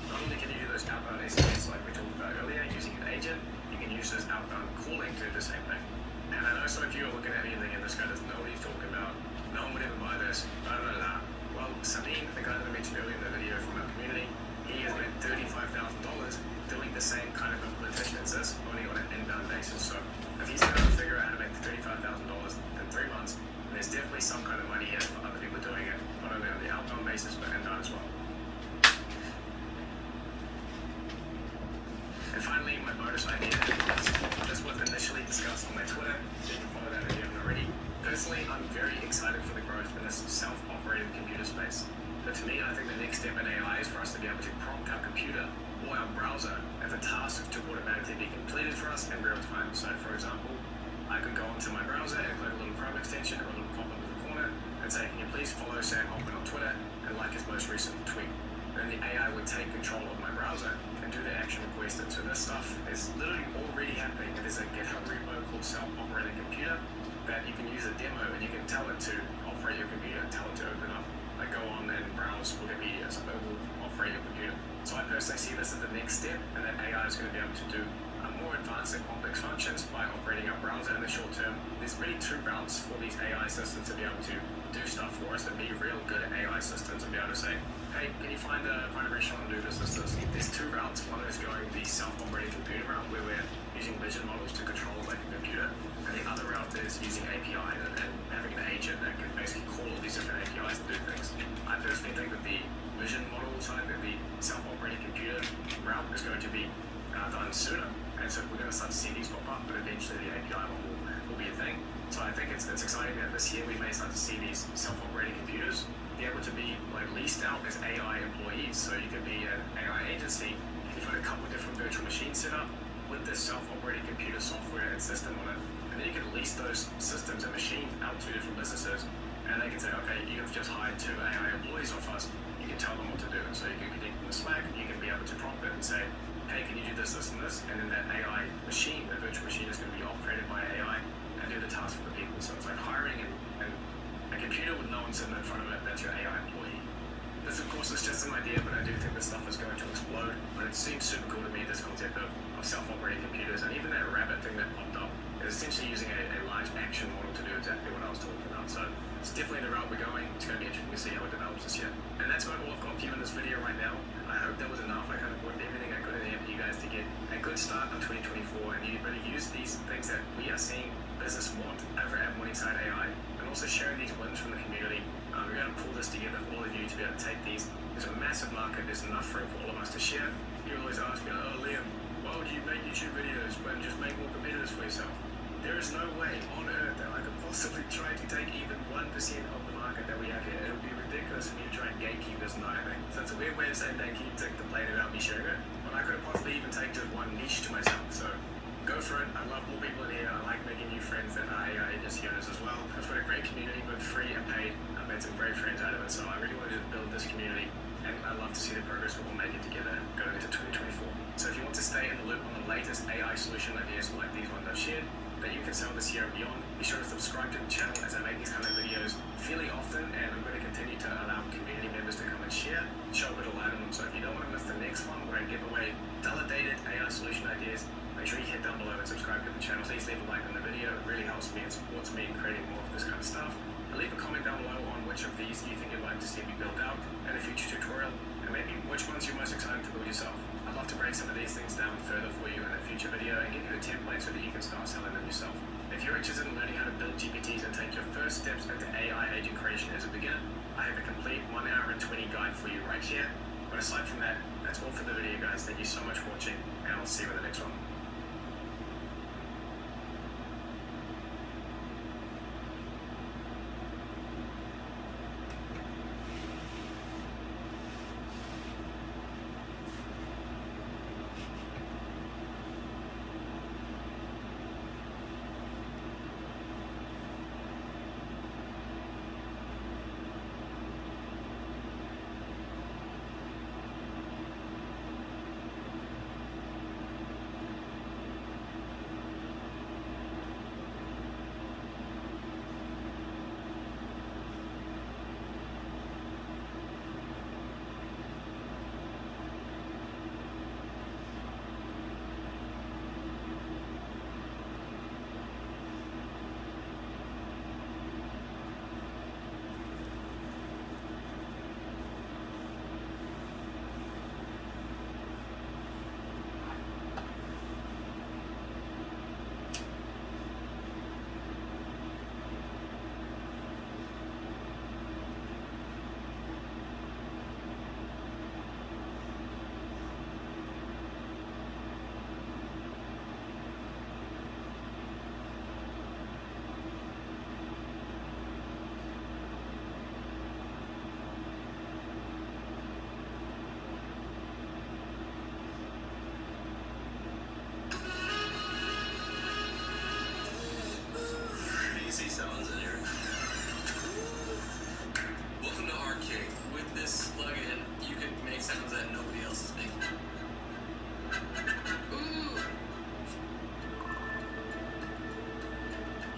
not only can you do those outbound SMS like we talked about earlier using an agent, you can use this outbound calling to do the same thing. And I know some of you are looking at me and thinking, this guy doesn't know what he's talking about. No one would ever buy this. Well, Sabine, the guy that I mentioned earlier in the video from our community, he has made $35,000 doing the same kind of implementation as this, only on an inbound basis. So if he's able to figure out how to make $35,000 in 3 months, then there's definitely some kind of money here for other people doing it, not only on the outbound basis, but inbound as well. And finally, my bonus idea is, this was initially discussed on my Twitter, so you can follow that if you haven't already. Personally, I'm very excited for the growth in this self-operated computer space. But to me, I think the next step in AI is for us to be able to prompt our computer or our browser if a task to automatically be completed for us in real time. So, for example, I could go onto my browser and click a little Chrome extension or a little pop-up in the corner and say, can you please follow Sam Altman on Twitter and like his most recent tweet? Then the AI would take control of my browser and do the action request. So this stuff is literally already happening. It is a GitHub repo called Self-Operated Computer that you can use a demo and you can tell it to operate your computer and tell it to open up, like go on and browse Wikipedia, so it will operate your computer. So I personally see this as the next step, and that AI is going to be able to do more advanced and complex functions by operating our browser in the short term. There's really 2 routes for these AI systems to be able to do stuff for us and be real good at AI systems and be able to say, hey, can you find a restaurant and do this? There's 2 routes. One is going the self-operating computer route, where we're using vision models to control like a computer, and the other route is using API and having an agent that can basically call all these different APIs and do things. I personally think that the vision model side, that the self-operating computer route is going to be done sooner, and so we're going to start to see these pop up, but eventually the API one will be a thing. So I think it's exciting that this year we may start to see these self-operating computers be able to be like leased out as AI employees. So you could be an AI agency, you've got a couple of different virtual machines set up with this self-operating computer software and system on it, and then you can lease those systems and machines out to different businesses, and they can say, okay, you've just hired 2 AI employees off us, you can tell them what to do. And so you can connect them to Slack, you can be able to prompt it and say, hey, can you do this, this, and this? And then that AI machine, that virtual machine, is going to be operated by AI and do the task for the people. So it's like hiring and a computer with no one sitting in front of it, that's your AI employee. This, of course, is just an idea, but I do think this stuff is going to explode. But it seems super cool to me, this concept of self-operating computers, and even that rabbit thing that popped up is essentially using a large action model to do exactly what I was talking about. So it's definitely the route we're going. It's going to be interesting to see how it develops this year. And that's about all I've got for you in this video right now. I hope that was enough. I kind of put everything I could in there for you guys to get a good start on 2024, and you really use these things that we are seeing business want over at Morningside AI, and also sharing these wins from the community. We're going to pull this together for all of you to be market is enough for all of us to share. You always ask me, oh Liam, why would you make YouTube videos when just make more competitors for yourself? There is no way on earth that I could possibly try to take even 1% of the market that we have here. It would be ridiculous for me to try and gatekeep this entire thing. So it's a weird way of saying they keep complaining about me sharing it. But I could have possibly even taken just one niche to myself. So go for it. I love more people in here. I like making new friends that are AI agency owners as well. I've got a great community, both free and paid. I've made some great friends out of it. So I really wanted to build this community. And I'd love to see the progress we're all making together going into 2024. So if you want to stay in the loop on the latest AI solution ideas like these ones I've shared, that you can sell this year and beyond, be sure to subscribe to the channel as I make these kind of videos fairly often, and I'm going to continue to allow community members to come and share, show a little light on them. So if you don't want to miss the next one where I give away validated AI solution ideas, make sure you hit down below and subscribe to the channel. Please leave a like on the video. It really helps me and supports me in creating more of this kind of stuff. And leave a comment down below on which of these you think you'd like to see me build out in a future tutorial, and maybe which ones you're most excited to build yourself. I'd love to break some of these things down further for you in a future video and give you a template so that you can start selling them yourself. If you're interested in learning how to build GPTs and take your first steps into AI agent creation as a beginner, I have a complete 1 hour and 20 guide for you right here. But aside from that, that's all for the video, guys. Thank you so much for watching, and I'll see you in the next one. Sounds in here. Welcome to Arcade. With this plugin, you can make sounds that nobody else is making. Ooh.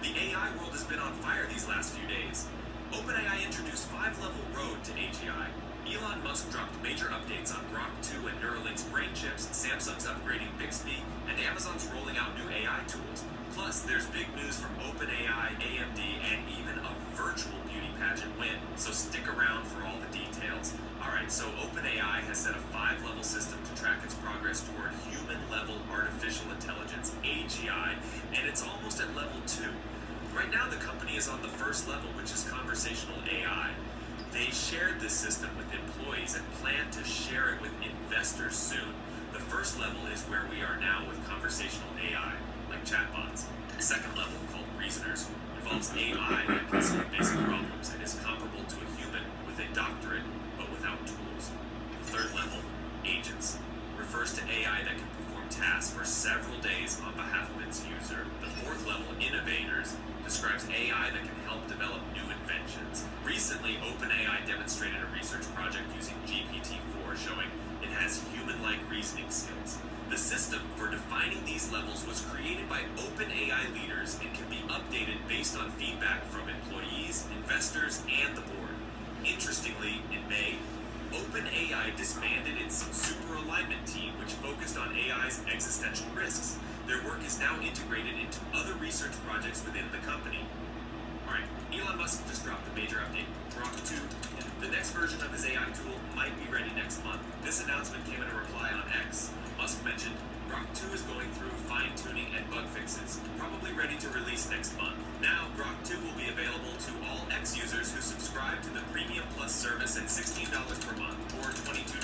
The AI world has been on fire these last few days. OpenAI introduced 5-level road to AGI. Elon Musk dropped major updates on Grok 2 and Neuralink's brain chips, Samsung's upgrading Bixby, and Amazon's rolling out new AI tools. Plus, there's big news from OpenAI, AMD, and even a virtual beauty pageant win. So stick around for all the details. Alright, so OpenAI has set a 5-level system to track its progress toward human-level artificial intelligence, AGI, and it's almost at level 2. Right now, the company is on the first level, which is conversational AI. They shared this system with employees and plan to share it with investors soon. The first level is where we are now with conversational AI, like chatbots. The second level, called Reasoners, involves AI that can solve basic problems and is comparable to a human with a doctorate, but without tools. The third level, Agents, refers to AI that can perform tasks for several days on behalf of its user. The fourth level, Innovators, describes AI that can help develop new inventions. Recently, OpenAI demonstrated a research project using GPT-4 showing it has human-like reasoning skills. The system for defining these levels was created by OpenAI leaders and can be updated based on feedback from employees, investors, and the board. Interestingly, in May, OpenAI disbanded its super alignment team, which focused on AI's existential risks. Their work is now integrated into other research projects within the company. Alright, Elon Musk just dropped a major update, Grok 2. The next version of his AI tool might be ready next month. This announcement came in a reply on X. Musk mentioned Grok 2 is going through fine-tuning and bug fixes, probably ready to release next month. Now, Grok 2 will be available to all X users who subscribe to the Premium Plus service at $16 per month, or $22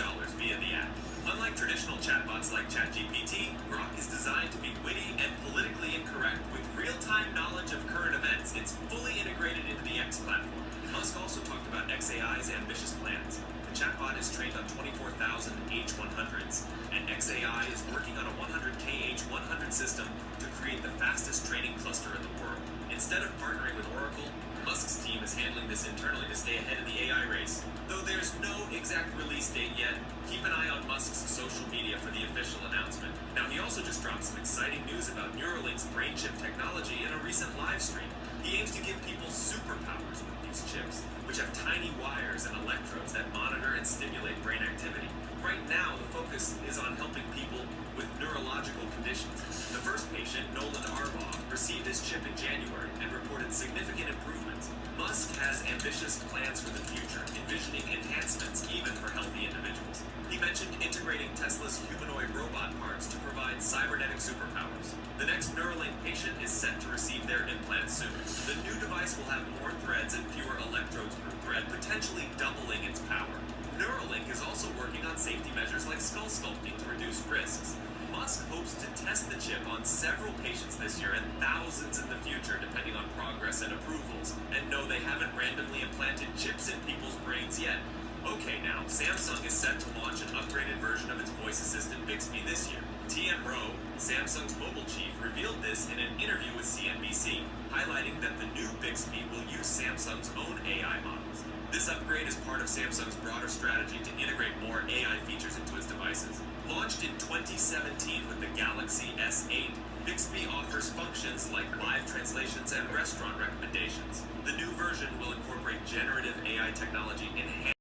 chatbots like ChatGPT, Grok is designed to be witty and politically incorrect with real-time knowledge of current events. It's fully integrated into the X platform. Musk also talked about xAI's ambitious plans. The chatbot is trained on 24,000 H100s, and xAI is working on a 100K H100 system to create the fastest training cluster in the world. Instead of partnering with Oracle, Musk's team is handling this internally to stay ahead of the AI race. Though there's no exact release date yet, keep an eye on Musk's social media for the official announcement. Now, he also just dropped some exciting news about Neuralink's brain chip technology in a recent live stream. He aims to give people superpowers with these chips, which have tiny wires and electrodes that monitor and stimulate brain activity. Right now, the focus is on helping people with neurological conditions. The first patient, Nolan Arbaugh, received his chip in January and reported significant improvements. Musk has ambitious plans for the future, envisioning enhancements even for healthy individuals. He mentioned integrating Tesla's humanoid robot parts to provide cybernetic superpowers. The next Neuralink patient is set to receive their implant soon. The new device will have more threads and fewer electrodes per thread, potentially doubling its power. Neuralink is also working on safety measures like skull sculpting to reduce risks. Musk hopes to test the chip on several patients this year and thousands in the future, depending on progress and approvals. And no, they haven't randomly implanted chips in people's brains yet. Okay, now, Samsung is set to launch an upgraded version of its voice assistant Bixby this year. T.M. Rowe, Samsung's mobile chief, revealed this in an interview with CNBC, highlighting that the new Bixby will use Samsung's own AI models. This upgrade is part of Samsung's broader strategy to integrate more AI features into its devices. Launched in 2017 with the Galaxy S8, Bixby offers functions like live translations and restaurant recommendations. The new version will incorporate generative AI technology enhanced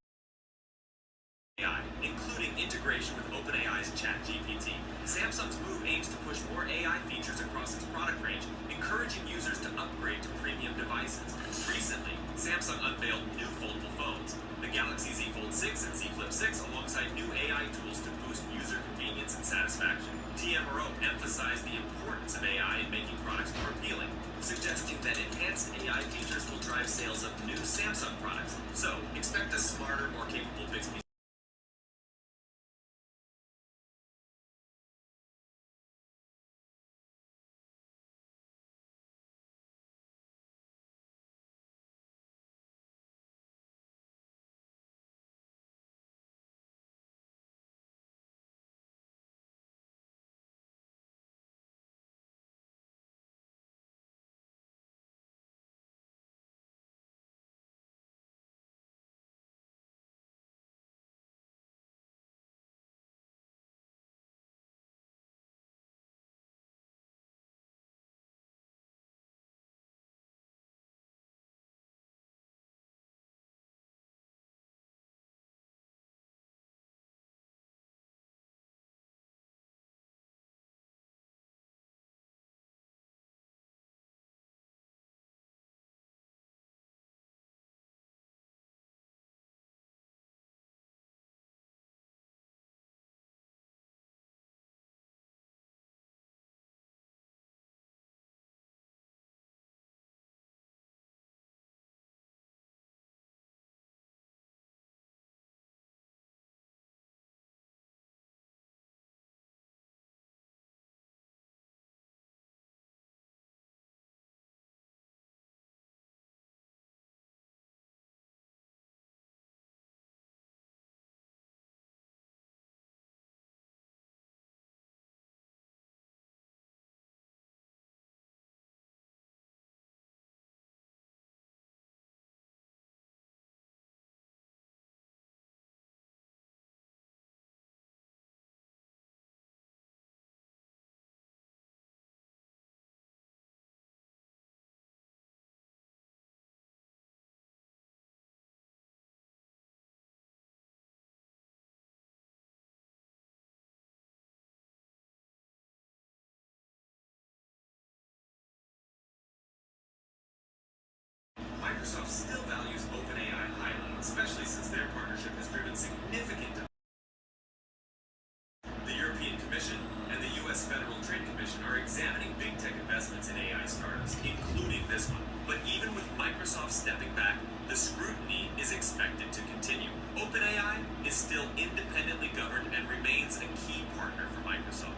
AI, including integration with OpenAI's ChatGPT. Samsung's move aims to push more AI features across its product range, encouraging users to upgrade to premium devices. Recently, Samsung unveiled new foldable phones, the Galaxy Z Fold 6 and Z Flip 6, alongside new AI tools to boost user convenience and satisfaction. T.M. Rowe emphasized the importance of AI in making products more appealing, suggesting that enhanced AI features will drive sales of new Samsung products. So, expect a smarter, more capable Bixby. Microsoft still values OpenAI highly, especially since their partnership has driven significant. The European Commission and the U.S. Federal Trade Commission are examining big tech investments in AI startups, including this one. But even with Microsoft stepping back, the scrutiny is expected to continue. OpenAI is still independently governed and remains a key partner for Microsoft.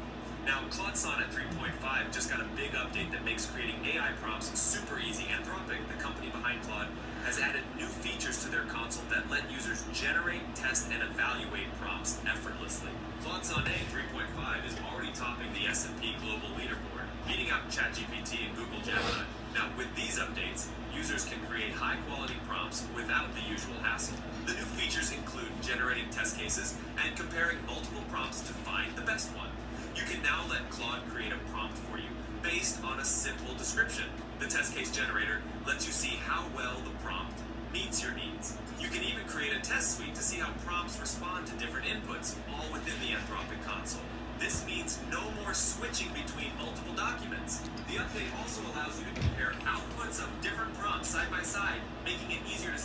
Now, Claude Sonnet 3.5 just got a big update that makes creating AI prompts super easy. Anthropic, the company behind Claude, has added new features to their console that let users generate, test, and evaluate prompts effortlessly. Claude Sonnet 3.5 is already topping the S&P Global Leaderboard, beating out ChatGPT and Google Gemini. Now, with these updates, users can create high-quality prompts without the usual hassle. The new features include generating test cases and comparing multiple prompts to find the best one. You can now let Claude create a prompt for you based on a simple description. The test case generator lets you see how well the prompt meets your needs. You can even create a test suite to see how prompts respond to different inputs, all within the Anthropic console. This means no more switching between multiple documents. The update also allows you to compare outputs of different prompts side by side, making it easier to